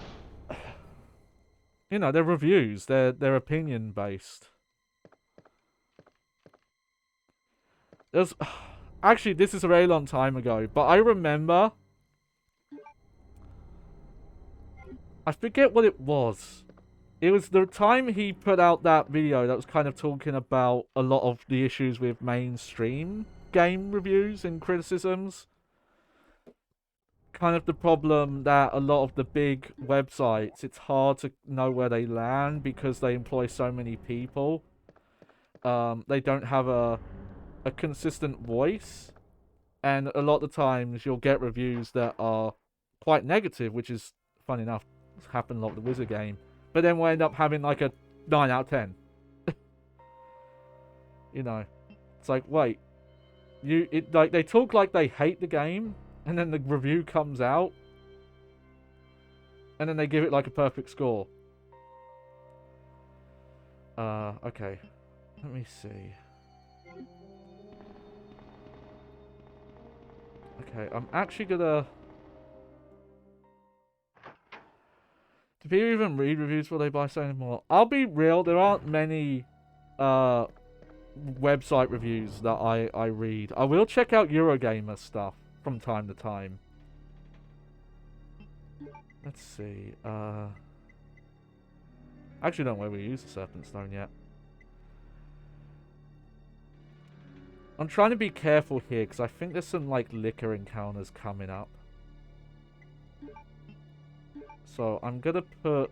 you know, they're reviews, they're opinion based. Actually, this is a very long time ago, but I remember... I forget what it was. It was the time he put out that video that was kind of talking about a lot of the issues with mainstream game reviews and criticisms. Kind of the problem that a lot of the big websites, it's hard to know where they land because they employ so many people. They don't have a consistent voice. And a lot of the times you'll get reviews that are quite negative, which is, fun enough, happened a lot with the Wizard game. But then we'll end up having like a 9 out of 10. You know. It's like, wait. Like they talk like they hate the game, and then the review comes out, and then they give it like a perfect score. Okay. Let me see. Okay, I'm actually gonna... Do people even read reviews before they buy something more? I'll be real, there aren't many website reviews that I read. I will check out Eurogamer stuff from time to time. Let's see. Actually don't know where we use the Serpent Stone yet. I'm trying to be careful here because I think there's some like liquor encounters coming up. So I'm gonna put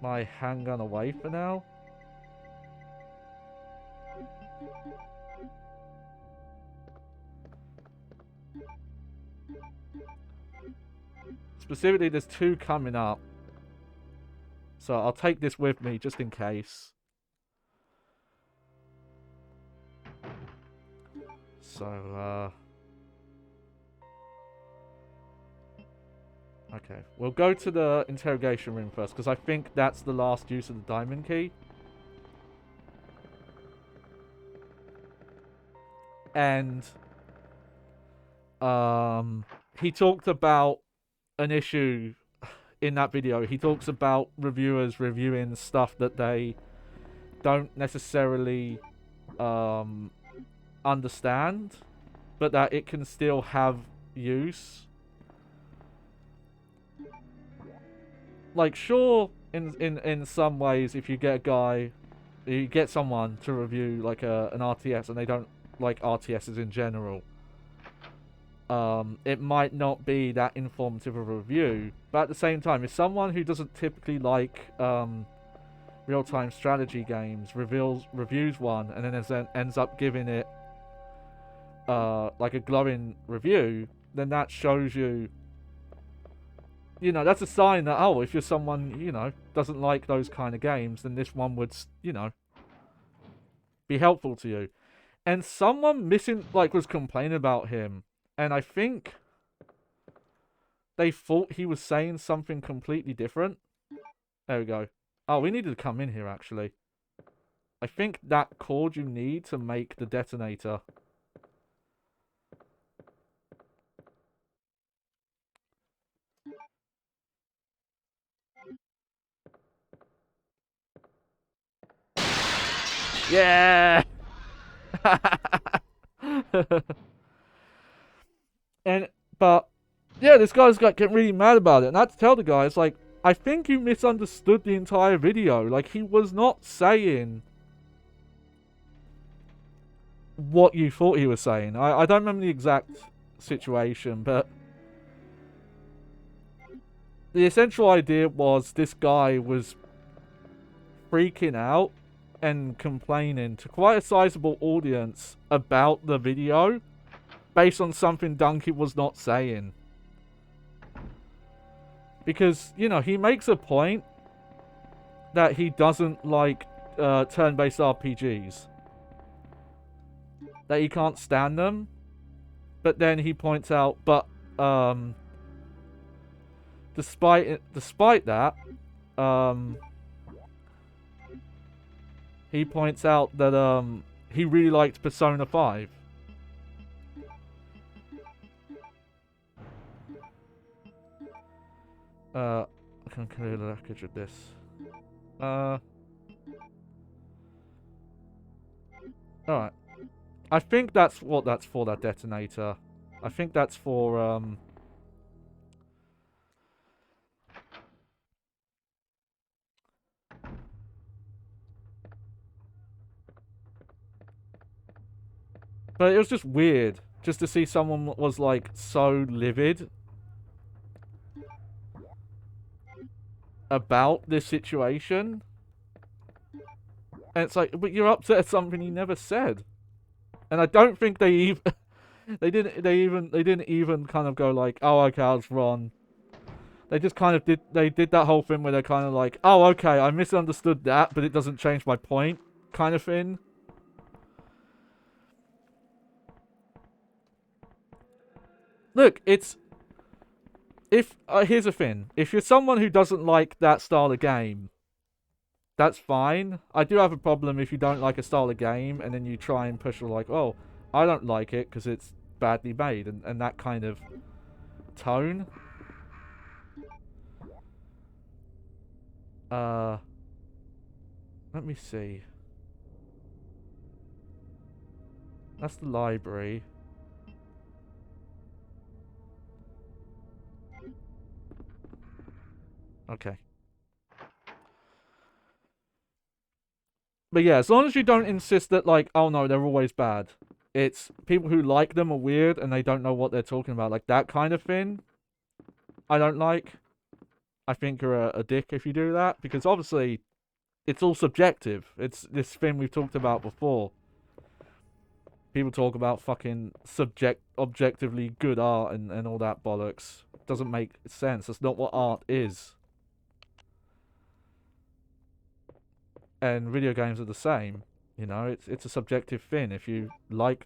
my handgun away for now. Specifically, there's 2 coming up. So I'll take this with me just in case. So, okay, we'll go to the interrogation room first, because I think that's the last use of the diamond key. And, he talked about an issue in that video. He talks about reviewers reviewing stuff that they don't necessarily, understand, but that it can still have use. Like, sure, in some ways, if you get someone to review like an RTS and they don't like RTSs in general, it might not be that informative of a review. But at the same time, if someone who doesn't typically like real-time strategy games reviews one and then ends up giving it like a glowing review, then that shows you, you know, that's a sign that, oh, if you're someone, you know, doesn't like those kind of games, then this one would, you know, be helpful to you. And someone was complaining about him, and I think they thought he was saying something completely different. There we go. Oh, we needed to come in here, actually. I think that cord you need to make the detonator. Yeah! But yeah, this guy's getting really mad about it, and I had to tell the guy, it's like, I think you misunderstood the entire video. Like, he was not saying what you thought he was saying. I don't remember the exact situation, but the essential idea was this guy was freaking out and complaining to quite a sizable audience about the video based on something Donkey was not saying. Because, you know, he makes a point that he doesn't like turn-based RPGs. That he can't stand them. But then he points out, but despite that, he points out that he really liked Persona 5. I can clear the wreckage of this. Alright. I think that's what that's for, that detonator. I think that's for, But it was just weird. Just to see someone was, like, so livid about this situation. And it's like, but you're upset at something he never said. And I don't think they even... they didn't even kind of go like, oh, okay, I was wrong. They just kind of did that whole thing where they're kind of like, oh, okay, I misunderstood that, but it doesn't change my point, kind of thing. Look, it's... If, here's the thing. If you're someone who doesn't like that style of game, that's fine. I do have a problem if you don't like a style of game, and then you try and push like, oh, I don't like it because it's badly made, and that kind of tone. Let me see. That's the library. Okay. But yeah, as long as you don't insist that, like, oh no, they're always bad. It's people who like them are weird and they don't know what they're talking about. Like, that kind of thing, I don't like. I think you're a dick if you do that. Because obviously, it's all subjective. It's this thing we've talked about before. People talk about fucking objectively good art and all that bollocks. Doesn't make sense. That's not what art is. And video games are the same. You know, it's a subjective thing. If you like,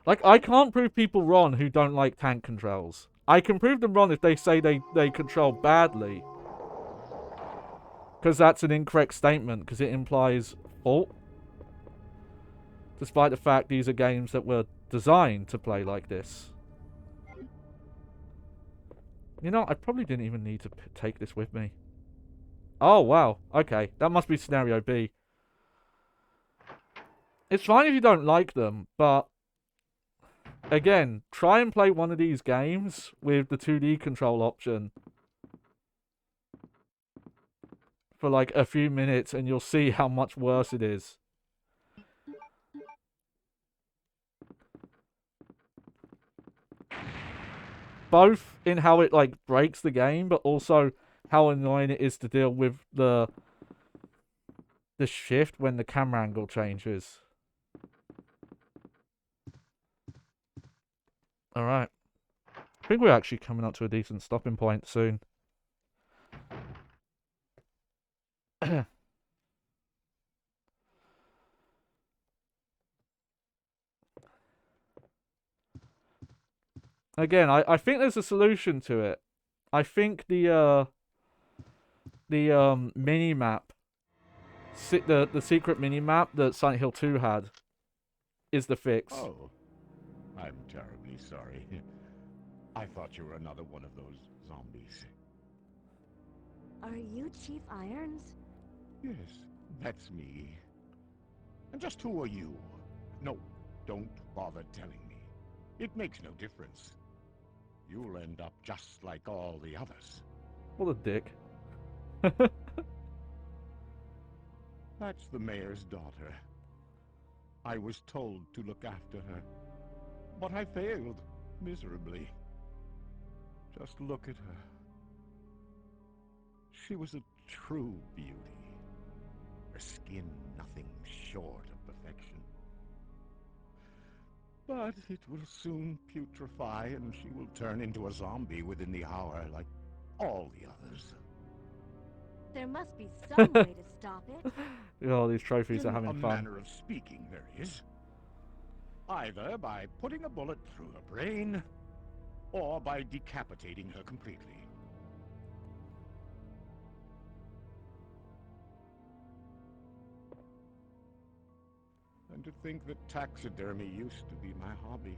I can't prove people wrong who don't like tank controls. I can prove them wrong if they say they control badly. Because that's an incorrect statement, because it implies fault. Despite the fact these are games that were designed to play like this. You know, I probably didn't even need to take this with me. Oh, wow. Okay, that must be scenario B. It's fine if you don't like them, but... Again, try and play one of these games with the 2D control option. For like a few minutes and you'll see how much worse it is. Both in how it like breaks the game, but also how annoying it is to deal with the shift when the camera angle changes. Alright. I think we're actually coming up to a decent stopping point soon. Again, I think there's a solution to it. I think the mini map, the secret mini map that Silent Hill 2 had, is the fix. Oh, I'm terribly sorry. I thought you were another one of those zombies. Are you Chief Irons? Yes, that's me. And just who are you? No, don't bother telling me. It makes no difference. You'll end up just like all the others. What a dick. That's the mayor's daughter. I was told to look after her, but I failed miserably. Just look at her. She was a true beauty. Her skin nothing short of perfection. But it will soon putrefy and she will turn into a zombie within the hour like all the others. There must be some way to stop it. Oh, these trophies In are having a fun. manner of speaking, there is. Either by putting a bullet through her brain, or by decapitating her completely. And to think that taxidermy used to be my hobby.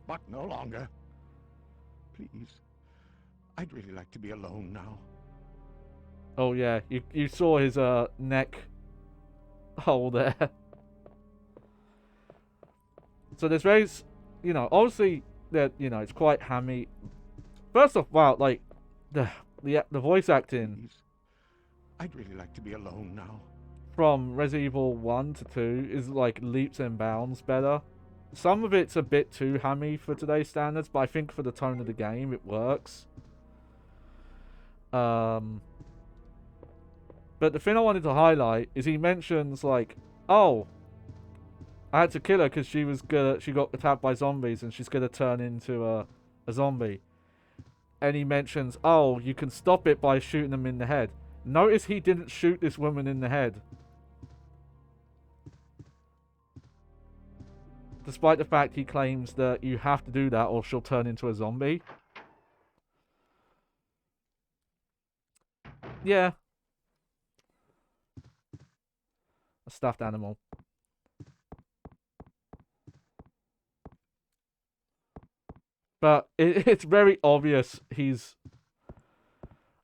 But no longer. Please, I'd really like to be alone now. Oh yeah, you saw his neck hole there. So there's very, obviously that it's quite hammy. First off, wow, like the voice acting Please. I'd really like to be alone now. from Resident Evil 1 to 2 is like leaps and bounds better. Some of it's a bit too hammy for today's standards, but I think for the tone of the game, it works. But the thing I wanted to highlight is he mentions like, oh, I had to kill her because she got attacked by zombies and she's gonna turn into a zombie. And he mentions, oh, you can stop it by shooting them in the head. Notice he didn't shoot this woman in the head. Despite the fact he claims that you have to do that or she'll turn into a zombie. Yeah. A stuffed animal. But it's very obvious he's...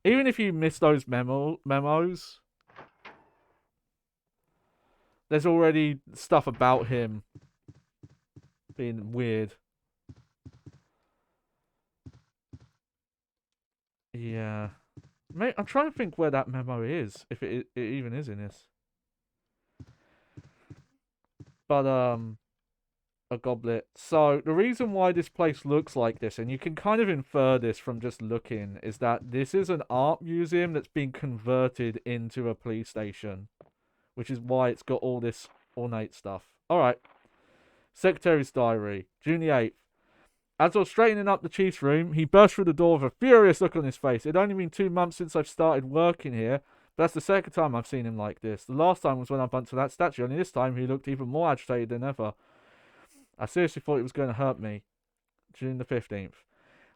Even if you miss those memos, there's already stuff about him being weird. Yeah. Mate, I'm trying to think where that memo is, if it even is in this. But, a goblet. So, the reason why this place looks like this, and you can kind of infer this from just looking, is that this is an art museum that's been converted into a police station. Which is why it's got all this ornate stuff. Alright. Secretary's diary. June the 8th. As I was straightening up the chief's room, he burst through the door with a furious look on his face. It'd only been 2 months since I've started working here, but that's the second time I've seen him like this. The last time was when I bumped into that statue, only this time he looked even more agitated than ever. I seriously thought it was going to hurt me. June the 15th.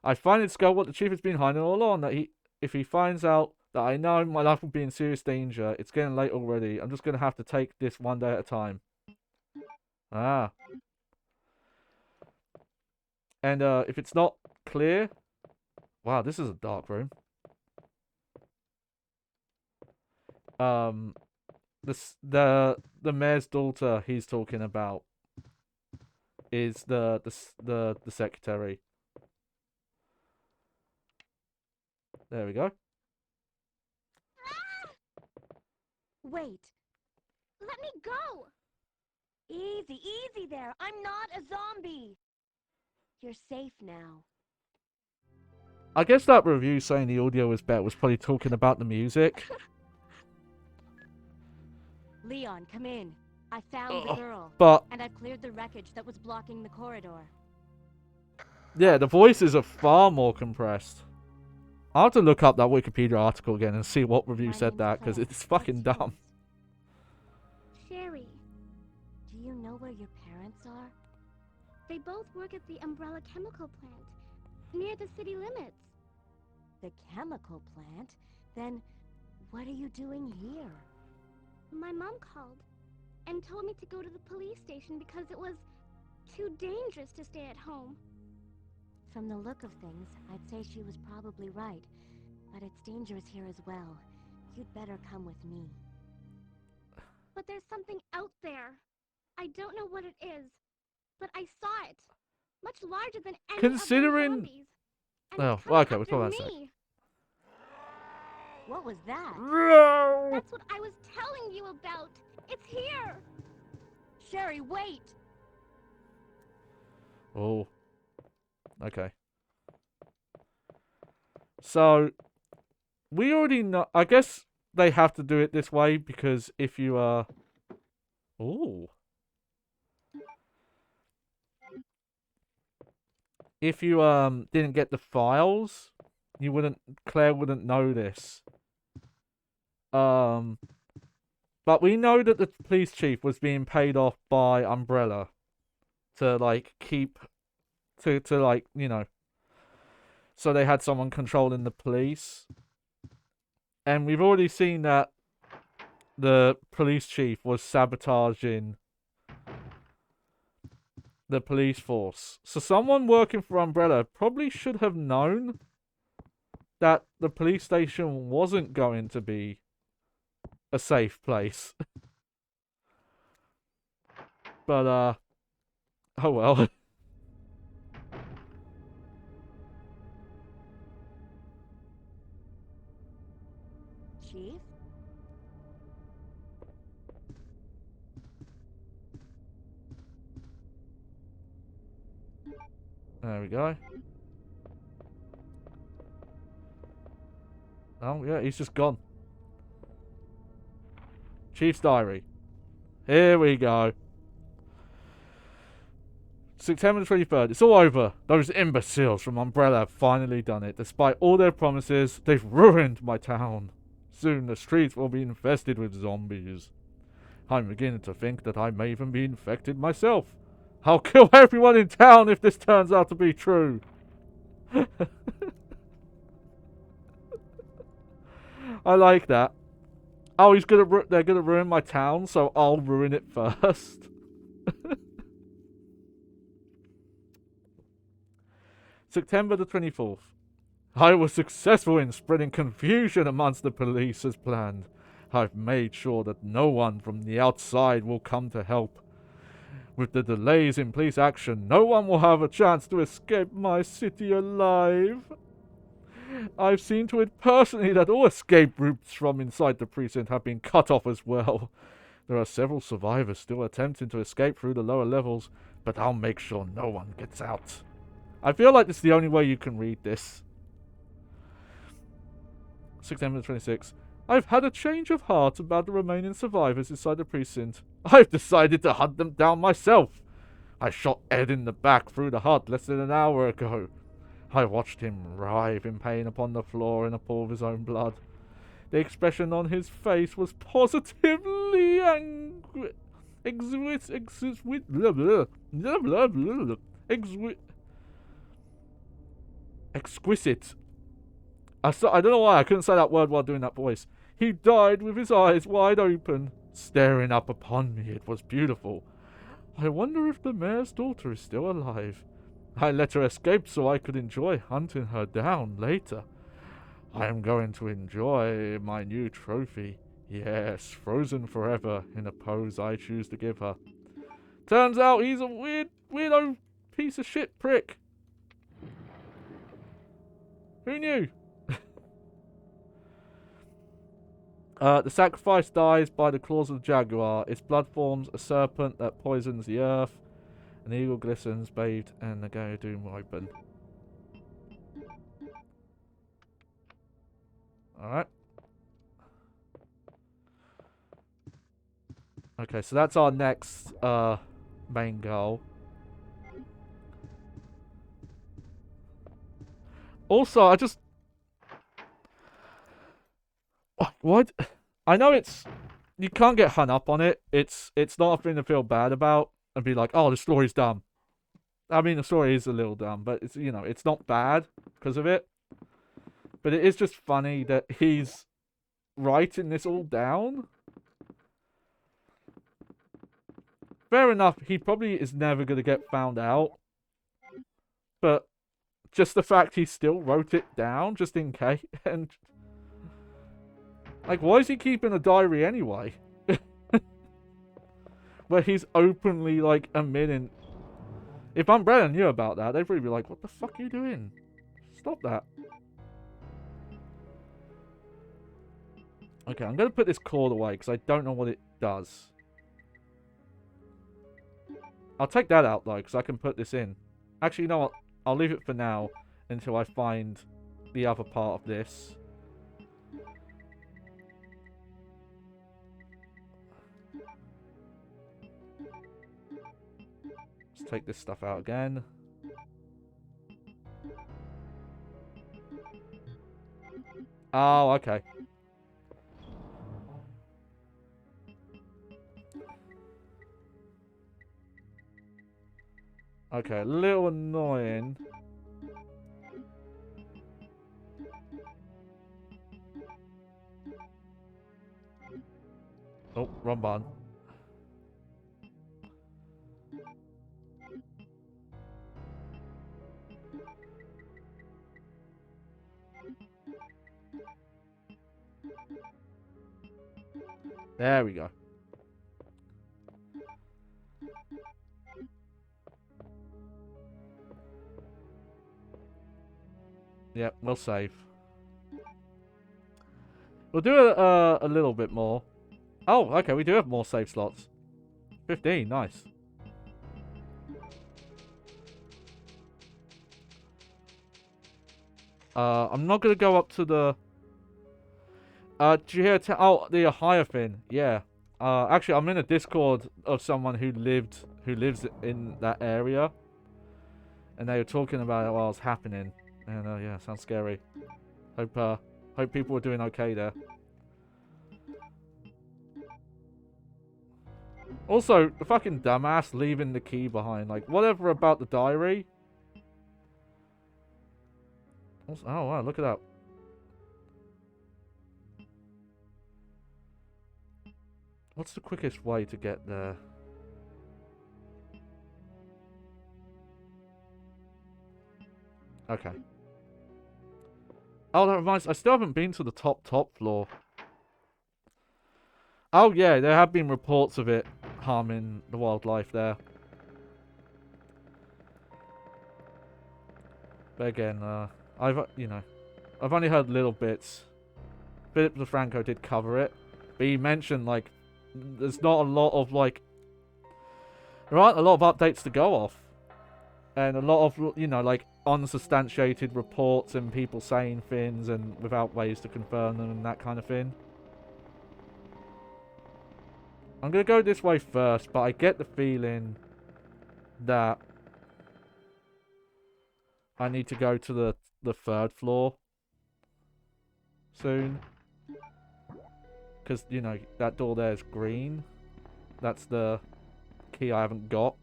I finally discovered what the chief has been hiding all along, that if he finds out that I know my life will be in serious danger, it's getting late already. I'm just going to have to take this one day at a time. Ah. And if it's not clear... Wow, this is a dark room. The mayor's daughter he's talking about is the secretary. There we go. Wait. Let me go! Easy, easy there. I'm not a zombie. You're safe now. I guess that review saying the audio was better was probably talking about the music. Leon, come in. I found the girl. But and I've cleared the wreckage that was blocking the corridor. yeah, the voices are far more compressed. I'll have to look up that Wikipedia article again and see what review said that, because it's fucking dumb. Sherry. Do you know where your parents are? They both work at the Umbrella Chemical Plant, near the city limits. The chemical plant? Then, what are you doing here? My mom called, and told me to go to the police station because it was too dangerous to stay at home. From the look of things, I'd say she was probably right, but it's dangerous here as well. You'd better come with me. But there's something out there. I don't know what it is, but I saw it. Much larger than any Considering... of the zombies. And Oh, it's coming okay, we'll talk after about that. me. What was that? No! That's what I was telling you about. It's here. Sherry, wait. Oh. Okay. So, we already know... I guess they have to do it this way because if you are... Ooh. If you didn't get the files, Claire wouldn't know this. But we know that the police chief was being paid off by Umbrella to like keep to like, you know, so they had someone controlling the police. And we've already seen that the police chief was sabotaging the police force. So someone working for Umbrella probably should have known that the police station wasn't going to be a safe place. But Oh well. Chief? There we go. Oh, yeah, he's just gone. Chief's diary. Here we go. September 23rd. It's all over. Those imbeciles from Umbrella have finally done it. Despite all their promises, they've ruined my town. Soon the streets will be infested with zombies. I'm beginning to think that I may even be infected myself. I'll kill everyone in town if this turns out to be true. I like that. Oh, they're gonna ruin my town, so I'll ruin it first. September the 24th. I was successful in spreading confusion amongst the police as planned. I've made sure that no one from the outside will come to help. With the delays in police action, no one will have a chance to escape my city alive. I've seen to it personally that all escape routes from inside the precinct have been cut off as well. There are several survivors still attempting to escape through the lower levels, but I'll make sure no one gets out. I feel like this is the only way you can read this. September 26th. I've had a change of heart about the remaining survivors inside the precinct. I've decided to hunt them down myself. I shot Ed in the back through the heart less than an hour ago. I watched him writhe in pain upon the floor in a pool of his own blood. The expression on his face was positively angry. Exquisite. I don't know why I couldn't say that word while doing that voice. He died with his eyes wide open, staring up upon me. It was beautiful. I wonder if the mayor's daughter is still alive. I let her escape so I could enjoy hunting her down later. I am going to enjoy my new trophy. Yes, frozen forever in a pose I choose to give her. Turns out he's a weirdo piece of shit prick. Who knew? The sacrifice dies by the claws of the jaguar. Its blood forms a serpent that poisons the earth. An eagle glistens, bathed in the Doom open. Alright. Okay, so that's our next main goal. Also, I just... What? I know it's... You can't get hung up on it. It's not a thing to feel bad about and be like, oh, the story's dumb. I mean, the story is a little dumb, but it's, you know, it's not bad because of it. But it is just funny that he's writing this all down. Fair enough, he probably is never going to get found out. But just the fact he still wrote it down, just in case, and... Like, why is he keeping a diary anyway? Where he's openly, like, admitting... If Umbrella knew about that, they'd probably be like, what the fuck are you doing? Stop that. Okay, I'm going to put this cord away, because I don't know what it does. I'll take that out, though, because I can put this in. Actually, you know what? I'll leave it for now, until I find the other part of this. Let's take this stuff out again. Oh, okay. Okay, a little annoying. Oh, wrong button. There we go. Yep, we'll save. We'll do a little bit more. Oh, okay, we do have more save slots. 15, nice. I'm not gonna go up to the... did you hear... Oh, the Hyacinth. Yeah. Actually, I'm in a Discord of someone who lives in that area. And they were talking about it while it was happening. And, yeah, sounds scary. Hope people are doing okay there. Also, the fucking dumbass leaving the key behind. Like, whatever about the diary. Also, oh, wow, look at that. What's the quickest way to get there? Okay. Oh, that reminds me, I still haven't been to the top floor. Oh, yeah, there have been reports of it harming the wildlife there. But again, I've only heard little bits. Philip DeFranco did cover it, but he mentioned, like, there's not a lot of, like, there aren't a lot of updates to go off. And a lot of, like, unsubstantiated reports and people saying things and without ways to confirm them and that kind of thing. I'm going to go this way first, but I get the feeling that I need to go to the third floor soon. Because, that door there is green. That's the key I haven't got.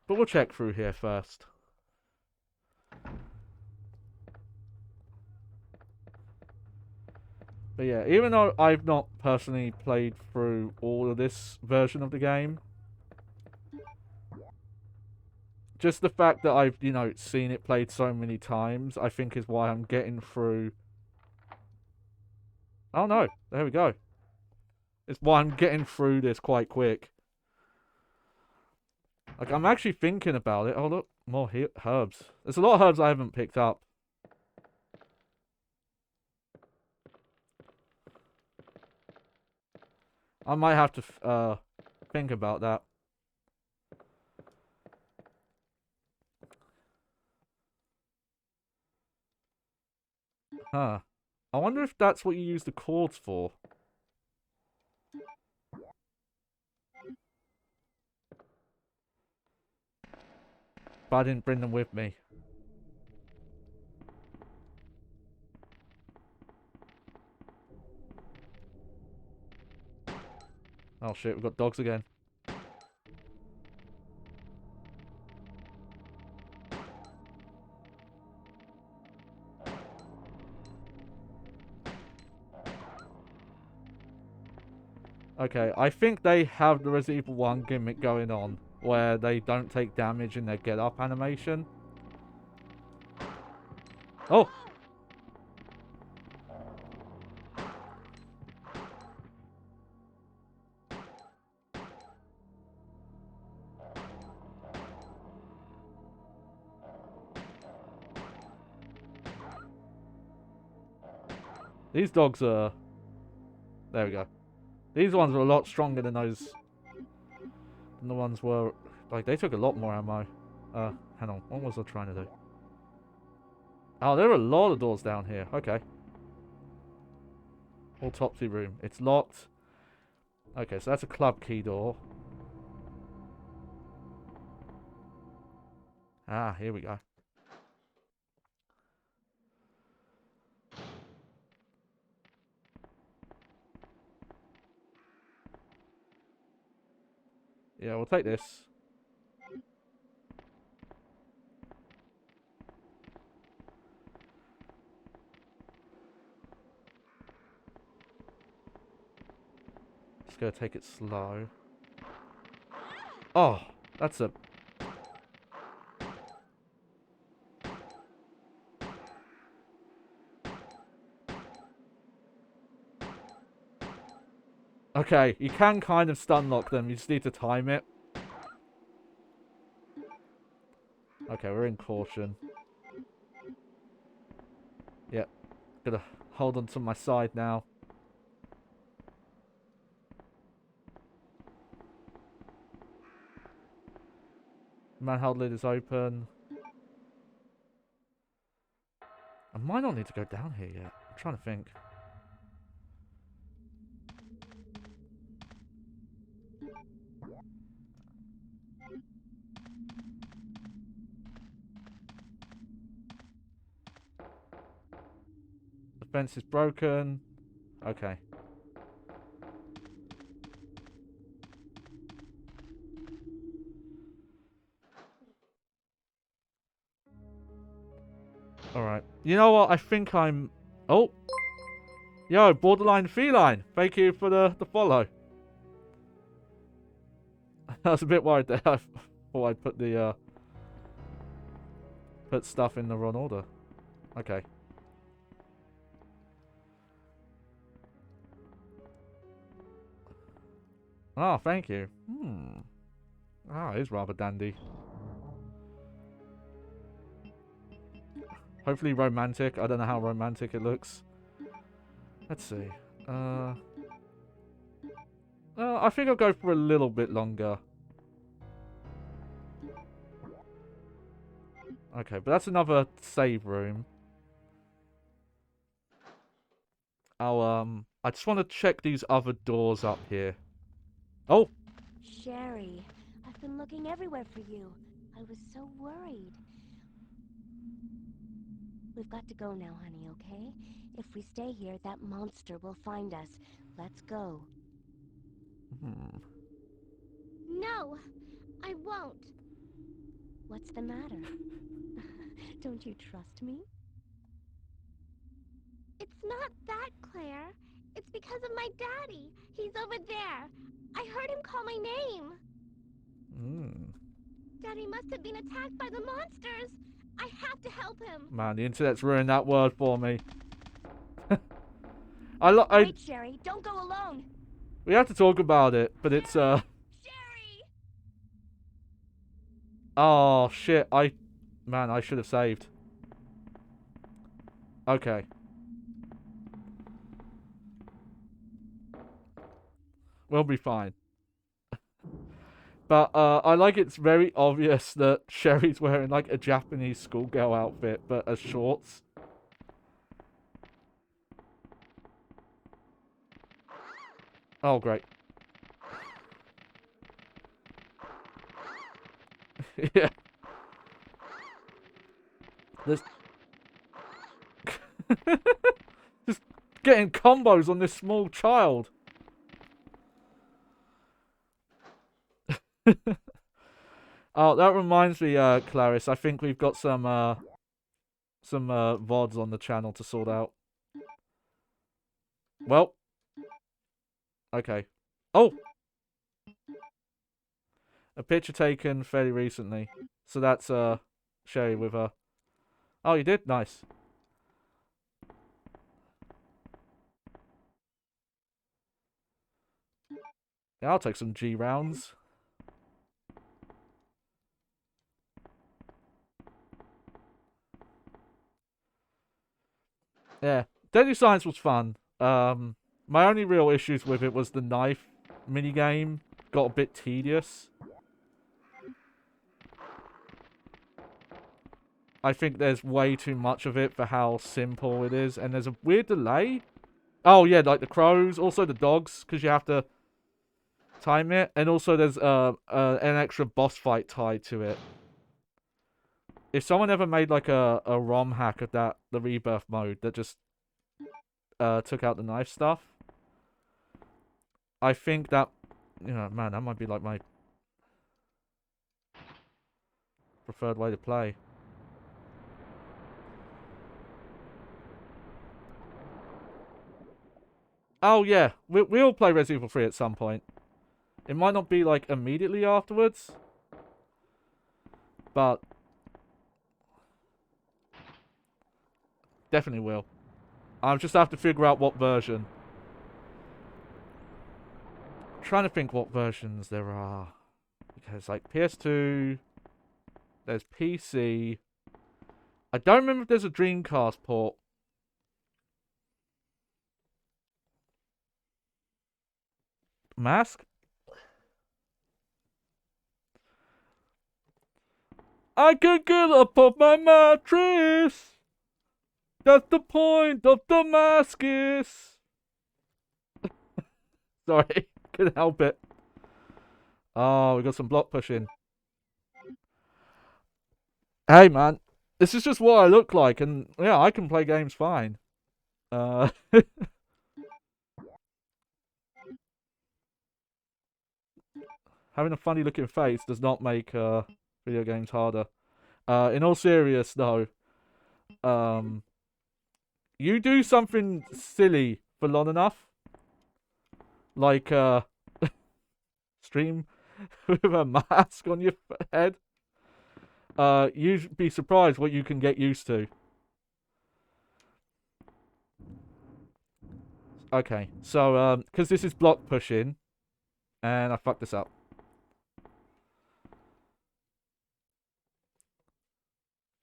But we'll check through here first. But yeah, even though I've not personally played through all of this version of the game, just the fact that I've, seen it played so many times, I think is why I'm getting through... Oh no, there we go. It's why I'm getting through this quite quick. Like, I'm actually thinking about it. Oh look, more herbs. There's a lot of herbs I haven't picked up. I might have to think about that. Huh. I wonder if that's what you use the cords for. But I didn't bring them with me. Oh shit, we've got dogs again. Okay, I think they have the Resident Evil 1 gimmick going on, where they don't take damage in their get up animation. Oh! These dogs are... There we go. These ones are a lot stronger than those... than the ones were... Like, they took a lot more ammo. Hang on. What was I trying to do? Oh, there are a lot of doors down here. Okay. Autopsy room. It's locked. Okay, so that's a club key door. Ah, here we go. Yeah, we'll take this. Just gotta take it slow. Oh, that's a... Okay, you can kind of stun lock them, you just need to time it. Okay, we're in caution. Gotta hold on to my side now. Manhole lid is open. I might not need to go down here yet. I'm trying to think. The fence is broken. Okay. Alright. You know what? I think I'm... Oh! Yo, borderline feline. Thank you for the follow. I was a bit worried there. I thought I'd put the, put stuff in the wrong order. Okay. Oh, thank you. Ah, it is rather dandy. Hopefully romantic. I don't know how romantic it looks. Let's see. I think I'll go for a little bit longer. Okay, but that's another save room. I just want to check these other doors up here. Oh! Sherry, I've been looking everywhere for you. I was so worried. We've got to go now, honey, okay? If we stay here, that monster will find us. Let's go. No, I won't. What's the matter? Don't you trust me? It's not that, Claire. It's because of my daddy. He's over there. I heard him call my name. Daddy must have been attacked by the monsters. I have to help him. Man, the internet's ruined that word for me. Wait, Sherry, don't go alone. We have to talk about it, but it's Sherry! Oh shit! Man, I should have saved. Okay. We'll be fine. But I like it's very obvious that Sherry's wearing like a Japanese schoolgirl outfit, but as shorts. Oh, great. Yeah. There's... Just getting combos on this small child. Oh, that reminds me, Clarice. I think we've got some VODs on the channel to sort out. Well. Okay. Oh! A picture taken fairly recently. So that's, Sherry with her. Oh, you did? Nice. Yeah, I'll take some G rounds. Yeah. Deadly Science was fun. My only real issues with it was the knife minigame got a bit tedious. I think there's way too much of it for how simple it is. And there's a weird delay. Oh, yeah, like the crows. Also the dogs, because you have to time it. And also there's an extra boss fight tied to it. If someone ever made like a ROM hack of the rebirth mode that just took out the knife stuff, I think that, man, that might be like my preferred way to play. Oh, yeah. We'll play Resident Evil 3 at some point. It might not be, like, immediately afterwards. But definitely will. I'll just have to figure out what version. I'm trying to think what versions there are. Because, like, PS2... There's PC... I don't remember if there's a Dreamcast port. Mask? I can get up off my mattress. That's the point of the mask is. Sorry, couldn't help it. Oh, we got some block pushing. Hey, man. This is just what I look like, and yeah, I can play games fine. Having a funny looking face does not make video games harder. In all seriousness, though, you do something silly for long enough, like stream with a mask on your head, you'd be surprised what you can get used to. Okay, so because this is block pushing, and I fucked this up.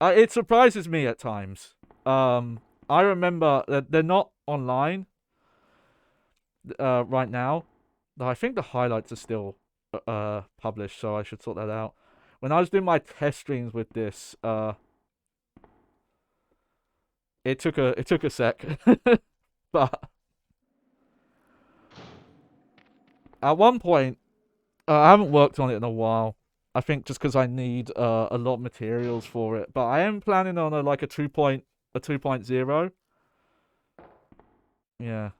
It surprises me at times. I remember that they're not online right now. I think the highlights are still published, so I should sort that out. When I was doing my test streams with this, it took a sec, but at one point, I haven't worked on it in a while. I think just because I need a lot of materials for it, but I am planning on a 2.0. Yeah.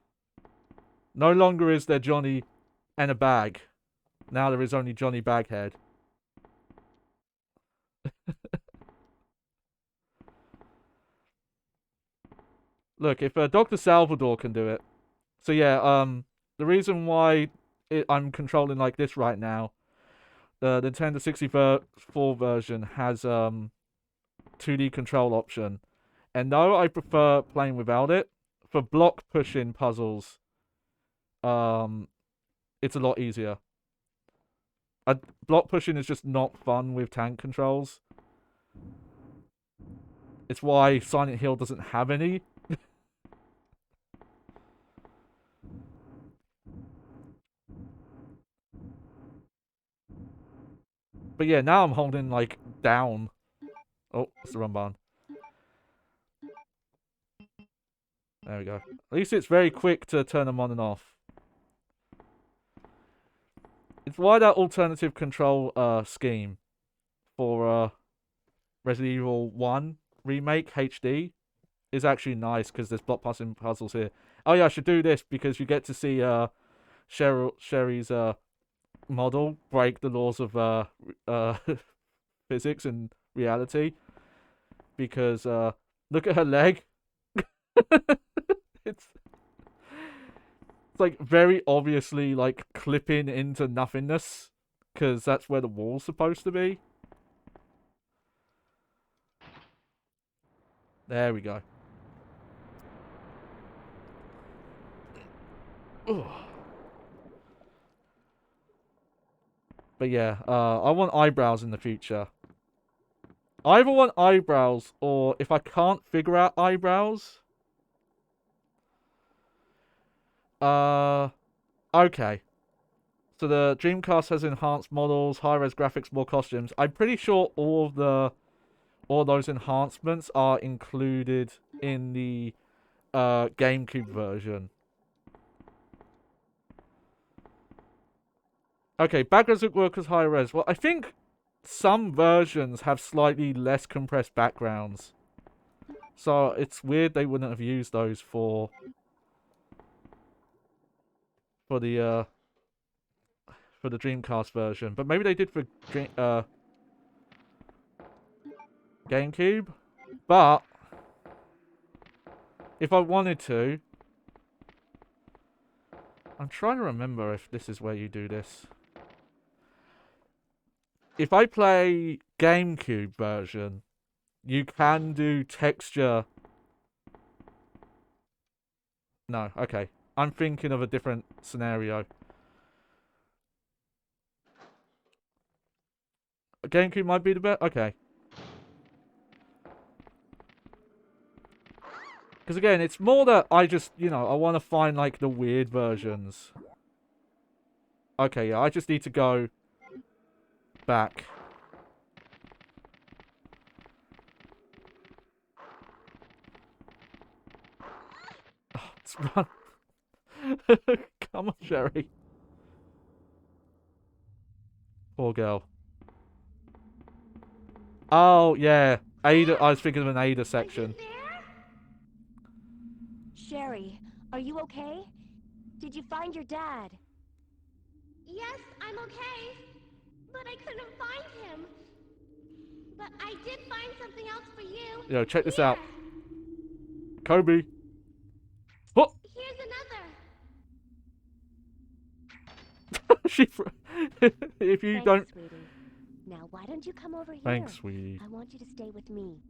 No longer is there Johnny and a bag. Now there is only Johnny Baghead. Look, if Dr. Salvador can do it. So yeah, the reason why I'm controlling like this right now, the Nintendo 64 version has 2D control option. And though I prefer playing without it, for block pushing puzzles, it's a lot easier. Block pushing is just not fun with tank controls. It's why Silent Hill doesn't have any. But yeah, now I'm holding like down. Oh, it's the wrong button. There we go. At least it's very quick to turn them on and off. It's why that alternative control scheme for Resident Evil 1 Remake HD is actually nice, because there's block puzzling puzzles here. Oh yeah, I should do this because you get to see Sherry's model break the laws of physics and reality. Because look at her leg. it's like very obviously like clipping into nothingness, because that's where the wall's supposed to be. There we go. Ugh. But yeah, I want eyebrows in the future. I either want eyebrows, or if I can't figure out eyebrows... Okay. So the Dreamcast has enhanced models, high-res graphics, more costumes. I'm pretty sure all those enhancements are included in the GameCube version. Okay, backgrounds look work as high res. Well, I think some versions have slightly less compressed backgrounds. So it's weird they wouldn't have used those for the Dreamcast version. But maybe they did for GameCube. But if I wanted to, I'm trying to remember if this is where you do this. If I play GameCube version, you can do texture. No, okay. I'm thinking of a different scenario. GameCube might be the best? Okay. Because again, it's more that I just, I want to find like the weird versions. Okay, yeah, I just need to go back. Oh, let's run. Come on, Sherry. Poor girl. Oh, yeah. Ada. I was thinking of an Ada section. Sherry, are you okay? Did you find your dad? Yes, I'm okay. But I couldn't find him. But I did find something else for you. Yo, check this Here. out. Kobe. Oh! Here's another. She. If you Thanks, don't. sweetie. Now, why don't you come over here? Thanks, sweetie. I want you to stay with me.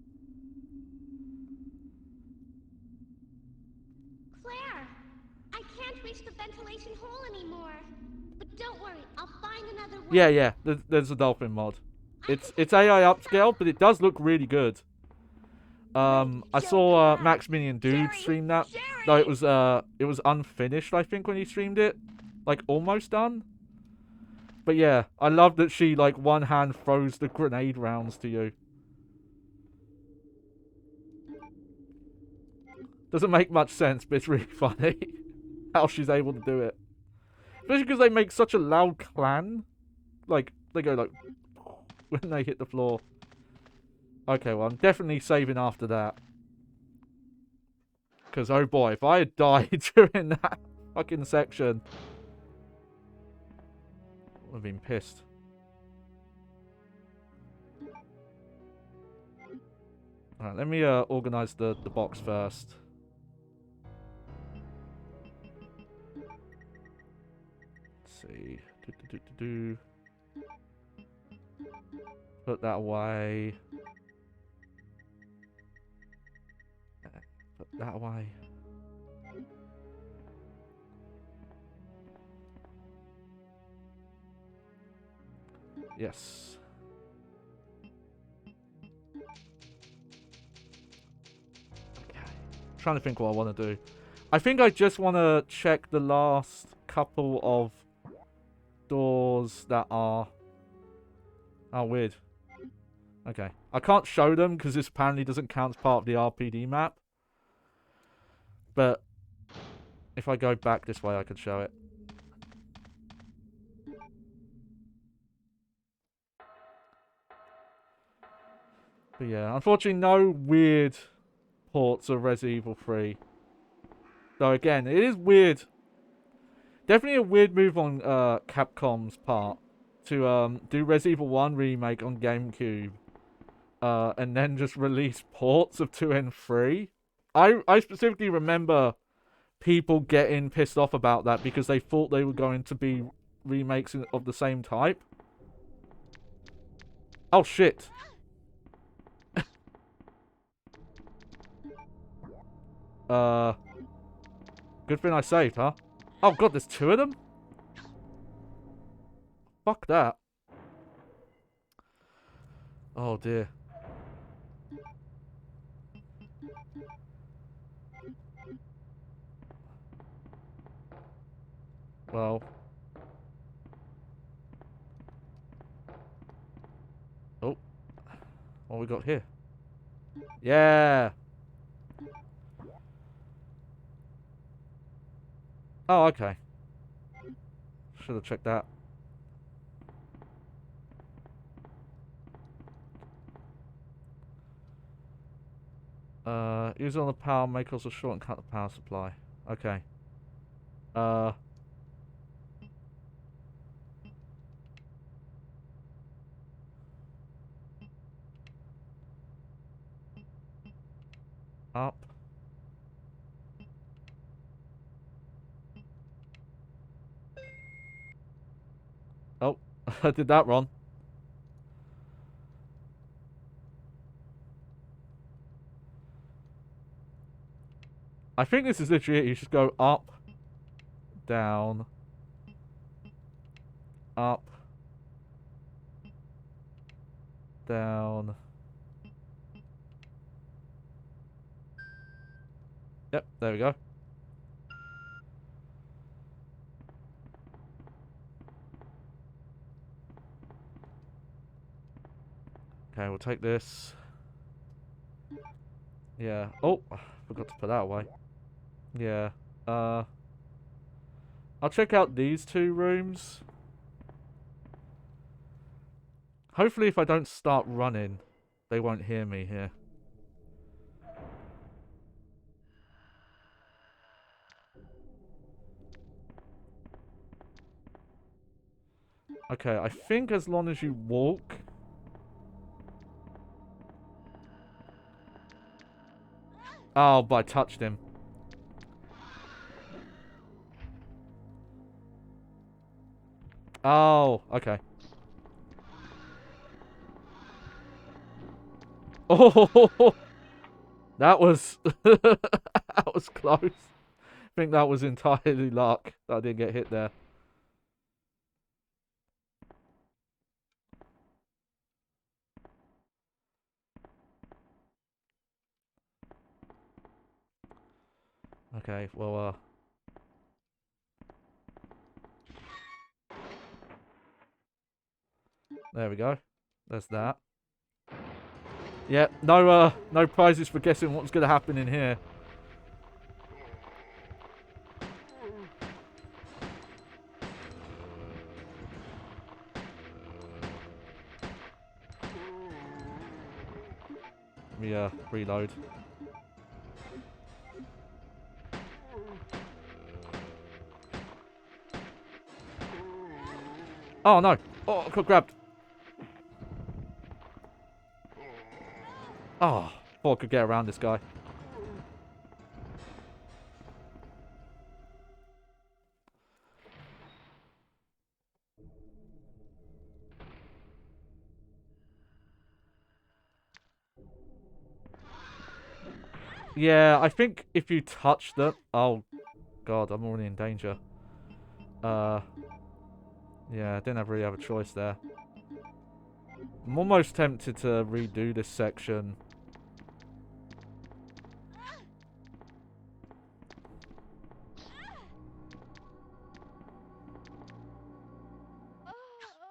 Claire! I can't reach the ventilation hole anymore. But don't worry, I'll find another way. Yeah, yeah. There's a dolphin mod. It's AI upscale, but it does look really good. I saw Maximilian Dude stream that. Though it was unfinished, I think, when he streamed it. Like, almost done. But yeah, I love that she, like, one hand throws the grenade rounds to you. Doesn't make much sense, but it's really funny how she's able to do it. Especially because they make such a loud clang. Like, they go like when they hit the floor. Okay, well, I'm definitely saving after that. Because, oh boy, if I had died during that fucking section, I would have been pissed. Alright, let me organize the box first. Let's see. Put that away. Put that away. Yes. Okay. Trying to think what I want to do. I think I just want to check the last couple of doors that are... Oh, weird. Okay. I can't show them because this apparently doesn't count as part of the RPD map. But if I go back this way, I can show it. But yeah, unfortunately no weird ports of Resident Evil 3. Though again, it is weird. Definitely a weird move on Capcom's part to do Resident Evil 1 remake on GameCube. And then just release ports of 2 and 3. I specifically remember people getting pissed off about that because they thought they were going to be remakes of the same type. Oh shit. Good thing I saved, huh? Oh god, there's 2 of them? Fuck that. Oh dear. Well. Oh. What we got here? Yeah. Oh, okay. Should have checked that. Use on the power, make also short and cut the power supply. Okay. Up. Oh, I did that wrong. I think this is literally it. You just go up, down, up, down. Yep, there we go. Okay, we'll take this. Yeah. Oh, forgot to put that away. Yeah. I'll check out these 2 rooms. Hopefully if I don't start running, they won't hear me here. Okay, I think as long as you walk... Oh, but I touched him. Oh, okay. Oh, that was... that was close. I think that was entirely luck that I didn't get hit there. Okay, well, there we go. There's that. Yeah, no prizes for guessing what's going to happen in here. Let me, reload. Oh, no. Oh, I got grabbed. Oh, thought I could get around this guy. Yeah, I think if you touch them... Oh, God, I'm already in danger. Yeah, I didn't really have a choice there. I'm almost tempted to redo this section.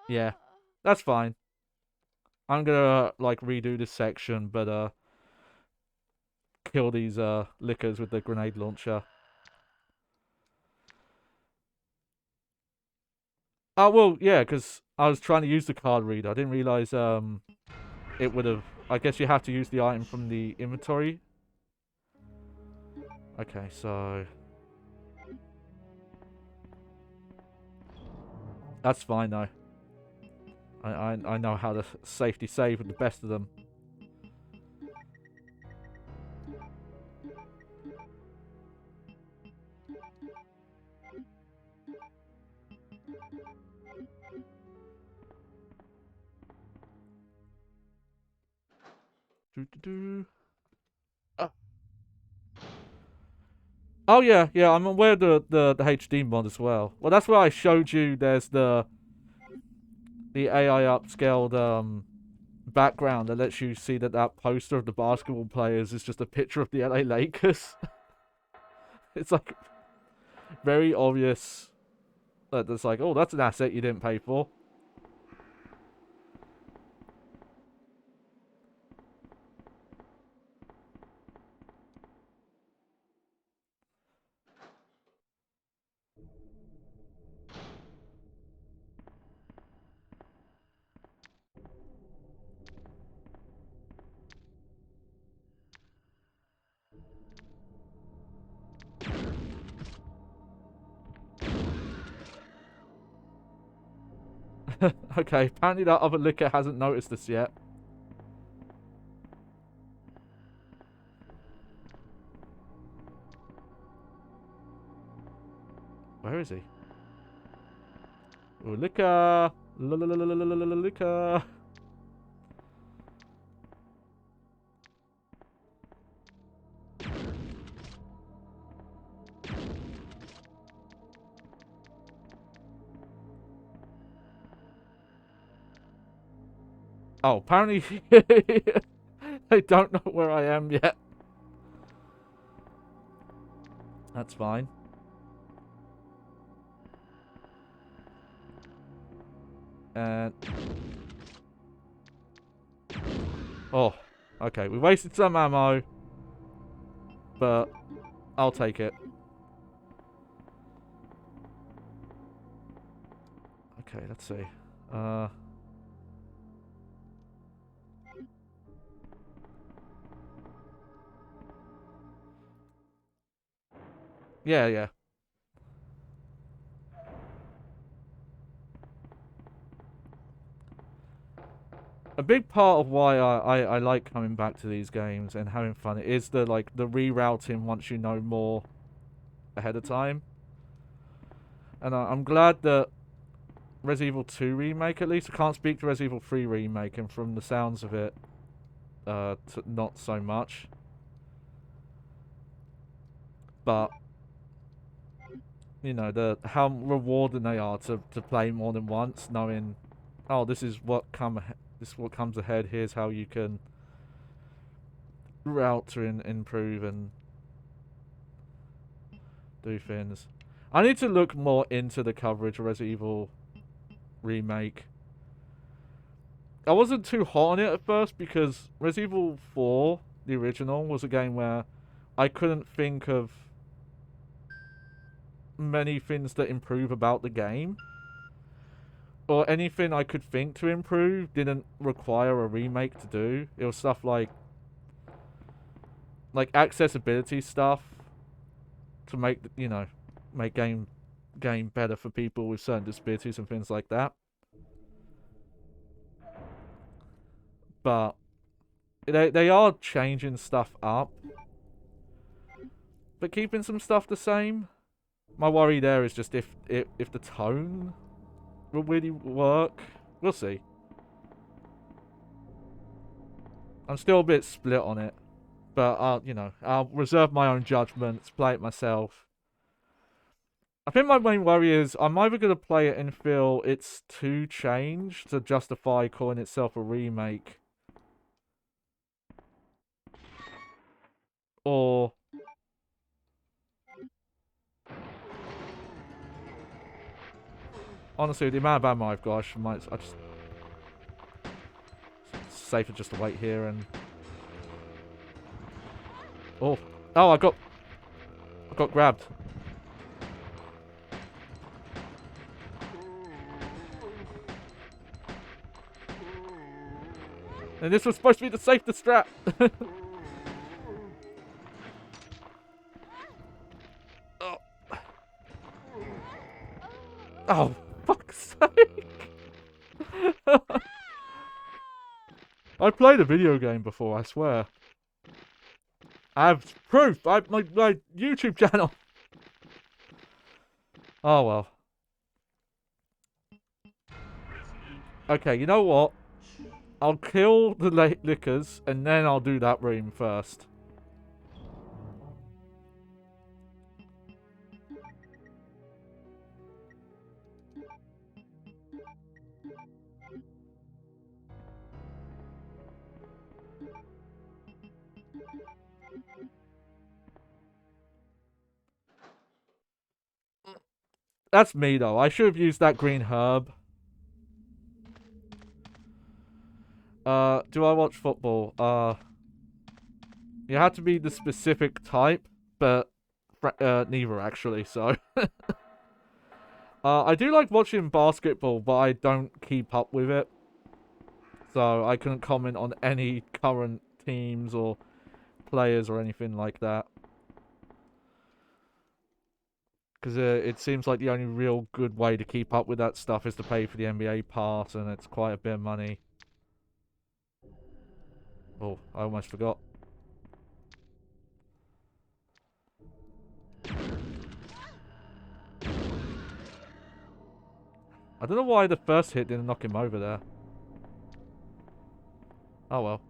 Yeah, that's fine. I'm gonna, like, redo this section, but, kill these, lickers with the grenade launcher. Oh, well, yeah, because I was trying to use the card reader. I didn't realize, it would have... I guess you have to use the item from the inventory. Okay, so... That's fine, though. I know how to safety save with the best of them. Oh yeah, I'm aware of the HD mod as well. Well, that's where I showed you. There's the AI upscaled background that lets you see that poster of the basketball players is just a picture of the LA Lakers. It's like very obvious that it's like, oh, that's an asset you didn't pay for. Okay, apparently that other licker hasn't noticed us yet. Where is he? Oh, licker! Licker! Oh, apparently they don't know where I am yet. That's fine. And Oh, okay. We wasted some ammo, but I'll take it. Okay, let's see. Yeah, yeah. A big part of why I like coming back to these games and having fun is the rerouting once you know more ahead of time. And I'm glad that Resident Evil 2 Remake, at least, I can't speak to Resident Evil 3 Remake, and from the sounds of it, not so much. But, you know, how rewarding they are to play more than once, knowing, oh, this is what comes ahead, here's how you can route to improve and do things. I need to look more into the coverage of Resident Evil Remake. I wasn't too hot on it at first because Resident Evil 4, the original, was a game where I couldn't think of many things that improve about the game. Or anything I could think to improve didn't require a remake to do. It was stuff like accessibility stuff to make, you know, make game better for people with certain disabilities and things like that. But they are changing stuff up, but keeping some stuff the same. My worry there is just if the tone will really work. We'll see. I'm still a bit split on it, but I'll reserve my own judgments, play it myself. I think my main worry is I'm either going to play it and feel it's too changed to justify calling itself a remake, or honestly, the amount of ammo I've got, it's safer just to wait here and... Oh, I got grabbed. And this was supposed to be the safe to strap. Oh. Oh, fuck's sake. I played a video game before, I swear. I have proof. My YouTube channel. Oh, well. Okay, you know what? I'll kill the lickers, and then I'll do that room first. That's me, though. I should have used that green herb. Do I watch football? You have to be the specific type, but neither, actually, so... I do like watching basketball, but I don't keep up with it. So I couldn't comment on any current teams or players or anything like that. Because it seems like the only real good way to keep up with that stuff is to pay for the NBA pass, and it's quite a bit of money. Oh, I almost forgot. I don't know why the first hit didn't knock him over there. Oh well.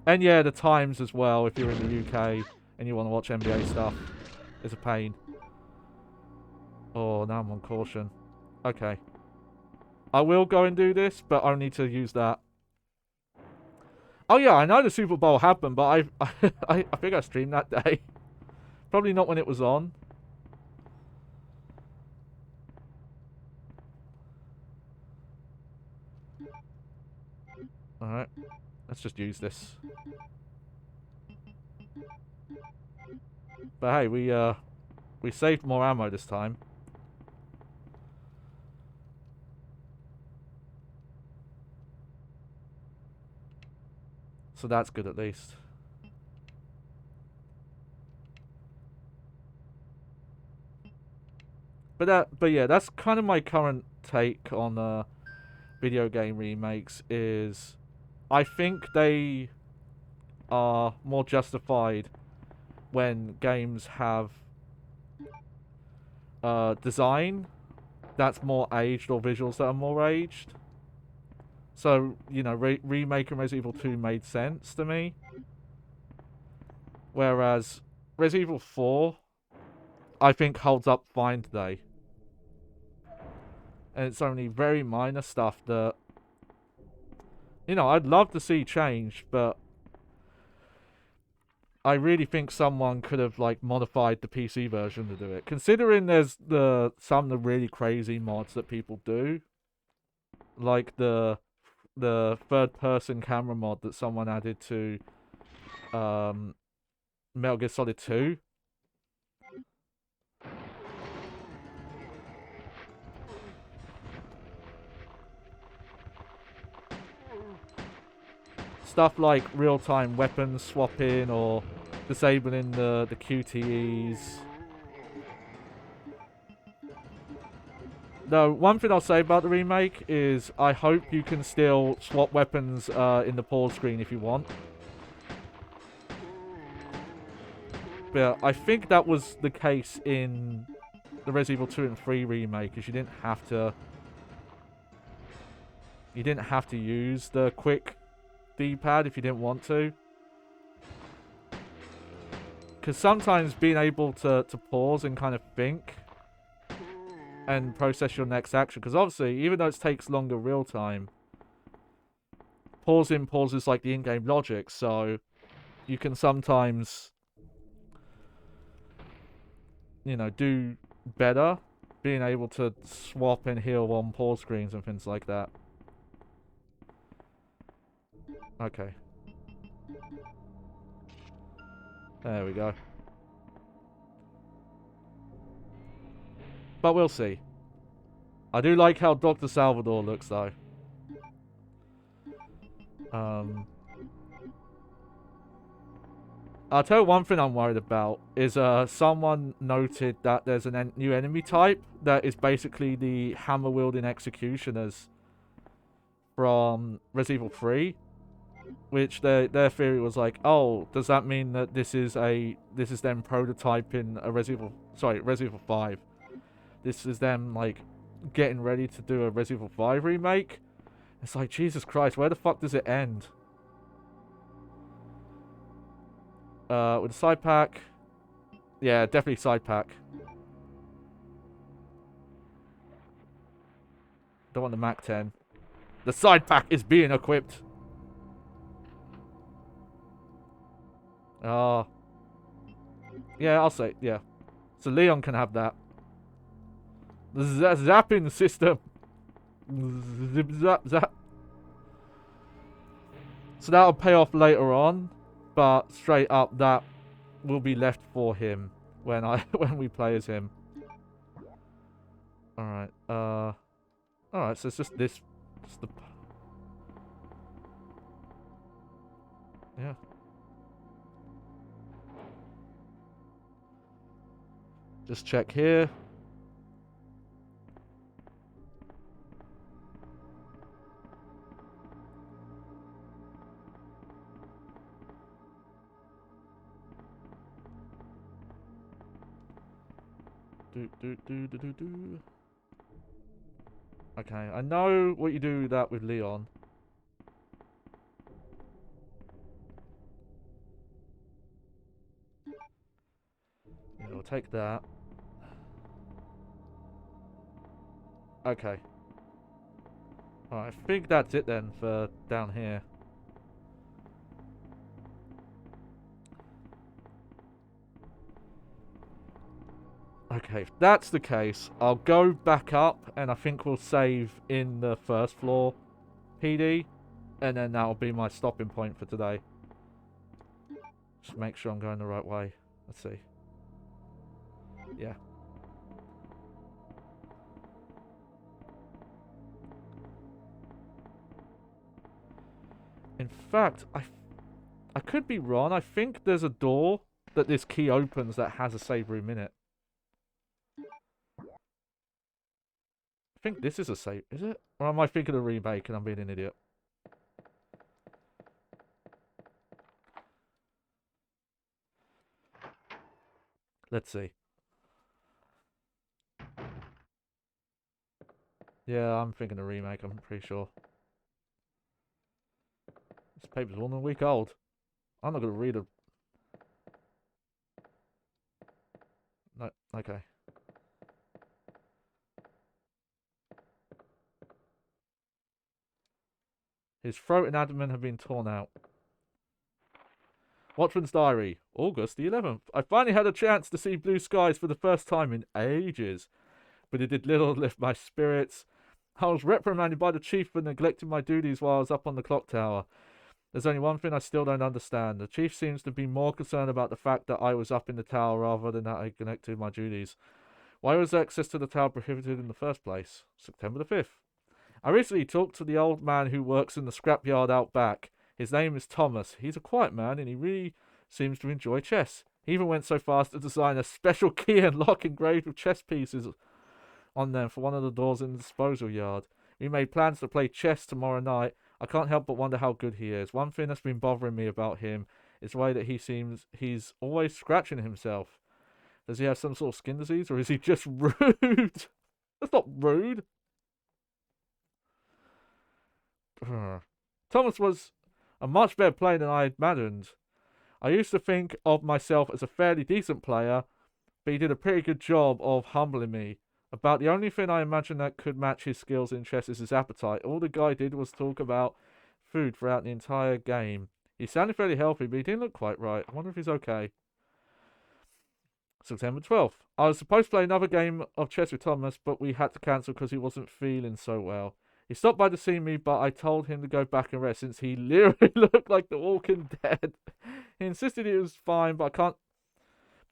And yeah, the times as well, if you're in the UK and you want to watch NBA stuff, is a pain. Oh, now I'm on caution. Okay. I will go and do this, but only to use that. Oh yeah, I know the Super Bowl happened, but I think I streamed that day. Probably not when it was on. Alright. Let's just use this. But hey, we saved more ammo this time. So that's good at least. But yeah, that's kind of my current take on video game remakes. Is I think they are more justified when games have design that's more aged or visuals that are more aged. So, you know, remaking Resident Evil 2 made sense to me. Whereas Resident Evil 4, I think holds up fine today. And it's only very minor stuff that, you know, I'd love to see change, but I really think someone could have, like, modified the PC version to do it. Considering there's some of the really crazy mods that people do. Like the third-person camera mod that someone added to Metal Gear Solid 2. Stuff like real-time weapons swapping or disabling the QTEs. No, one thing I'll say about the remake is I hope you can still swap weapons in the pause screen if you want. But I think that was the case in the Resident Evil 2 and 3 remake, because you didn't have to use the quick D-pad if you didn't want to. Because sometimes being able to pause and kind of think and process your next action, because obviously, even though it takes longer real time, pauses like the in-game logic, so you can sometimes, you know, do better being able to swap and heal on pause screens and things like that. Okay. There we go. But we'll see. I do like how Dr. Salvador looks, though. I'll tell you one thing I'm worried about is someone noted that there's a new enemy type that is basically the hammer-wielding executioners from Resident Evil 3, which their theory was like, oh, does that mean that this is them prototyping a Resident Evil 5? This is them like getting ready to do a Resident Evil 5 remake. It's like, Jesus Christ, where the fuck does it end? With a side pack. Yeah, definitely side pack. Don't want the Mac 10. The side pack is being equipped. Yeah, I'll say, yeah. So Leon can have that. The zapping system. Zip, zap, zap. So that'll pay off later on, but straight up that will be left for him when we play as him. Alright, alright, so it's just this. Just the... Yeah. Just check here. Do. Okay, I know what you do that with Leon. Yeah, we'll take that. Okay. Alright, I think that's it then for down here. Okay, if that's the case, I'll go back up and I think we'll save in the first floor PD. And then that'll be my stopping point for today. Just make sure I'm going the right way. Let's see. Yeah. In fact, I could be wrong. I think there's a door that this key opens that has a save room in it. I think this is a save. Is it? Or am I thinking of a remake and I'm being an idiot? Let's see. Yeah, I'm thinking a remake, I'm pretty sure. This paper's more than a week old. I'm not going to read it. No, okay. His throat and abdomen have been torn out. Watchman's Diary, August the 11th. I finally had a chance to see blue skies for the first time in ages, but it did little to lift my spirits. I was reprimanded by the chief for neglecting my duties while I was up on the clock tower. There's only one thing I still don't understand. The chief seems to be more concerned about the fact that I was up in the tower rather than that I neglected my duties. Why was access to the tower prohibited in the first place? September the 5th. I recently talked to the old man who works in the scrapyard out back. His name is Thomas. He's a quiet man and he really seems to enjoy chess. He even went so far as to design a special key and lock engraved with chess pieces on them for one of the doors in the disposal yard. We made plans to play chess tomorrow night. I can't help but wonder how good he is. One thing that's been bothering me about him is the way that he's always scratching himself. Does he have some sort of skin disease or is he just rude? That's not rude. Thomas was a much better player than I had imagined. I used to think of myself as a fairly decent player, but he did a pretty good job of humbling me. About the only thing I imagine that could match his skills in chess is his appetite. All the guy did was talk about food throughout the entire game. He sounded fairly healthy, but he didn't look quite right. I wonder if he's okay. September 12th. I was supposed to play another game of chess with Thomas, but we had to cancel because he wasn't feeling so well. He stopped by to see me, but I told him to go back and rest since he literally looked like the Walking Dead. He insisted he was fine, but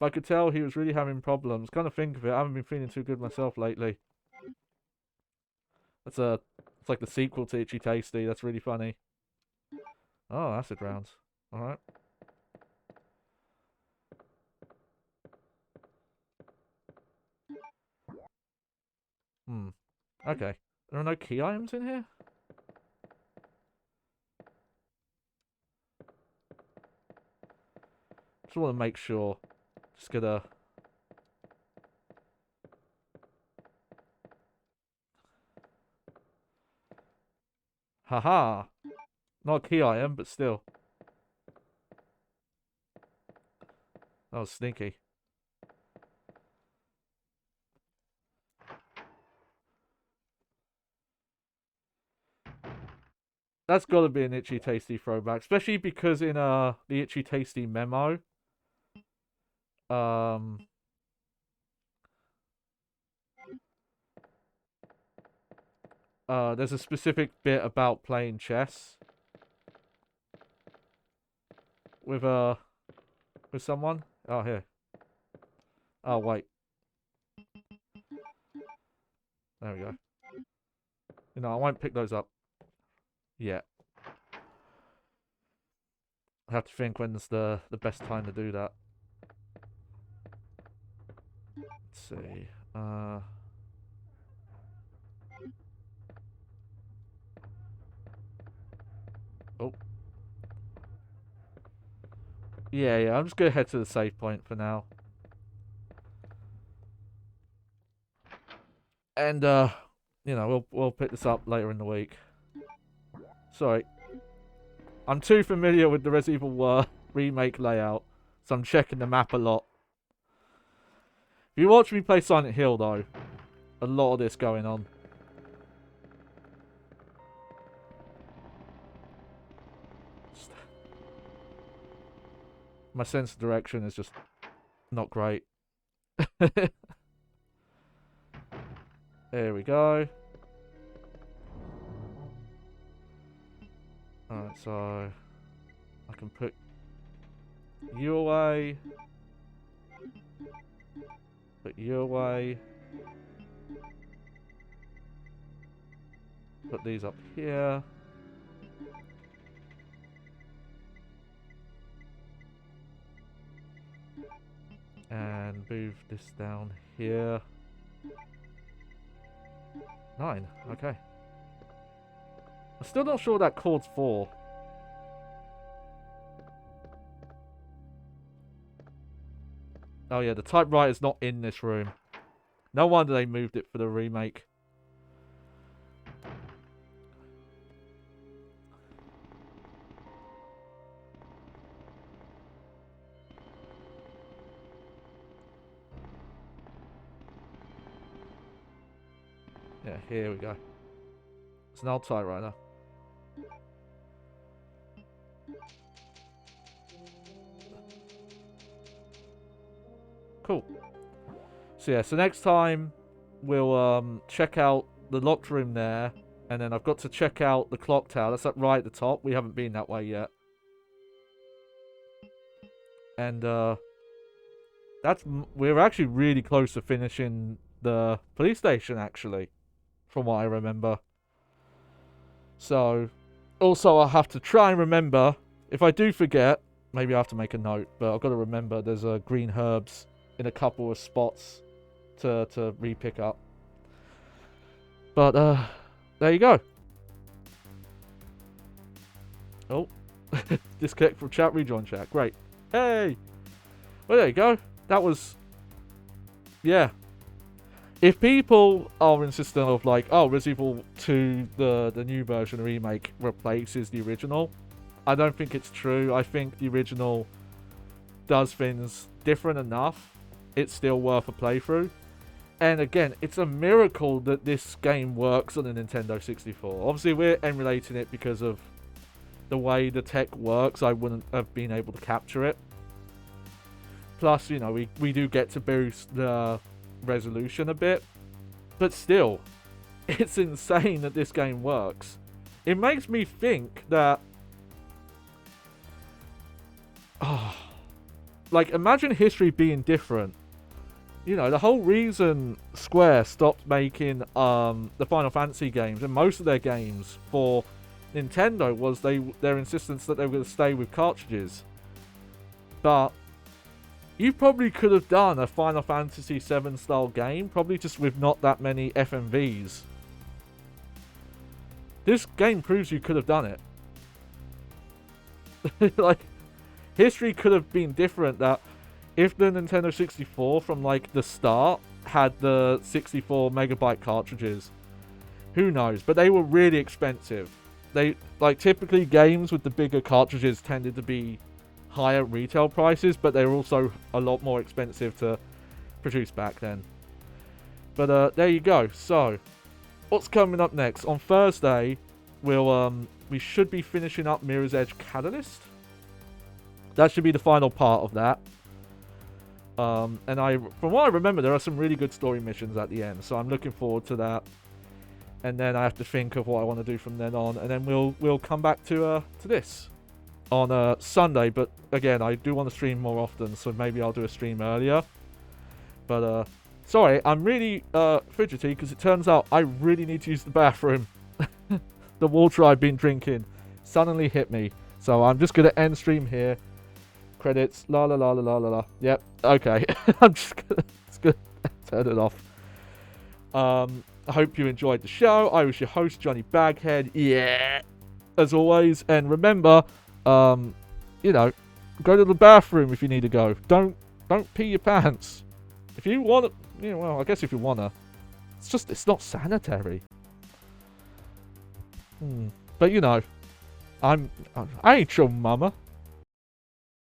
I could tell he was really having problems. Kind of think of it, I haven't been feeling too good myself lately. It's like the sequel to Itchy Tasty. That's really funny. Oh, acid rounds. All right. Okay. There are no key items in here? Just want to make sure. Just gonna... Haha! Not a key item, but still. That was sneaky. That's got to be an Itchy Tasty throwback, especially because in the Itchy Tasty memo, there's a specific bit about playing chess with someone. Oh, here. Oh, wait. There we go. You know, I won't pick those up yet. I have to think when's the best time to do that. Let's see. Oh. Yeah, I'm just gonna head to the save point for now. And you know, we'll pick this up later in the week. Sorry. I'm too familiar with the Resident Evil remake layout, so I'm checking the map a lot. If you watch me play Silent Hill, though, a lot of this going on. My sense of direction is just not great. There we go. So I can put you away. Put you away. Put these up here. And move this down here. 9, okay. I'm still not sure what that chord's for. Oh yeah, the typewriter's not in this room. No wonder they moved it for the remake. Yeah, here we go. It's an old typewriter. Cool. So yeah, so next time we'll check out the locked room there, and then I've got to check out the clock tower. That's up right at the top. We haven't been that way yet. And we're actually really close to finishing the police station, actually, from what I remember. So also I'll have to try and remember, if I do forget, maybe I have to make a note, but I've got to remember there's green herbs in a couple of spots to re-pick up. But there you go. Oh, disconnect from chat, rejoin chat. Great. Hey, well there you go. That was, yeah. If people are insistent of like, oh, Resident Evil 2, the new version remake replaces the original, I don't think it's true. I think the original does things different enough. It's still worth a playthrough. And again, it's a miracle that this game works on a Nintendo 64. Obviously, we're emulating it because of the way the tech works. I wouldn't have been able to capture it. Plus, you know, we do get to boost the resolution a bit. But still, it's insane that this game works. It makes me think that... like, imagine history being different. You know, the whole reason Square stopped making the Final Fantasy games and most of their games for Nintendo was their insistence that they were going to stay with cartridges. But you probably could have done a Final Fantasy VII style game, probably just with not that many FMVs. This game proves you could have done it. Like, history could have been different, that if the Nintendo 64 from like the start had the 64 megabyte cartridges, who knows? But they were really expensive. They, like, typically games with the bigger cartridges tended to be higher retail prices, but they were also a lot more expensive to produce back then. But there you go. So what's coming up next? On Thursday we should be finishing up Mirror's Edge Catalyst. That should be the final part of that. And from what I remember, there are some really good story missions at the end, so I'm looking forward to that. And then I have to think of what I want to do from then on, and then we'll come back to this on Sunday. But again, I do want to stream more often, so maybe I'll do a stream earlier. But sorry, I'm really fidgety because it turns out I really need to use the bathroom. The water I've been drinking suddenly hit me, so I'm just gonna end stream here. Credits, la la la la la la la. Yep, okay. I'm just gonna turn it off. I hope you enjoyed the show. I was your host, Johnny Baghead. Yeah, as always. And remember, you know, go to the bathroom if you need to go. Don't pee your pants. If you want to, you know, well, I guess if you wanna, it's not sanitary. But you know, I ain't your mama.